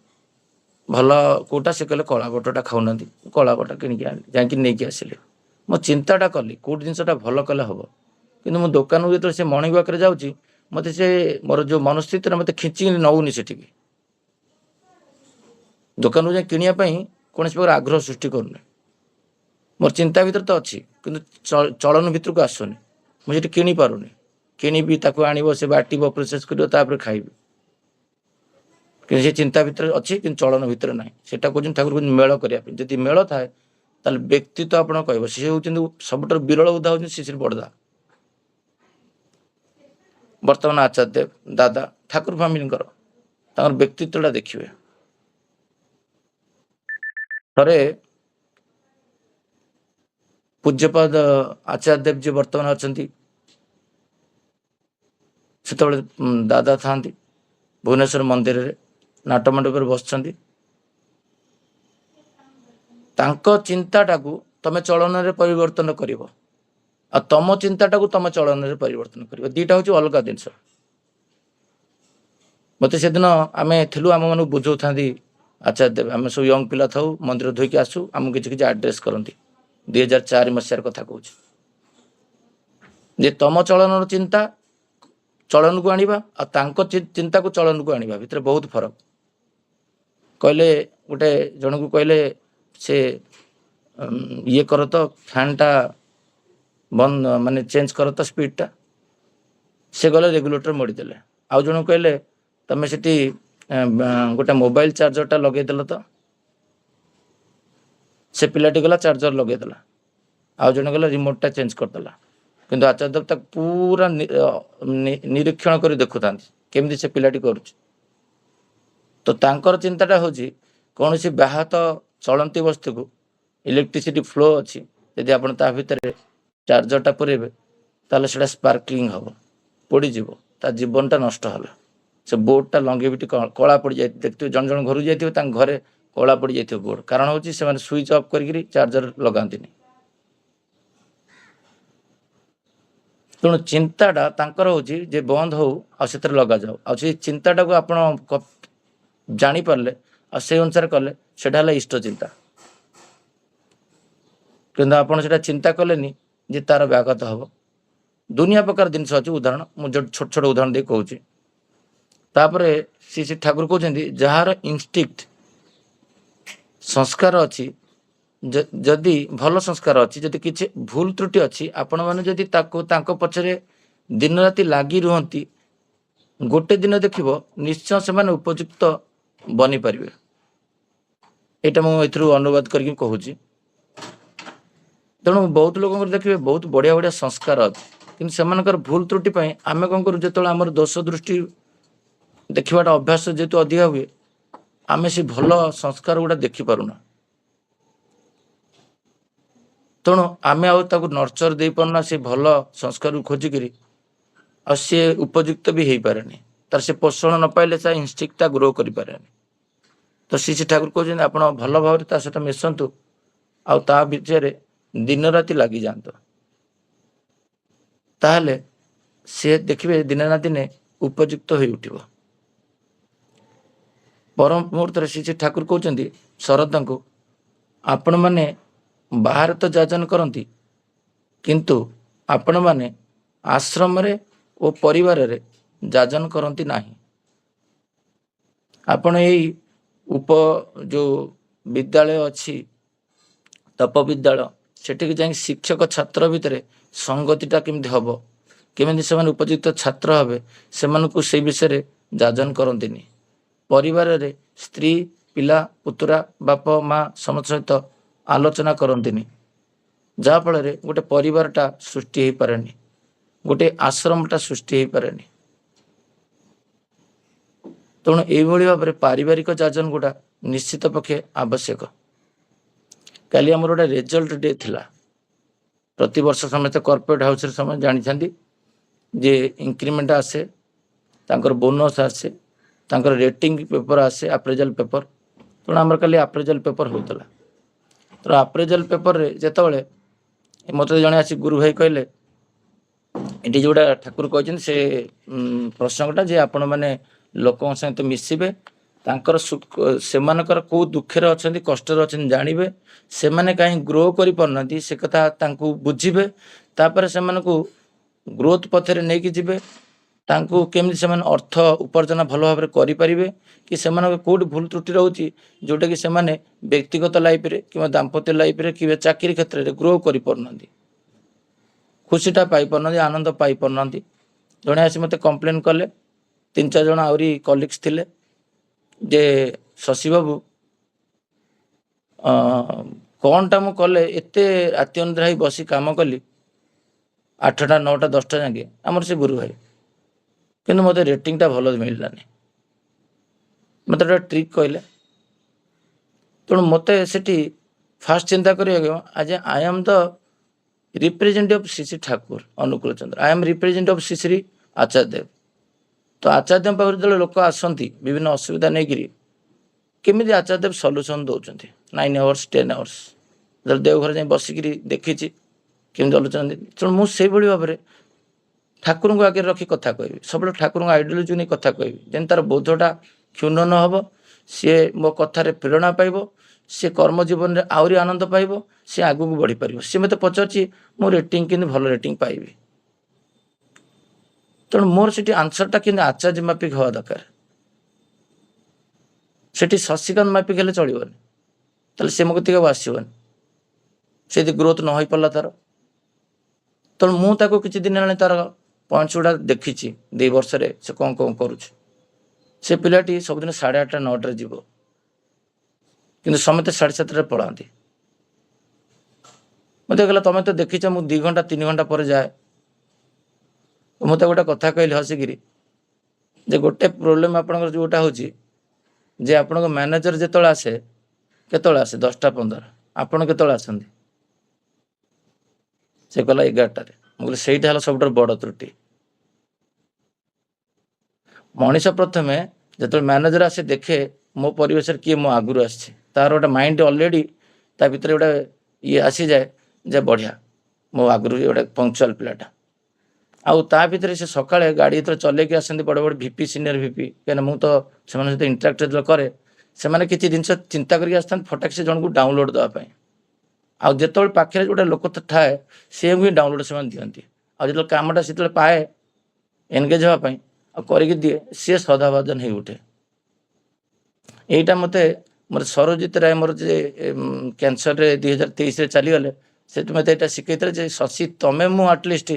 ଭଲ କେଉଁଟା, ସେ କହିଲେ କଳା ବଟାଟା ଖାଉନାହାନ୍ତି, କଳା ବଟା କିଣିକି ଆଣିଲି, ଯାଇକି ନେଇକି ଆସିଲି। ମୁଁ ଚିନ୍ତାଟା କଲି କେଉଁଠି ଜିନିଷଟା ଭଲ କଲେ ହେବ, କିନ୍ତୁ ମୁଁ ଦୋକାନକୁ ଯେତେବେଳେ ସେ ମର୍ଣ୍ଣିଂ ୱାକ୍ରେ ଯାଉଛି, ମୋତେ ସେ ମୋର ଯେଉଁ ମନସ୍ଥିତିରେ ମୋତେ ଖିଞ୍ଚିକି ନେଉନି ସେଠିକି, ଦୋକାନକୁ ଯାଇ କିଣିବା ପାଇଁ କୌଣସି ପ୍ରକାର ଆଗ୍ରହ ସୃଷ୍ଟି କରୁନି। ମୋର ଚିନ୍ତା ଭିତରେ ତ ଅଛି, କିନ୍ତୁ ଚଳନ ଭିତରକୁ ଆସୁନି। ମୁଁ ସେଠି କିଣିପାରୁନି, କିଣିବି, ତାକୁ ଆଣିବ, ସେ ବାଟିବ, ପ୍ରୋସେସ୍ କରିବ, ତାପରେ ଖାଇବି, କିନ୍ତୁ ସେ ଚିନ୍ତା ଭିତରେ ଅଛି, କିନ୍ତୁ ଚଳନ ଭିତରେ ନାହିଁ। ସେଟା କହୁଛନ୍ତି ଠାକୁର କହୁଛନ୍ତି ମେଳ କରିବା ପାଇଁ। ଯଦି ମେଳ ଥାଏ ତାହେଲେ ବ୍ୟକ୍ତିତ୍ୱ ଆପଣ କହିବ। ସେ ହେଉଛନ୍ତି ସବୁଠାରୁ ବିରଳ ଉଦାହରଣ ହେଉଛନ୍ତି ଶ୍ରୀ ଶ୍ରୀ ବଡ଼ଦା, ବର୍ତ୍ତମାନ ଆଚାର୍ଯ୍ୟ ଦେବ, ଦାଦା, ଠାକୁର ଫ୍ୟାମିଲିଙ୍କର ତାଙ୍କର ବ୍ୟକ୍ତିତ୍ୱଟା ଦେଖିବେ। ଥରେ ପୂଜ୍ୟପାଦ ଆଚାର୍ଯ୍ୟ ଦେବ ଯିଏ ବର୍ତ୍ତମାନ ଅଛନ୍ତି, ସେତେବେଳେ ଦାଦା ଥାନ୍ତି ଭୁବନେଶ୍ୱର ମନ୍ଦିରରେ, ନାଟ ମଣ୍ଡପରେ ବସିଛନ୍ତି। ତାଙ୍କ ଚିନ୍ତାଟାକୁ ତମେ ଚଳନରେ ପରିବର୍ତ୍ତନ କରିବ, ଆଉ ତମ ଚିନ୍ତାଟାକୁ ତମ ଚଳନରେ ପରିବର୍ତ୍ତନ କରିବ, ଦୁଇଟା ହେଉଛି ଅଲଗା ଜିନିଷ। ମୋତେ ସେଦିନ ଆମେ ଥିଲୁ, ଆମମାନଙ୍କୁ ବୁଝାଉଥାନ୍ତି ଆଚାର୍ଯ୍ୟ ଦେବ, ଆମେ ସବୁ ୟଙ୍ଗ ପିଲା ଥାଉ, ମନ୍ଦିର ଧୋଇକି ଆସୁ, ଆମକୁ କିଛି କିଛି ଆଡ୍ରେସ୍ କରନ୍ତି। 2004 ମସିହାର କଥା କହୁଛି, ଯେ ତମ ଚଳନର ଚିନ୍ତା ଚଳନକୁ ଆଣିବା ଆଉ ତାଙ୍କ ଚିନ୍ତାକୁ ଚଳନକୁ ଆଣିବା ଭିତରେ ବହୁତ ଫରକ। କହିଲେ ଗୋଟେ ଜଣକୁ କହିଲେ ସେ ଇଏ କର ତ ଫ୍ୟାନ୍ଟା ବନ୍ଦ, ମାନେ ଚେଞ୍ଜ କର ତ ସ୍ପିଡ଼ଟା, ସେ ଗଲେ ରେଗୁଲେଟର ମୋଡ଼ିଦେଲେ। ଆଉ ଜଣକୁ କହିଲେ ତମେ ସେଠି ଗୋଟେ ମୋବାଇଲ ଚାର୍ଜରଟା ଲଗେଇଦେଲ ତ, ସେ ପିଲାଟି ଗଲା ଚାର୍ଜର ଲଗେଇଦେଲା, ଆଉ ଜଣେ ଗଲା ରିମୋଟଟା ଚେଞ୍ଜ କରିଦେଲା। କିନ୍ତୁ ଆଚାର୍ଯ୍ୟ ଦେବ ତାକୁ ପୁରା ନିରୀକ୍ଷଣ କରି ଦେଖୁଥାନ୍ତି କେମିତି ସେ ପିଲାଟି କରୁଛି। ତ ତାଙ୍କର ଚିନ୍ତାଟା ହେଉଛି କୌଣସି ବ୍ୟାହତ ଚଳନ୍ତି ବସ୍ତୁକୁ ଇଲେକ୍ଟ୍ରିସିଟି ଫ୍ଲୋ ଅଛି, ଯଦି ଆପଣ ତା ଭିତରେ ଚାର୍ଜରଟା ପୁରେଇବେ ତାହେଲେ ସେଇଟା ସ୍ପାର୍କଲିଂ ହେବ, ପୋଡ଼ିଯିବ, ତା ଜୀବନଟା ନଷ୍ଟ ହେଲା। ସେ ବୋର୍ଡ଼ଟା ଲଙ୍ଗେଭିଟି କଳା ପଡ଼ିଯାଇଥିବ, ଦେଖିଥିବେ ଜଣେ ଜଣ ଘରକୁ ଯାଇଥିବେ ତାଙ୍କ ଘରେ କଳା ପଡ଼ିଯାଇଥିବ ବୋର୍ଡ଼, କାରଣ ହେଉଛି ସେମାନେ ସୁଇଚ୍ ଅଫ୍ କରିକିରି ଚାର୍ଜର ଲଗାନ୍ତିନି। ତେଣୁ ଚିନ୍ତାଟା ତାଙ୍କର ହେଉଛି ଯେ ବନ୍ଦ ହଉ ଆଉ ସେଥିରେ ଲଗାଯାଉ, ଆଉ ସେଇ ଚିନ୍ତାଟାକୁ ଆପଣ ଜାଣିପାରିଲେ ଆଉ ସେଇ ଅନୁସାରେ କଲେ ସେଇଟା ହେଲା ଇଷ୍ଟ ଚିନ୍ତା। କିନ୍ତୁ ଆପଣ ସେଇଟା ଚିନ୍ତା କଲେନି ଯେ ତାର ବ୍ୟାଘାତ ହେବ। ଦୁନିଆ ପ୍ରକାର ଜିନିଷ ଅଛି, ଉଦାହରଣ ମୁଁ ଛୋଟ ଛୋଟ ଉଦାହରଣ ଦେଇ କହୁଛି। ତାପରେ ଶ୍ରୀ ଠାକୁର କହୁଛନ୍ତି ଯାହାର ଇନଷ୍ଟିକ୍ଟ ସଂସ୍କାର ଅଛି, ଯଦି ଭଲ ସଂସ୍କାର ଅଛି, ଯଦି କିଛି ଭୁଲ ତ୍ରୁଟି ଅଛି, ଆପଣମାନେ ଯଦି ତାଙ୍କ ପଛରେ ଦିନ ରାତି ଲାଗି ରୁହନ୍ତି, ଗୋଟେ ଦିନ ଦେଖିବ ନିଶ୍ଚୟ ସେମାନେ ଉପଯୁକ୍ତ ବନିପାରିବେ। ଏଇଟା ମୁଁ ଏଥିରୁ ଅନୁବାଦ କରିକି କହୁଛି। ତେଣୁ ବହୁତ ଲୋକଙ୍କର ଦେଖିବେ ବହୁତ ବଢ଼ିଆ ବଢ଼ିଆ ସଂସ୍କାର ଅଛି, କିନ୍ତୁ ସେମାନଙ୍କର ଭୁଲ ତ୍ରୁଟି ପାଇଁ ଆମେ କ'ଣ କରୁ, ଯେତେବେଳେ ଆମର ଦୋଷ ଦୃଷ୍ଟି ଦେଖିବାଟା ଅଭ୍ୟାସ ଯେହେତୁ ଅଧିକା ହୁଏ, ଆମେ ସେ ଭଲ ସଂସ୍କାର ଗୁଡ଼ା ଦେଖିପାରୁନା। ତେଣୁ ଆମେ ଆଉ ତାକୁ ନର୍ଚର ଦେଇପାରୁନା ସେ ଭଲ ସଂସ୍କାରକୁ ଖୋଜିକିରି, ଆଉ ସିଏ ଉପଯୁକ୍ତ ବି ହେଇପାରେନି। ତାର ସେ ପୋଷଣ ନ ପାଇଲେ ତା ଇନଷ୍ଟିକ୍ଟଟା ଗ୍ରୋ କରିପାରେନି। ତ ଶ୍ରୀ ଠାକୁର କହୁଛନ୍ତି ଆପଣ ଭଲ ଭାବରେ ତା ସହିତ ମିଶନ୍ତୁ, ଆଉ ତା ଭିତରେ ଦିନ ରାତି ଲାଗିଯାଆନ୍ତୁ, ତାହେଲେ ସେ ଦେଖିବେ ଦିନେ ନା ଦିନେ ଉପଯୁକ୍ତ ହୋଇ ଉଠିବ। ପରମ ମୁହୂର୍ତ୍ତରେ ଶ୍ରୀ ଠାକୁର କହୁଛନ୍ତି ଶରଦଙ୍କୁ, ଆପଣମାନେ ବାହାରେ ତ ଯାଜନ କରନ୍ତି, କିନ୍ତୁ ଆପଣମାନେ ଆଶ୍ରମରେ ଓ ପରିବାରରେ ଯାଜନ କରନ୍ତି ନାହିଁ। ଆପଣ ଏଇ ଯେଉଁ ବିଦ୍ୟାଳୟ ଅଛି, ତପ ବିଦ୍ୟାଳୟ, ସେଠିକି ଯାଇ ଶିକ୍ଷକ ଛାତ୍ର ଭିତରେ ସଙ୍ଗତିଟା କେମିତି ହେବ, କେମିତି ସେମାନେ ଉପଯୁକ୍ତ ଛାତ୍ର ହେବେ, ସେମାନଙ୍କୁ ସେଇ ବିଷୟରେ ଯାଜନ କରନ୍ତିନି। ପରିବାରରେ ସ୍ତ୍ରୀ, ପିଲା, ପୁତୁରା, ବାପ, ମା ସମସ୍ତ ସହିତ ଆଲୋଚନା କରନ୍ତିନି, ଯାହାଫଳରେ ଗୋଟେ ପରିବାରଟା ସୃଷ୍ଟି ହେଇପାରେନି, ଗୋଟେ ଆଶ୍ରମଟା ସୃଷ୍ଟି ହେଇପାରେନି। ତେଣୁ ଏଇଭଳି ଭାବରେ ପାରିବାରିକ ଯାଜନ ଗୁଡ଼ା ନିଶ୍ଚିତ ପକ୍ଷେ ଆବଶ୍ୟକ। କାଲି ଆମର ଗୋଟେ ରେଜଲ୍ଟ ଡେ ଥିଲା। ପ୍ରତିବର୍ଷ ସମସ୍ତେ କର୍ପୋରେଟ୍ ହାଉସ୍ରେ ସମସ୍ତେ ଜାଣିଛନ୍ତି ଯେ ଇନକ୍ରିମେଣ୍ଟ ଆସେ, ତାଙ୍କର ବୋନସ୍ ଆସେ, ତାଙ୍କର ରେଟିଂ ପେପର ଆସେ, ଆପ୍ରେଜାଲ୍ ପେପର। ତେଣୁ ଆମର କାଲି ଆପ୍ରେଜାଲ୍ ପେପର ହେଉଥିଲା। ତେଣୁ ଆପ୍ରେଜାଲ୍ ପେପରରେ ଯେତେବେଳେ ମୋତେ ଜଣେ ଆସି ଗୁରୁ ଭାଇ କହିଲେ, ଏଠି ଯେଉଁଟା ଠାକୁର କହିଛନ୍ତି ସେ ପ୍ରସଙ୍ଗଟା ଯେ ଆପଣମାନେ ଲୋକଙ୍କ ସହିତ ମିଶିବେ, ତାଙ୍କର ସେମାନଙ୍କର କେଉଁ ଦୁଃଖରେ ଅଛନ୍ତି, କଷ୍ଟରେ ଅଛନ୍ତି ଜାଣିବେ, ସେମାନେ କାହିଁ ଗ୍ରୋ କରିପାରୁନାହାନ୍ତି ସେ କଥା ତାଙ୍କୁ ବୁଝିବେ, ତାପରେ ସେମାନଙ୍କୁ ଗ୍ରୋଥ୍ ପଥରେ ନେଇକି ଯିବେ। ତାଙ୍କୁ କେମିତି ସେମାନେ ଅର୍ଥ ଉପାର୍ଜନ ଭଲ ଭାବରେ କରିପାରିବେ, କି ସେମାନଙ୍କ କେଉଁଠି ଭୁଲ ତ୍ରୁଟି ରହୁଛି ଯେଉଁଟାକି ସେମାନେ ବ୍ୟକ୍ତିଗତ ଲାଇଫ୍ରେ କିମ୍ବା ଦାମ୍ପତ୍ୟ ଲାଇଫ୍ରେ କିମ୍ବା ଚାକିରି କ୍ଷେତ୍ରରେ ଗ୍ରୋ କରିପାରୁନାହାନ୍ତି, ଖୁସିଟା ପାଇପାରୁନାହାନ୍ତି, ଆନନ୍ଦ ପାଇପାରୁନାହାନ୍ତି। ଜଣେ ଆସି ମୋତେ କମ୍ପ୍ଲେନ୍ କଲେ, 3-4 ଜଣ ଆହୁରି କଲିଗ୍ସ ଥିଲେ ଯେ ଶଶୀ ବାବୁ କ'ଣଟା ମୁଁ କଲେ ଏତେ ରାତି ଅନିଦ୍ରା ହେଇ ବସି କାମ କଲି 8ଟା 9ଟା 10ଟା ଯାକେ, ଆମର ସେ ଗୁରୁ ଭାଇ, କିନ୍ତୁ ମୋତେ ରେଟିଂଟା ଭଲ ମିଳିଲାନି। ମୋତେ ଗୋଟେ ଟ୍ରିକ୍ କହିଲେ। ତେଣୁ ମୋତେ ସେଠି ଫାଷ୍ଟ ଚିନ୍ତା କରିବାକୁ, ଆଜି I am the representative of Shri Thakur Anukul Chandra, I am representative of Shri Acharyadev. ତ ଆଚାର୍ଯ୍ୟଙ୍କ ପାଖରେ ଯେତେବେଳେ ଲୋକ ଆସନ୍ତି ବିଭିନ୍ନ ଅସୁବିଧା ନେଇକିରି, କେମିତି ଆଚାର୍ଯ୍ୟଦେବ ସଲ୍ୟୁସନ୍ ଦେଉଛନ୍ତି 9 hours 10 hours। ଯେତେବେଳେ ଦେଓଘର ଯାଇ ବସିକିରି ଦେଖିଛି କେମିତି ଚଲୁଛନ୍ତି। ତେଣୁ ମୁଁ ସେଇଭଳି ଭାବରେ ଠାକୁରଙ୍କୁ ଆଗରେ ରଖି କଥା କହିବି, ସବୁବେଳେ ଠାକୁରଙ୍କ ଆଇଡ଼ିଓଲୋଜି ନେଇ କଥା କହିବି, ଯେମିତି ତାର ବୋଧଟା କ୍ଷୁଣ୍ଣ ନ ହେବ, ସିଏ ମୋ କଥାରେ ପ୍ରେରଣା ପାଇବ, ସିଏ କର୍ମ ଜୀବନରେ ଆହୁରି ଆନନ୍ଦ ପାଇବ, ସିଏ ଆଗକୁ ବଢ଼ିପାରିବ। ସିଏ ମୋତେ ପଚାରୁଛି ମୁଁ ରେଟିଂ କେମିତି ଭଲ ରେଟିଂ ପାଇବି। ତେଣୁ ମୋର ସେଠି ଆନ୍ସରଟା କିନ୍ତୁ ଆଚାର୍ଯ୍ୟ ମାଫିକ ହେବା ଦରକାର। ସେଠି ଶଶିକାନ୍ତ ମାଫିକ ହେଲେ ଚଳିବନି, ତାହେଲେ ସେ ମୋ କତିକି ଆଉ ଆସିବନି, ସେ ଯଦି ଗ୍ରୋଥ୍ ନ ହୋଇପାରିଲା ତାର। ତେଣୁ ମୁଁ ତାକୁ କିଛି ଦିନ ହେଲାଣି ତାର ପଏଣ୍ଟସ୍ ଗୁଡ଼ା ଦେଖିଛି, 2 ବର୍ଷରେ ସେ କ'ଣ କରୁଛି। ସେ ପିଲାଟି ସବୁଦିନ 8:30 9ଟାରେ ଯିବ, କିନ୍ତୁ ସମସ୍ତେ 7:30ରେ ପଳାନ୍ତି। ମୋତେ କହିଲା ତମେ ତ ଦେଖିଛ ମୁଁ 2 ଘଣ୍ଟା 3 ଘଣ୍ଟା ପରେ ଯାଏ। ମୁଁ ତ ଗୋଟେ କଥା କହିଲି ହସିକିରି ଯେ ଗୋଟେ ପ୍ରୋବ୍ଲେମ୍ ଆପଣଙ୍କର ଯେଉଁଟା ହେଉଛି ଯେ ଆପଣଙ୍କ ମ୍ୟାନେଜର ଯେତେବେଳେ ଆସେ, କେତେବେଳେ ଆସେ 10ଟା 15, ଆପଣ କେତେବେଳେ ଆସନ୍ତି? ସେ କହିଲା 11ଟାରେ। ମୁଁ କହିଲି ସେଇଟା ହେଲା ସବୁଠାରୁ ବଡ଼ ତ୍ରୁଟି। ମଣିଷ ପ୍ରଥମେ ଯେତେବେଳେ ମ୍ୟାନେଜର ଆସେ ଦେଖେ ମୋ ପରିବେଶରେ କିଏ ମୋ ଆଗରୁ ଆସିଛି, ତାର ଗୋଟେ ମାଇଣ୍ଡ ଅଲରେଡ଼ି ତା ଭିତରେ ଗୋଟେ ଇଏ ଆସିଯାଏ ଯେ ବଢ଼ିଆ ମୋ ଆଗରୁ ଗୋଟେ ପଙ୍କ୍ଚୁଆଲ୍ ପିଲାଟା। ଆଉ ତା ଭିତରେ ସେ ସକାଳେ ଗାଡ଼ି ଯେତେବେଳେ ଚଲେଇକି ଆସନ୍ତି ବଡ଼ ବଡ଼ ଭିପି ସିନିୟର ଭିପି, କାହିଁକିନା ମୁଁ ତ ସେମାନଙ୍କ ସହିତ ଇଣ୍ଟରାକ୍ଟ ଯେତେବେଳେ କରେ, ସେମାନେ କିଛି ଜିନିଷ ଚିନ୍ତା କରିକି ଆସିଥାନ୍ତି ଫଟାକ୍ ସେ ଜଣକୁ ଡାଉନଲୋଡ଼ ଦେବା ପାଇଁ। ଆଉ ଯେତେବେଳେ ପାଖରେ ଗୋଟେ ଲୋକ ଥାଏ ସିଏକୁ ହିଁ ଡାଉନଲୋଡ଼ ସେମାନେ ଦିଅନ୍ତି। ଆଉ ଯେତେବେଳେ କାମଟା ସେତେବେଳେ ପାଏ ଏନଗେଜ୍ ହେବା ପାଇଁ ଆଉ କରିକି ଦିଏ, ସିଏ ସଦାଭାଜନ ହେଇ ଉଠେ। ଏଇଟା ମୋତେ ମୋର ସରୋଜିତ ରାୟ ମୋର ଯେ କ୍ୟାନ୍ସରରେ 2023ରେ ଚାଲିଗଲେ, ସେଠି ମୋତେ ଏଇଟା ଶିଖେଇଥିଲେ ଯେ ଶଶୀ ତମେ ମୁଁ ଆଟଲିଷ୍ଟ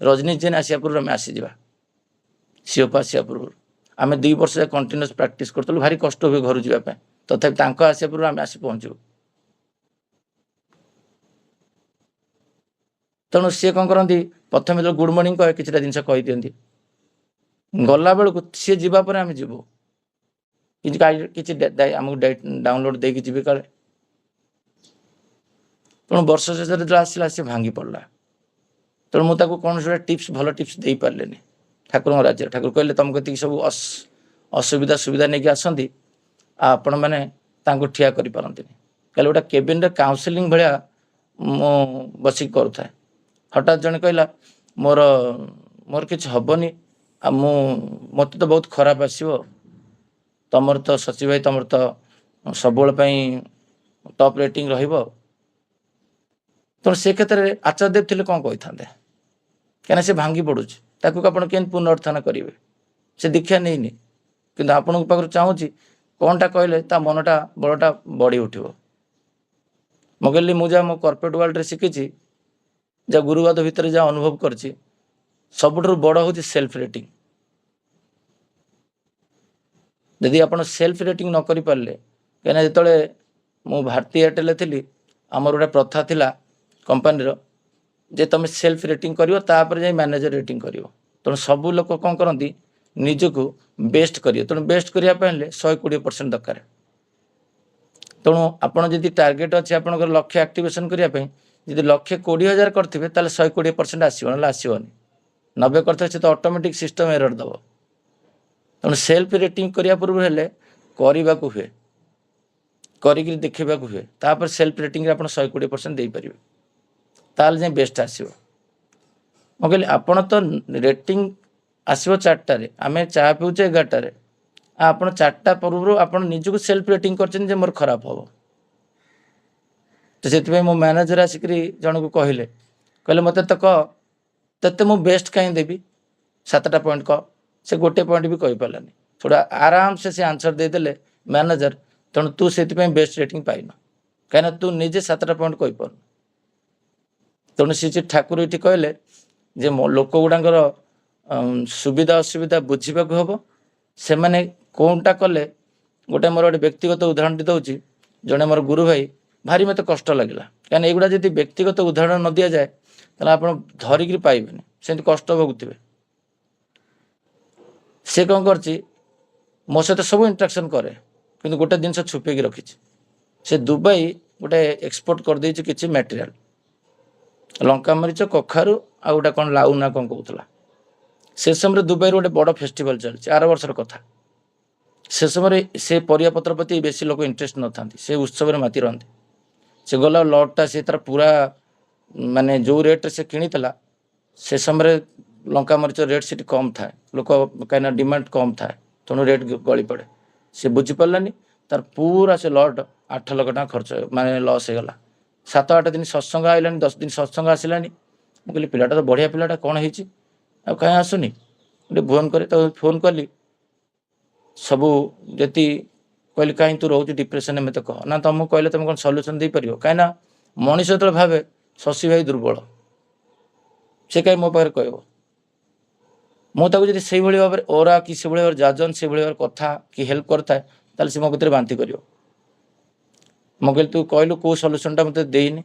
ରଜନୀଶ ଜେନ୍ ଆସିବା ପୂର୍ବରୁ ଆମେ ଆସିଯିବା, ସିଓପ ଆସିବା ପୂର୍ବରୁ। ଆମେ 2 ବର୍ଷ ଯାଏ କଣ୍ଟିନ୍ୟୁଅସ୍ ପ୍ରାକ୍ଟିସ୍ କରୁଥିଲୁ, ଭାରି କଷ୍ଟ ହୁଏ ଘରୁ ଯିବା ପାଇଁ, ତଥାପି ତାଙ୍କ ଆସିବା ପୂର୍ବରୁ ଆମେ ଆସି ପହଞ୍ଚିବୁ। ତେଣୁ ସିଏ କ'ଣ କରନ୍ତି, ପ୍ରଥମେ ଯେତେବେଳେ ଗୁଡ଼ ମର୍ଣ୍ଣିଂ କହେ କିଛିଟା ଜିନିଷ କହିଦିଅନ୍ତି, ଗଲାବେଳକୁ ସିଏ ଯିବା ପରେ ଆମେ ଯିବୁ, କିଛି ଆମକୁ ଡାଉନଲୋଡ଼ ଦେଇକି ଯିବେ କାଳେ। ତେଣୁ ବର୍ଷ ଶେଷରେ ଯେତେବେଳେ ଆସିଲା ସେ ଭାଙ୍ଗି ପଡ଼ିଲା। ତେଣୁ ମୁଁ ତାକୁ କୌଣସି ଗୋଟେ ଟିପ୍ସ ଭଲ ଟିପ୍ସ ଦେଇପାରିଲିନି। ଠାକୁରଙ୍କ ରାଜ୍ୟରେ ଠାକୁର କହିଲେ ତୁମକୁ ଏତିକି ସବୁ ଅସୁବିଧା ସୁବିଧା ନେଇକି ଆସନ୍ତି, ଆଉ ଆପଣମାନେ ତାଙ୍କୁ ଠିଆ କରିପାରନ୍ତିନି। କାଲି ଗୋଟେ କେବିନରେ କାଉନସିଲିଂ ଭଳିଆ ମୁଁ ବସିକି କରୁଥାଏ, ହଠାତ୍ ଜଣେ କହିଲା ମୋର କିଛି ହେବନି, ଆଉ ମୋତେ ତ ବହୁତ ଖରାପ ଆସିବ, ତମର ତ ଶଶୀ ଭାଇ ତମର ତ ସବୁବେଳେ ପାଇଁ ଟପ୍ ରେଟିଂ ରହିବ। ତେଣୁ ସେ କ୍ଷେତ୍ରରେ ଆଚାର୍ଯ୍ୟଦେବ ଥିଲେ କ'ଣ କହିଥାନ୍ତେ, କାହିଁକିନା ସେ ଭାଙ୍ଗି ପଡ଼ୁଛି, ତାକୁ ଆପଣ କେମିତି ପୁନରୁତ୍ଥାନ କରିବେ? ସେ ଦୀକ୍ଷା ନେଇନି, କିନ୍ତୁ ଆପଣଙ୍କ ପାଖରୁ ଚାହୁଁଛି କ'ଣଟା କହିଲେ ତା ମନଟା ବଳଟା ବଢ଼ି ଉଠିବ। ମୁଁ କହିଲି ମୁଁ ଯାହା ମୋ କର୍ପୋରେଟ୍ ୱାର୍ଲଡରେ ଶିଖିଛି, ଯାହା ଗୁରୁବାଦ ଭିତରେ ଯାହା ଅନୁଭବ କରିଛି, ସବୁଠାରୁ ବଡ଼ ହେଉଛି ସେଲ୍ଫ ରେଟିଂ। ଯଦି ଆପଣ ସେଲ୍ଫ ରେଟିଂ ନ କରିପାରିଲେ, କାହିଁକିନା ଯେତେବେଳେ ମୁଁ ଭାରତୀ ଏୟାରଟେଲରେ ଥିଲି ଆମର ଗୋଟେ ପ୍ରଥା ଥିଲା କମ୍ପାନୀର ଯେ ତୁମେ ସେଲ୍ଫ ରେଟିଂ କରିବ ତାପରେ ଯାଇ ମ୍ୟାନେଜର ରେଟିଂ କରିବ। ତେଣୁ ସବୁ ଲୋକ କ'ଣ କରନ୍ତି, ନିଜକୁ ବେଷ୍ଟ କରିବେ। ତେଣୁ ବେଷ୍ଟ କରିବା ପାଇଁ ହେଲେ 120% ଦରକାର। ତେଣୁ ଆପଣ ଯଦି ଟାର୍ଗେଟ୍ ଅଛି ଆପଣଙ୍କର ଲକ୍ଷ୍ୟ ଆକ୍ଟିଭେସନ୍ କରିବା ପାଇଁ, ଯଦି ଲକ୍ଷ୍ୟ 20,000 କରିଥିବେ ତାହେଲେ 120% ଆସିବ, ନହେଲେ ଆସିବନି। 90 କରିଥିବେ ସେ ତ ଅଟୋମେଟିକ୍ ସିଷ୍ଟମ୍ ଏରର ଦେବ। ତେଣୁ ସେଲ୍ଫ ରେଟିଂ କରିବା ପୂର୍ବରୁ ହେଲେ କରିବାକୁ ହୁଏ, କରିକି ଦେଖାଇବାକୁ ହୁଏ, ତାପରେ ସେଲ୍ଫ ରେଟିଂରେ ଆପଣ 120% ଦେଇପାରିବେ, ତାହେଲେ ଯାଇ ବେଷ୍ଟ ଆସିବ। ମୁଁ କହିଲି ଆପଣ ତ ରେଟିଂ ଆସିବ 4ଟାରେ, ଆମେ ଚା ପିଉଛେ 11ଟାରେ, ଆପଣ 4ଟା ପୂର୍ବରୁ ଆପଣ ନିଜକୁ ସେଲ୍ଫ ରେଟିଂ କରିଛନ୍ତି ଯେ ମୋର ଖରାପ ହେବ। ତ ସେଥିପାଇଁ ମୋ ମ୍ୟାନେଜର ଆସିକରି ଜଣକୁ କହିଲେ ମୋତେ ତ କହ ତତେ ମୁଁ ବେଷ୍ଟ କାହିଁ ଦେବି, 7ଟା ପଏଣ୍ଟ କହ। ସେ ଗୋଟେ ପଏଣ୍ଟ ବି କହିପାରିଲାନି, ଥୋଡ଼ା ଆରାମସେ ସେ ଆନ୍ସର ଦେଇଦେଲେ ମ୍ୟାନେଜର। ତେଣୁ ତୁ ସେଥିପାଇଁ ବେଷ୍ଟ ରେଟିଂ ପାଇନ, କାହିଁକିନା ତୁ ନିଜେ 7ଟା ପଏଣ୍ଟ କହିପାରୁନୁ। ତେଣୁ ସେ ଠାକୁର ଏଠି କହିଲେ ଯେ ମୋ ଲୋକ ଗୁଡ଼ାଙ୍କର ସୁବିଧା ଅସୁବିଧା ବୁଝିବାକୁ ହେବ, ସେମାନେ କ'ଣଟା କଲେ। ଗୋଟେ ମୋର ଗୋଟେ ବ୍ୟକ୍ତିଗତ ଉଦାହରଣଟି ଦେଉଛି, ଜଣେ ମୋର ଗୁରୁ ଭାଇ, ଭାରି ମୋତେ କଷ୍ଟ ଲାଗିଲା, କାହିଁକିନା ଏଇଗୁଡ଼ା ଯଦି ବ୍ୟକ୍ତିଗତ ଉଦାହରଣ ନ ଦିଆଯାଏ ତାହେଲେ ଆପଣ ଧରିକିରି ପାଇବେନି, ସେମିତି କଷ୍ଟ ଭୋଗୁଥିବେ। ସେ କ'ଣ କରିଛି, ମୋ ସହିତ ସବୁ ଇଣ୍ଟ୍ରାକ୍ସନ୍ କରେ, କିନ୍ତୁ ଗୋଟେ ଜିନିଷ ଛୁପେଇକି ରଖିଛି। ସେ ଦୁବାଇ ଗୋଟେ ଏକ୍ସପୋର୍ଟ କରିଦେଇଛି କିଛି ମ୍ୟାଟେରିଆଲ, ଲଙ୍କା ମରିଚ କଖାରୁ ଆଉ ଗୋଟେ କ'ଣ ଲାଉ ନା କ'ଣ କହୁଥିଲା। ସେ ସମୟରେ ଦୁବାଇରୁ ଗୋଟେ ବଡ଼ ଫେଷ୍ଟିଭାଲ ଚାଲିଛି, ଆର ବର୍ଷର କଥା। ସେ ସମୟରେ ସେ ପରିବାପତ୍ର ପ୍ରତି ବେଶୀ ଲୋକ ଇଣ୍ଟରେଷ୍ଟ ନଥାନ୍ତି, ସେ ଉତ୍ସବରେ ମାତି ରହନ୍ତି। ସେ ଗଲା ଲଟ୍ଟା ସେ ତାର ପୁରା ମାନେ ଯେଉଁ ରେଟ୍ରେ ସେ କିଣିଥିଲା, ସେ ସମୟରେ ଲଙ୍କା ମରିଚ ରେଟ୍ ସେଠି କମ୍ ଥାଏ, ଲୋକ କାହିଁକିନା ଡିମାଣ୍ଡ କମ୍ ଥାଏ, ତେଣୁ ରେଟ୍ ଗଳି ପଡ଼େ। ସେ ବୁଝିପାରିଲାନି, ତାର ପୁରା ସେ ଲଟ୍ 8 ଲକ୍ଷ ଟଙ୍କା ଖର୍ଚ୍ଚ ମାନେ ଲସ୍ ହେଇଗଲା। 7-8 ଦିନ ସତ୍ସଙ୍ଗ ଆଇଲାନି, 10 ଦିନ ସତ୍ସଙ୍ଗ ଆସିଲାନି। ମୁଁ କହିଲି ପିଲାଟା ତ ବଢ଼ିଆ ପିଲାଟା, କ'ଣ ହେଇଛି ଆଉ କାହିଁ ଆସୁନି? ଗୋଟେ ଫୋନ୍ କରି ତାକୁ ଫୋନ୍ କଲି, ସବୁ ଯେତି କହିଲି କାହିଁ ତୁ ରହୁଛୁ ଡିପ୍ରେସନରେ ମୋତେ କହ। ନା ତୁମକୁ କହିଲେ ତୁମେ କ'ଣ ସଲ୍ୟୁସନ୍ ଦେଇପାରିବ? କାହିଁକିନା ମଣିଷ ଯେତେବେଳେ ଭାବେ ଶଶୀ ଭାଇ ଦୁର୍ବଳ, ସେ କାହିଁ ମୋ ପାଖରେ କହିବ। ମୁଁ ତାକୁ ଯଦି ସେଇଭଳି ଭାବରେ ଓରା କି ସେଭଳି ଭାବରେ ଯାଜନ ସେଭଳି ଭାବରେ କଥା କି ହେଲ୍ପ କରିଥାଏ, ତାହେଲେ ସେ ମୋ ଭିତରେ ବାନ୍ତି କରିବ। ମୁଁ କହିଲି ତୁ କହିଲୁ କେଉଁ ସଲ୍ୟୁସନ୍ଟା ମୋତେ ଦେଇନି।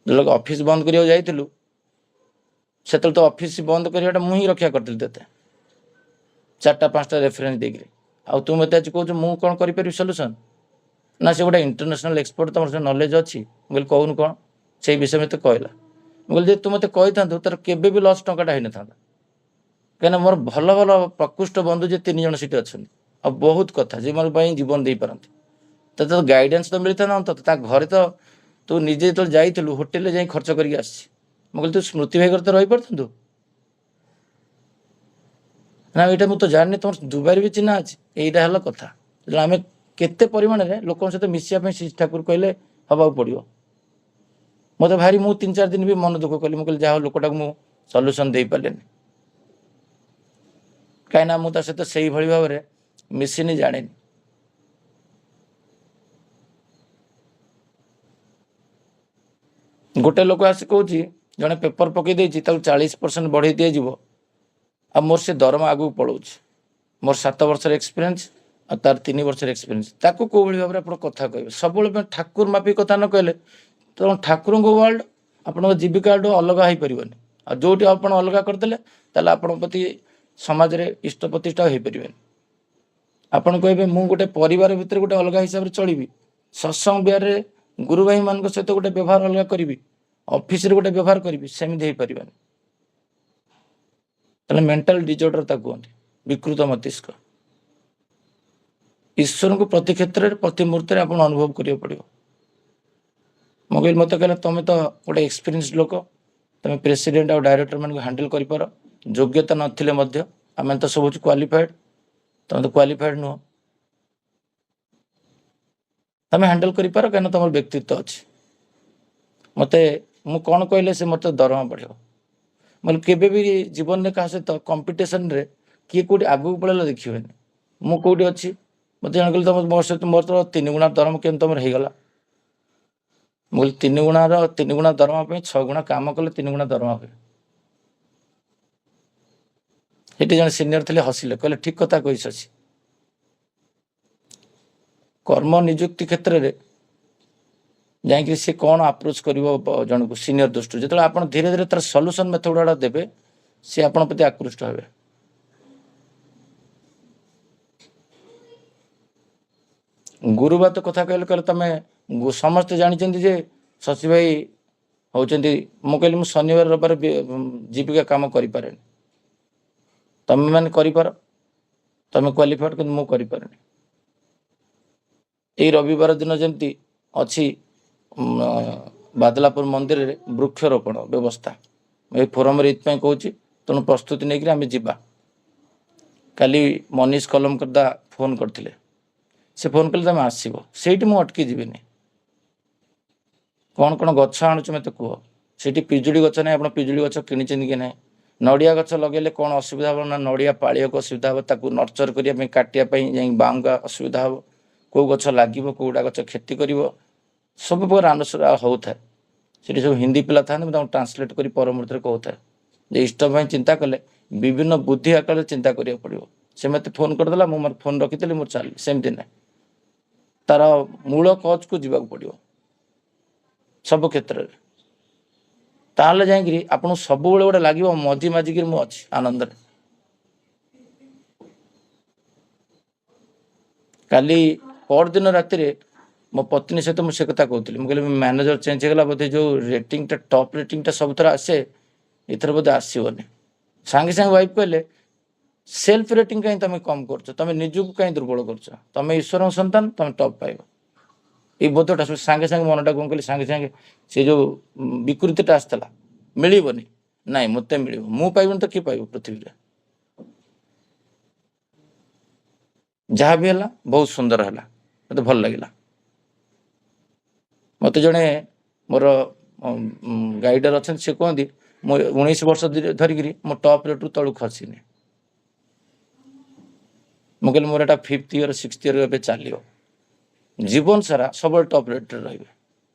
ଯେତେବେଳେ ଅଫିସ୍ ବନ୍ଦ କରିବାକୁ ଯାଇଥିଲୁ, ସେତେବେଳେ ତ ଅଫିସ୍ ବନ୍ଦ କରିବାଟା ମୁଁ ହିଁ ରକ୍ଷା କରିଥିଲି ତୋତେ, 4-5ଟା ରେଫରେନ୍ସ ଦେଇକିରି। ଆଉ ତୁ ମୋତେ ଆଜି କହୁଛୁ ମୁଁ କ'ଣ କରିପାରିବି ସଲ୍ୟୁସନ୍? ନା ସେ ଗୋଟେ ଇଣ୍ଟରନ୍ୟାସନାଲ୍ ଏକ୍ସପର୍ଟ, ତୁମର ସେ ନଲେଜ୍ ଅଛି। ମୁଁ କହିଲି କହୁନୁ କ'ଣ? ସେଇ ବିଷୟ ମୋତେ କହିଲା। ମୁଁ କହିଲି ଯଦି ତୁ ମୋତେ କହିଥାନ୍ତୁ ତାର କେବେ ବି ଲସ୍ ଟଙ୍କାଟା ହେଇନଥାନ୍ତା, କାହିଁକିନା ମୋର ଭଲ ଭଲ ପ୍ରକୃଷ୍ଟ ବନ୍ଧୁ ଯେ 3 ଜଣ ସେଠି ଅଛନ୍ତି, ଆଉ ବହୁତ କଥା ଯେ ମୋର ପାଇଁ ଜୀବନ ଦେଇପାରନ୍ତି। ତୋତେ ତ ଗାଇଡ଼ାନ୍ସ ତ ମିଳିଥାନ୍ତା ଅନ୍ତତଃ। ତା ଘରେ ତ ତୁ ନିଜେ ଯେତେବେଳେ ଯାଇଥିଲୁ ହୋଟେଲରେ ଯାଇ ଖର୍ଚ୍ଚ କରିକି ଆସିଛି, ମୁଁ କହିଲି ତୁ ସ୍ମୃତି ଭାଇ ଘରେ ତ ରହିପାରିଥାନ୍ତୁ। ନା ଏଇଟା ମୁଁ ତ ଜାଣିନି, ତମର ଦୁବାଇରେ ବି ଚିହ୍ନା ଅଛି। ଏଇଟା ହେଲା କଥା। ତେଣୁ ଆମେ କେତେ ପରିମାଣରେ ଲୋକଙ୍କ ସହିତ ମିଶିବା ପାଇଁ ଶ୍ରୀ ଠାକୁର କହିଲେ ହେବାକୁ ପଡ଼ିବ। ମୋତେ ଭାରି ମୁଁ 3-4 ଦିନ ବି ମନ ଦୁଃଖ କଲି। ମୁଁ କହିଲି ଯାହା ହଉ ଲୋକଟାକୁ ମୁଁ ସଲ୍ୟୁସନ୍ ଦେଇପାରିଲିନି, କାହିଁକିନା ମୁଁ ତା ସହିତ ସେଇଭଳି ଭାବରେ ମିଶିନି, ଜାଣିନି। ଗୋଟେ ଲୋକ ଆସି କହୁଛି ଜଣେ ପେପର ପକେଇ ଦେଇଛି ତାକୁ 40% ବଢ଼େଇ ଦିଆଯିବ, ଆଉ ମୋର ସେ ଦରମା ଆଗକୁ ପଳାଉଛି। ମୋର 7 ବର୍ଷର ଏକ୍ସପିରିଏନ୍ସ ଆଉ ତାର 3 ବର୍ଷର ଏକ୍ସପିରିଏନ୍ସ। ତାକୁ କେଉଁଭଳି ଭାବରେ ଆପଣ କଥା କହିବେ? ସବୁବେଳେ ପାଇଁ ଠାକୁର ମାପି କଥା ନ କହିଲେ ତେଣୁ ଠାକୁରଙ୍କ ୱାର୍ଲଡ ଆପଣଙ୍କ ଜୀବିକାଠୁ ଅଲଗା ହେଇପାରିବନି। ଆଉ ଯେଉଁଠି ଆପଣ ଅଲଗା କରିଦେଲେ ତାହେଲେ ଆପଣଙ୍କ ପ୍ରତି ସମାଜରେ ଇଷ୍ଟ ପ୍ରତିଷ୍ଠା ହେଇପାରିବେନି। ଆପଣ କହିବେ ମୁଁ ଗୋଟେ ପରିବାର ଭିତରେ ଗୋଟେ ଅଲଗା ହିସାବରେ ଚଳିବି, ସତ୍ସଙ୍ଗ ବିହାରରେ ଗୁରୁ ଭାଇମାନଙ୍କ ସହିତ ଗୋଟେ ବ୍ୟବହାର ଅଲଗା କରିବି, ଅଫିସରେ ଗୋଟେ ବ୍ୟବହାର କରିବି, ସେମିତି ହେଇପାରିବନି। ତାହେଲେ ମେଣ୍ଟାଲ ଡିଜର୍ଡର ତାକୁ କୁହନ୍ତି, ବିକୃତ ମସ୍ତିଷ୍କ। ଈଶ୍ୱରଙ୍କୁ ପ୍ରତି କ୍ଷେତ୍ରରେ ପ୍ରତି ମୁହୂର୍ତ୍ତରେ ଆପଣ ଅନୁଭବ କରିବାକୁ ପଡ଼ିବ। ମୁଁ କହିଲି ମୋତେ କହିଲେ ତମେ ତ ଗୋଟେ ଏକ୍ସପିରିଏନ୍ସ ଲୋକ, ତମେ ପ୍ରେସିଡେଣ୍ଟ ଆଉ ଡାଇରେକ୍ଟର ମାନଙ୍କୁ ହ୍ୟାଣ୍ଡେଲ କରିପାର, ଯୋଗ୍ୟତା ନଥିଲେ ମଧ୍ୟ ଆମେ ତ ସବୁ ହଉଛି କ୍ୱାଲିଫାଏଡ, ତମେ ତ କ୍ୱାଲିଫାଏଡ ନୁହଁ, ତମେ ହ୍ୟାଣ୍ଡେଲ କରିପାର କାହିଁକିନା ତମର ବ୍ୟକ୍ତିତ୍ୱ ଅଛି। ମୋତେ ମୁଁ କ'ଣ କହିଲେ ସେ ମୋତେ ଦରମା ବଢ଼ିବ। ମାନେ କେବେ ବି ଜୀବନରେ କାହା ସହିତ କମ୍ପିଟିସନରେ କିଏ କେଉଁଠି ଆଗକୁ ପଳେଇଲା ଦେଖିବେନି। ମୁଁ କେଉଁଠି ଅଛି, ମୋତେ ଜଣେ କହିଲେ ତମ ମୋ ସହିତ ମୋର ତ 3 ଗୁଣା ଦରମା କେମିତି ତମର ହେଇଗଲା? ମୁଁ କହିଲି 3 ଗୁଣା ଦରମା ପାଇଁ 6 ଗୁଣା କାମ କଲେ 3 ଗୁଣା ଦରମା ହୁଏ। ସେଠି ଜଣେ ସିନିୟର ଥିଲେ, ହସିଲେ, କହିଲେ ଠିକ କଥା କହିଛ। କର୍ମ ନିଯୁକ୍ତି କ୍ଷେତ୍ରରେ ଯାଇକି ସେ କ'ଣ ଆପ୍ରୋଚ୍ କରିବ ଜଣକୁ ସିନିୟର ଦୃଷ୍ଟିରୁ, ଯେତେବେଳେ ଆପଣ ଧୀରେ ଧୀରେ ତାର ସଲ୍ୟୁସନ୍ ମେଥଡ଼ ଗୁଡ଼ା ଦେବେ ସେ ଆପଣଙ୍କ ପ୍ରତି ଆକୃଷ୍ଟ ହେବେ। ଗୁରୁବାତ କଥା କହିଲେ ତମେ ସମସ୍ତେ ଜାଣିଛନ୍ତି ଯେ ଶଶୀ ଭାଇ ହେଉଛନ୍ତି, ମୁଁ କହିଲି ମୁଁ ଶନିବାର ରବିବାର ଜୀବିକା କାମ କରିପାରେନି। ତମେ ମାନେ କରିପାର, ତମେ କ୍ୱାଲିଫାଏଡ, କିନ୍ତୁ ମୁଁ କରିପାରେନି। ଏଇ ରବିବାର ଦିନ ଯେମିତି ଅଛି ବାଦଲାପୁର ମନ୍ଦିରରେ ବୃକ୍ଷରୋପଣ ବ୍ୟବସ୍ଥା, ଏଇ ଫୋରମରେ ଏଇଥିପାଇଁ କହୁଛି, ତେଣୁ ପ୍ରସ୍ତୁତି ନେଇକରି ଆମେ ଯିବା। କାଲି ମନୀଷ କଲମକର୍ଦା ଫୋନ୍ କରିଥିଲେ, ସେ ଫୋନ୍ କଲେ ତମେ ଆସିବ, ସେଇଠି ମୁଁ ଅଟକି ଯିବିନି। କ'ଣ କ'ଣ ଗଛ ଆଣୁଛୁ ମୋତେ କୁହ। ସେଇଠି ପିଜୁଳି ଗଛ ନାହିଁ, ଆପଣ ପିଜୁଳି ଗଛ କିଣିଛନ୍ତି କି ନାହିଁ? ନଡ଼ିଆ ଗଛ ଲଗେଇଲେ କ'ଣ ଅସୁବିଧା ହେବ ନା ନଡ଼ିଆ ପାଳିବାକୁ ଅସୁବିଧା ହେବ, ତାକୁ ନର୍ଚର କରିବା ପାଇଁ କାଟିବା ପାଇଁ ଯାଇ ବାଉଙ୍ଗା ଅସୁବିଧା ହେବ, କେଉଁ ଗଛ ଲାଗିବ କେଉଁଟା ଗଛ କ୍ଷତି କରିବ, ସବୁ ପ୍ରକାର ଆଲୋଚନା ହେଉଥାଏ। ସେଠି ସବୁ ହିନ୍ଦୀ ପିଲା ଥାଆନ୍ତି, ମୁଁ ତାଙ୍କୁ ଟ୍ରାନ୍ସଲେଟ୍ କରି ପର ମୁହୂର୍ତ୍ତରେ କହୁଥାଏ ଯେ ଇଷ୍ଟ ପାଇଁ ଚିନ୍ତା କଲେ ବିଭିନ୍ନ ବୁଦ୍ଧି ଆକାରରେ ଚିନ୍ତା କରିବାକୁ ପଡ଼ିବ। ସେ ମୋତେ ଫୋନ୍ କରିଦେଲା, ମୁଁ ମୋର ଫୋନ୍ ରଖିଥିଲି, ମୁଁ ଚାଲିଲି, ସେମିତି ନାହିଁ। ତାର ମୂଳ କଜକୁ ଯିବାକୁ ପଡ଼ିବ ସବୁ କ୍ଷେତ୍ରରେ। ତାହେଲେ ଯାଇକିରି ଆପଣଙ୍କୁ ସବୁବେଳେ ଗୋଟେ ଲାଗିବ ମଝି ମାଝିକିରି ମୁଁ ଅଛି ଆନନ୍ଦରେ। କାଲି ପରଦିନ ରାତିରେ ମୋ ପତ୍ନୀ ସହିତ ମୁଁ ସେ କଥା କହୁଥିଲି। ମୁଁ କହିଲି ମ୍ୟାନେଜର ଚେଞ୍ଜ ହେଇଗଲା, ବୋଧେ ଯେଉଁ ରେଟିଂଟା ଟପ୍ ରେଟିଂଟା ସବୁଥର ଆସେ ଏଥର ବୋଧେ ଆସିବନି। ସାଙ୍ଗେ ସାଙ୍ଗେ ୱାଇଫ୍ କହିଲେ ସେଲ୍ଫ ରେଟିଂ କାହିଁ ତମେ କମ୍ କରୁଛ, ତମେ ନିଜକୁ କାହିଁ ଦୁର୍ବଳ କରୁଛ, ତମେ ଈଶ୍ୱରଙ୍କ ସନ୍ତାନ, ତମେ ଟପ୍ ପାଇବ। ଏଇ ବୋଧଟା ସାଙ୍ଗେ ସାଙ୍ଗେ ମନଟା କ'ଣ କହିଲି, ସାଙ୍ଗେ ସାଙ୍ଗେ ସେ ଯେଉଁ ବିକୃତିଟା ଆସିଥିଲା ମିଳିବନି, ନାଇଁ ମୋତେ ମିଳିବ, ମୁଁ ପାଇବନି ତ କିଏ ପାଇବ ପୃଥିବୀରେ। ଯାହା ବି ହେଲା ବହୁତ ସୁନ୍ଦର ହେଲା, ମୋତେ ଭଲ ଲାଗିଲା। ମୋତେ ଜଣେ ମୋର ଗାଇଡର ଅଛନ୍ତି, ସେ କୁହନ୍ତି ମୁଁ 19 ବର୍ଷ ଧରିକିରି ମୁଁ ଟପ୍ ରେଟ୍ରୁ ତଳକୁ ଖସିନି। ମୁଁ କହିଲି ମୋର ଏଇଟା 5th ଇୟର 6th ଇୟର ଏବେ ଚାଲିବ, ଜୀବନ ସାରା ସବୁବେଳେ ଟପ୍ ରେଟ୍ରେ ରହିବେ।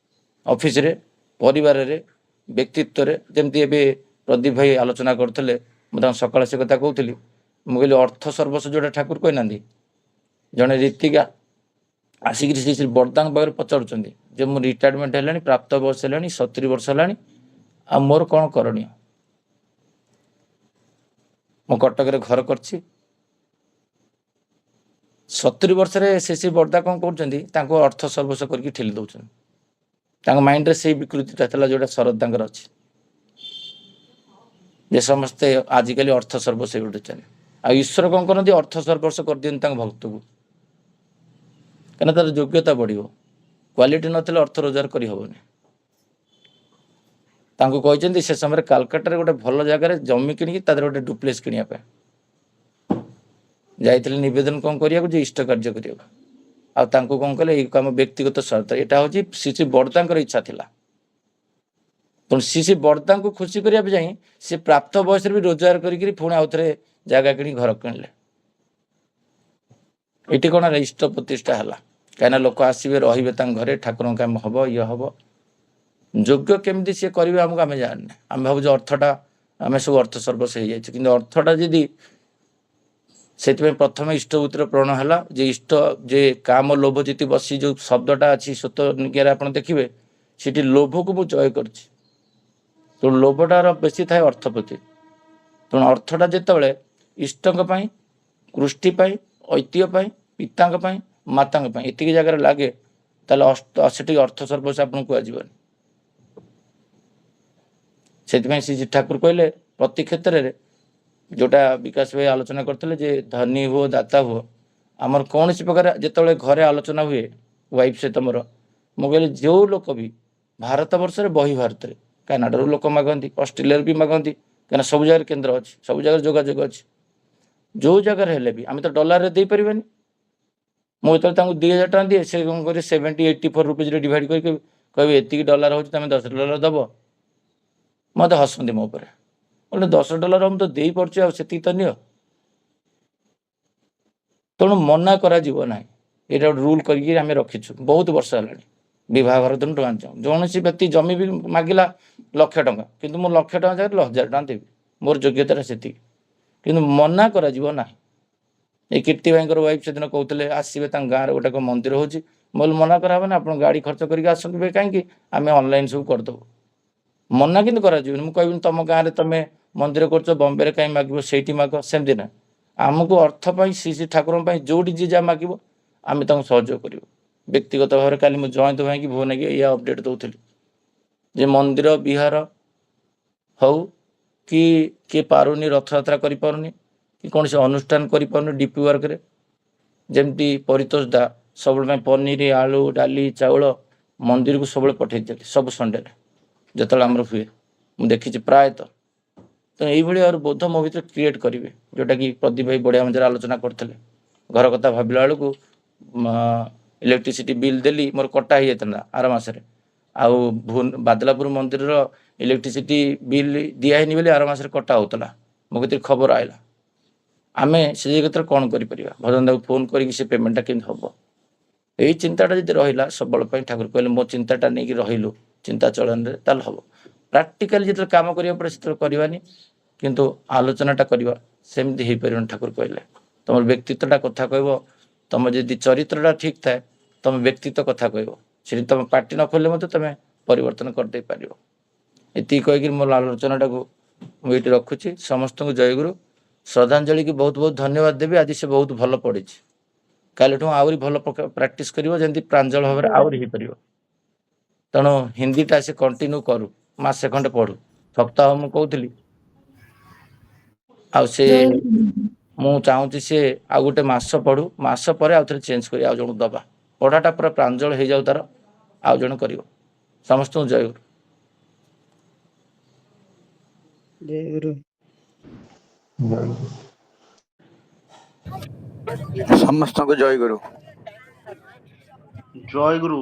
ଅଫିସରେ, ପରିବାରରେ, ବ୍ୟକ୍ତିତ୍ୱରେ, ଯେମିତି ଏବେ ପ୍ରଦୀପ ଭାଇ ଆଲୋଚନା କରୁଥିଲେ, ମୁଁ ତାଙ୍କୁ ସକାଳେ ସେ କଥା କହୁଥିଲି। ମୁଁ କହିଲି ଅର୍ଥ ସର୍ବସ୍ୱ ଯେଉଁଟା ଠାକୁର କହିନାହାନ୍ତି, ଜଣେ ରୀତିକା ଆସିକିରି ଶ୍ରୀ ବରଦାଙ୍କ ପାଖରେ ପଚାରୁଛନ୍ତି ଯେ ମୁଁ ରିଟାୟାରମେଣ୍ଟ ହେଲାଣି, ପ୍ରାପ୍ତ ବୟସ ହେଲାଣି, 70 ବର୍ଷ ହେଲାଣି, ଆଉ ମୋର କ'ଣ କରଣୀୟ? ମୁଁ କଟକରେ ଘର କରିଛି। 70 ବର୍ଷରେ ଶ୍ରୀ ବରଦା କ'ଣ କରୁଛନ୍ତି, ତାଙ୍କୁ ଅର୍ଥ ସର୍ବସ୍ୱ କରିକି ଠେଲି ଦେଉଛନ୍ତି। ତାଙ୍କ ମାଇଣ୍ଡରେ ସେଇ ବିକୃତିଟା ଥିଲା ଯେଉଁଟା ଶରଦ ତାଙ୍କର ଅଛି, ଯେ ସମସ୍ତେ ଆଜିକାଲି ଅର୍ଥ ସର୍ବସ୍ୱ ଉଠୁଛନ୍ତି। ଆଉ ଈଶ୍ୱର କ'ଣ କରନ୍ତି, ଅର୍ଥ ସର୍ବସ୍ୱ କରିଦିଅନ୍ତି ତାଙ୍କ ଭକ୍ତକୁ, କାହିଁକିନା ତାର ଯୋଗ୍ୟତା ବଢ଼ିବ। କ୍ୱାଲିଟି ନଥିଲେ ଅର୍ଥ ରୋଜଗାର କରିହେବନି। ତାଙ୍କୁ କହିଛନ୍ତି ସେ ସମୟରେ କାଲକାଟାରେ ଗୋଟେ ଭଲ ଜାଗାରେ ଜମି କିଣିକି ତା ଦେହରେ ଗୋଟେ ଡୁପ୍ଲେକ୍ସ କିଣିବା ପାଇଁ ଯାଇଥିଲେ ନିବେଦନ କ'ଣ କରିବାକୁ, ଯେ ଇଷ୍ଟ କାର୍ଯ୍ୟ କରିବାକୁ। ଆଉ ତାଙ୍କୁ କ'ଣ କଲେ, ଏଇ କାମ ବ୍ୟକ୍ତିଗତ ସ୍ୱାର୍ଥ। ଏଇଟା ହେଉଛି ଶ୍ରୀ ବଡ଼ଦାଙ୍କର ଇଚ୍ଛା ଥିଲା। ତେଣୁ ଶ୍ରୀ ବଡ଼ଦାଙ୍କୁ ଖୁସି କରିବା ପାଇଁ ସେ ପ୍ରାପ୍ତ ବୟସରେ ବି ରୋଜଗାର କରିକି ପୁଣି ଆଉ ଥରେ ଜାଗା କିଣି ଘର କିଣିଲେ। ଏଠି କ'ଣ ହେଲା, ଇଷ୍ଟ ପ୍ରତିଷ୍ଠା ହେଲା। କାହିଁକିନା ଲୋକ ଆସିବେ, ରହିବେ ତାଙ୍କ ଘରେ, ଠାକୁରଙ୍କ କାମ ହେବ, ଇଏ ହେବ। ଯୋଗ୍ୟ କେମିତି ସିଏ କରିବେ ଆମକୁ ଆମେ ଜାଣିନେ। ଆମେ ଭାବୁଛୁ ଅର୍ଥଟା, ଆମେ ସବୁ ଅର୍ଥ ସର୍ବସ୍ୱ ହେଇଯାଇଛି। କିନ୍ତୁ ଅର୍ଥଟା ଯଦି, ସେଥିପାଇଁ ପ୍ରଥମେ ଇଷ୍ଟଭୂତିର ପ୍ରଣ ହେଲା ଯେ ଇଷ୍ଟ ଯେ କାମ ଲୋଭ ଜିତି ବସି ଯେଉଁ ଶବ୍ଦଟା ଅଛି ସତ ନିଜ୍ଞାରେ ଆପଣ ଦେଖିବେ, ସେଠି ଲୋଭକୁ ମୁଁ ଜୟ କରିଛି। ତେଣୁ ଲୋଭଟାର ବେଶୀ ଥାଏ ଅର୍ଥ ପ୍ରତି। ତେଣୁ ଅର୍ଥଟା ଯେତେବେଳେ ଇଷ୍ଟଙ୍କ ପାଇଁ, କୃଷ୍ଟି ପାଇଁ, ଐତିହ୍ୟ ପାଇଁ, ପିତାଙ୍କ ପାଇଁ, ମାତାଙ୍କ ପାଇଁ ଏତିକି ଜାଗାରେ ଲାଗେ, ତାହେଲେ ସେଠି ଅର୍ଥ ସର୍ବସ୍ୱ ଆପଣଙ୍କୁ କୁହାଯିବନି। ସେଥିପାଇଁ ଶ୍ରୀ ଠାକୁର କହିଲେ ପ୍ରତି କ୍ଷେତ୍ରରେ, ଯେଉଁଟା ବିକାଶ ଭାଇ ଆଲୋଚନା କରିଥିଲେ ଯେ ଧନୀ ହୁଅ ଦାତା ହୁଅ। ଆମର କୌଣସି ପ୍ରକାର ଯେତେବେଳେ ଘରେ ଆଲୋଚନା ହୁଏ ୱାଇଫ୍ ସହିତ ମୋର, ମୁଁ କହିଲି ଯେଉଁ ଲୋକ ବି ଭାରତ ବର୍ଷରେ ବହି ଭାରତରେ, କାନାଡ଼ାରୁ ଲୋକ ମାଗନ୍ତି, ଅଷ୍ଟ୍ରେଲିଆରୁ ବି ମାଗନ୍ତି, କାହିଁକିନା ସବୁ ଜାଗାରେ କେନ୍ଦ୍ର ଅଛି, ସବୁ ଜାଗାରେ ଯୋଗାଯୋଗ ଅଛି। ଯେଉଁ ଜାଗାରେ ହେଲେ ବି ଆମେ ତ ଡଲାରରେ ଦେଇପାରିବାନି। ମୁଁ ଯେତେବେଳେ ତାଙ୍କୁ 2000 ଟଙ୍କା ଦିଏ, ସେ କ'ଣ କରିବେ 70-84 ରୁପିଜ୍ରେ ଡିଭାଇଡ଼ କରିକି କହିବେ ଏତିକି ଡଲାର ହେଉଛି, ତୁମେ $10 ଦେବ। ମୋତେ ହସନ୍ତି ମୋ ଉପରେ, କହିଲେ $10 ମୁଁ ତ ଦେଇପାରୁଛି, ଆଉ ସେତିକି ତ ନିଅ। ତେଣୁ ମନା କରାଯିବ ନାହିଁ। ଏଇଟା ଗୋଟେ ରୁଲ୍ କରିକି ଆମେ ରଖିଛୁ ବହୁତ ବର୍ଷ ହେଲାଣି। ବିବାହଘର ଦିନ ଟଙ୍କା କୌଣସି ବ୍ୟକ୍ତି ଜମି ବି ମାଗିଲା 1,00,000 ଟଙ୍କା, କିନ୍ତୁ ମୁଁ 1,00,000 ଟଙ୍କା ଜାଗାରେ 1,000 ଟଙ୍କା ଦେବି, ମୋର ଯୋଗ୍ୟତାଟା ସେତିକି। କିନ୍ତୁ ମନା କରାଯିବ ନାହିଁ। ଏଇ କୀର୍ତ୍ତି ଭାଇଙ୍କର ୱାଇଫ୍ ସେଦିନ କହୁଥିଲେ ଆସିବେ, ତାଙ୍କ ଗାଁରେ ଗୋଟେ ମନ୍ଦିର ହେଉଛି। ମୁଁ କହିଲି ମନା କରାହେବନି, ଆପଣ ଗାଡ଼ି ଖର୍ଚ୍ଚ କରିକି ଆସନ୍ତୁ ଭାଇ, କାହିଁକି ଆମେ ଅନଲାଇନ୍ ସବୁ କରିଦେବୁ। ମନା କିନ୍ତୁ କରାଯିବନି। ମୁଁ କହିବିନି ତମ ଗାଁରେ ତମେ ମନ୍ଦିର କରୁଛ, ବମ୍ବେରେ କାହିଁ ମାଗିବ, ସେଇଠି ମାଗ, ସେମିତି ନାହିଁ। ଆମକୁ ଅର୍ଥ ପାଇଁ, ଶ୍ରୀ ଠାକୁରଙ୍କ ପାଇଁ ଯେଉଁଠି ଯିଏ ଯାହା ମାଗିବ ଆମେ ତାଙ୍କୁ ସହଯୋଗ କରିବୁ ବ୍ୟକ୍ତିଗତ ଭାବରେ। କାଲି ମୁଁ ଜୟନ୍ତ ଭାଇକି ଭୁବନେଶ୍ୱର ଏଇଆ ଅପଡ଼େଟ୍ ଦେଉଥିଲି ଯେ ମନ୍ଦିର ବିହାର ହଉ କି କିଏ ପାରୁନି, ରଥଯାତ୍ରା କରିପାରୁନି କି କୌଣସି ଅନୁଷ୍ଠାନ କରିପାରୁନି ଡିପି ୱାର୍କରେ, ଯେମିତି ପରିତୋଷ ଦା ସବୁବେଳେ ପାଇଁ ପନିର, ଆଳୁ, ଡାଲି, ଚାଉଳ ମନ୍ଦିରକୁ ସବୁବେଳେ ପଠାଇ ଦିଅନ୍ତି, ସବୁ ସଣ୍ଡେରେ ଯେତେବେଳେ ଆମର ହୁଏ, ମୁଁ ଦେଖିଛି ପ୍ରାୟତଃ। ତ ଏଇଭଳି ଆଉ ବୋଧ ମୋ ଭିତରେ କ୍ରିଏଟ୍ କରିବେ, ଯେଉଁଟାକି ପ୍ରଦୀପ ଭାଇ ବଢ଼ିଆ ମଜାରେ ଆଲୋଚନା କରିଥିଲେ। ଘର କଥା ଭାବିଲା ବେଳକୁ ଇଲେକ୍ଟ୍ରିସିଟି ବିଲ୍ ଦେଲି, ମୋର କଟା ହେଇଯାଇଥିଲା ଆର ମାସରେ। ଆଉ ବାଦଲାପୁର ମନ୍ଦିରର ଇଲେକ୍ଟ୍ରିସିଟି ବିଲ୍ ଦିଆ ହେଇନି ବୋଲି ଆର ମାସରେ କଟା ହେଉଥିଲା। ମୋ କତିରେ ଖବର ଆସିଲା। ଆମେ ସେ କ୍ଷେତ୍ରରେ କ'ଣ କରିପାରିବା? ଭଜନ ଦାକୁ ଫୋନ୍ କରିକି ସେ ପେମେଣ୍ଟଟା କେମିତି ହେବ, ଏଇ ଚିନ୍ତାଟା ଯଦି ରହିଲା ସବୁବେଳେ ପାଇଁ, ଠାକୁର କହିଲେ ମୋ ଚିନ୍ତାଟା ନେଇକି ରହିଲୁ ଚିନ୍ତା ଚଳନରେ, ତାହେଲେ ହେବ। ପ୍ରାକ୍ଟିକାଲି ଯେତେବେଳେ କାମ କରିବାକୁ ପଡ଼େ ସେତେବେଳେ କରିବାନି, କିନ୍ତୁ ଆଲୋଚନାଟା କରିବା, ସେମିତି ହେଇପାରିବନି। ଠାକୁର କହିଲେ ତୁମର ବ୍ୟକ୍ତିତ୍ୱଟା କଥା କହିବ, ତୁମ ଯଦି ଚରିତ୍ରଟା ଠିକ୍ ଥାଏ, ତୁମେ ବ୍ୟକ୍ତିତ୍ୱ କଥା କହିବ, ସେଠି ତୁମେ ପାଟି ନ ଖୋଲିଲେ ମଧ୍ୟ ତୁମେ ପରିବର୍ତ୍ତନ କରିଦେଇପାରିବ। ଏତିକି କହିକି ମୋ ଆଲୋଚନାଟାକୁ ମୁଁ ଏଇଠି ରଖୁଛି। ସମସ୍ତଙ୍କୁ ଜୟଗୁରୁ। ଶ୍ରଦ୍ଧାଞ୍ଜଳିକି ବହୁତ ବହୁତ ଧନ୍ୟବାଦ ଦେବି। ଆଜି ସେ ବହୁତ ଭଲ ପଢ଼ିଛି, କାଲିଠୁ ଆହୁରି ଭଲ ପ୍ରାକ୍ଟିସ୍ କରିବ, ଯେମିତି ପ୍ରାଞ୍ଜଳ ଭାବରେ ଆହୁରି ହେଇପାରିବ। ତେଣୁ ହିନ୍ଦୀଟା ସେ କଣ୍ଟିନ୍ୟୁ କରୁ, ମାସେ ଖଣ୍ଡେ ପଢ଼ୁ, ସପ୍ତାହ ମୁଁ କହୁଥିଲି। ଆଉ ସେ ମୁଁ ଚାହୁଁଛି ସେ ଆଉ ଗୋଟେ ମାସ ପଢ଼ୁ, ମାସ ପରେ ଆଉ ଥରେ ଚେଞ୍ଜ କରି ଆଉ ଜଣକୁ ଦେବା, ପଢ଼ାଟା ପୁରା ପ୍ରାଞ୍ଜଳ ହେଇଯାଉ ତାର, ଆଉ ଜଣେ କରିବ। ସମସ୍ତଙ୍କୁ ଜୟଗୁରୁ। ସମସ୍ତଙ୍କୁ ଜୟ ଗୁରୁ। ଜୟ ଗୁରୁ।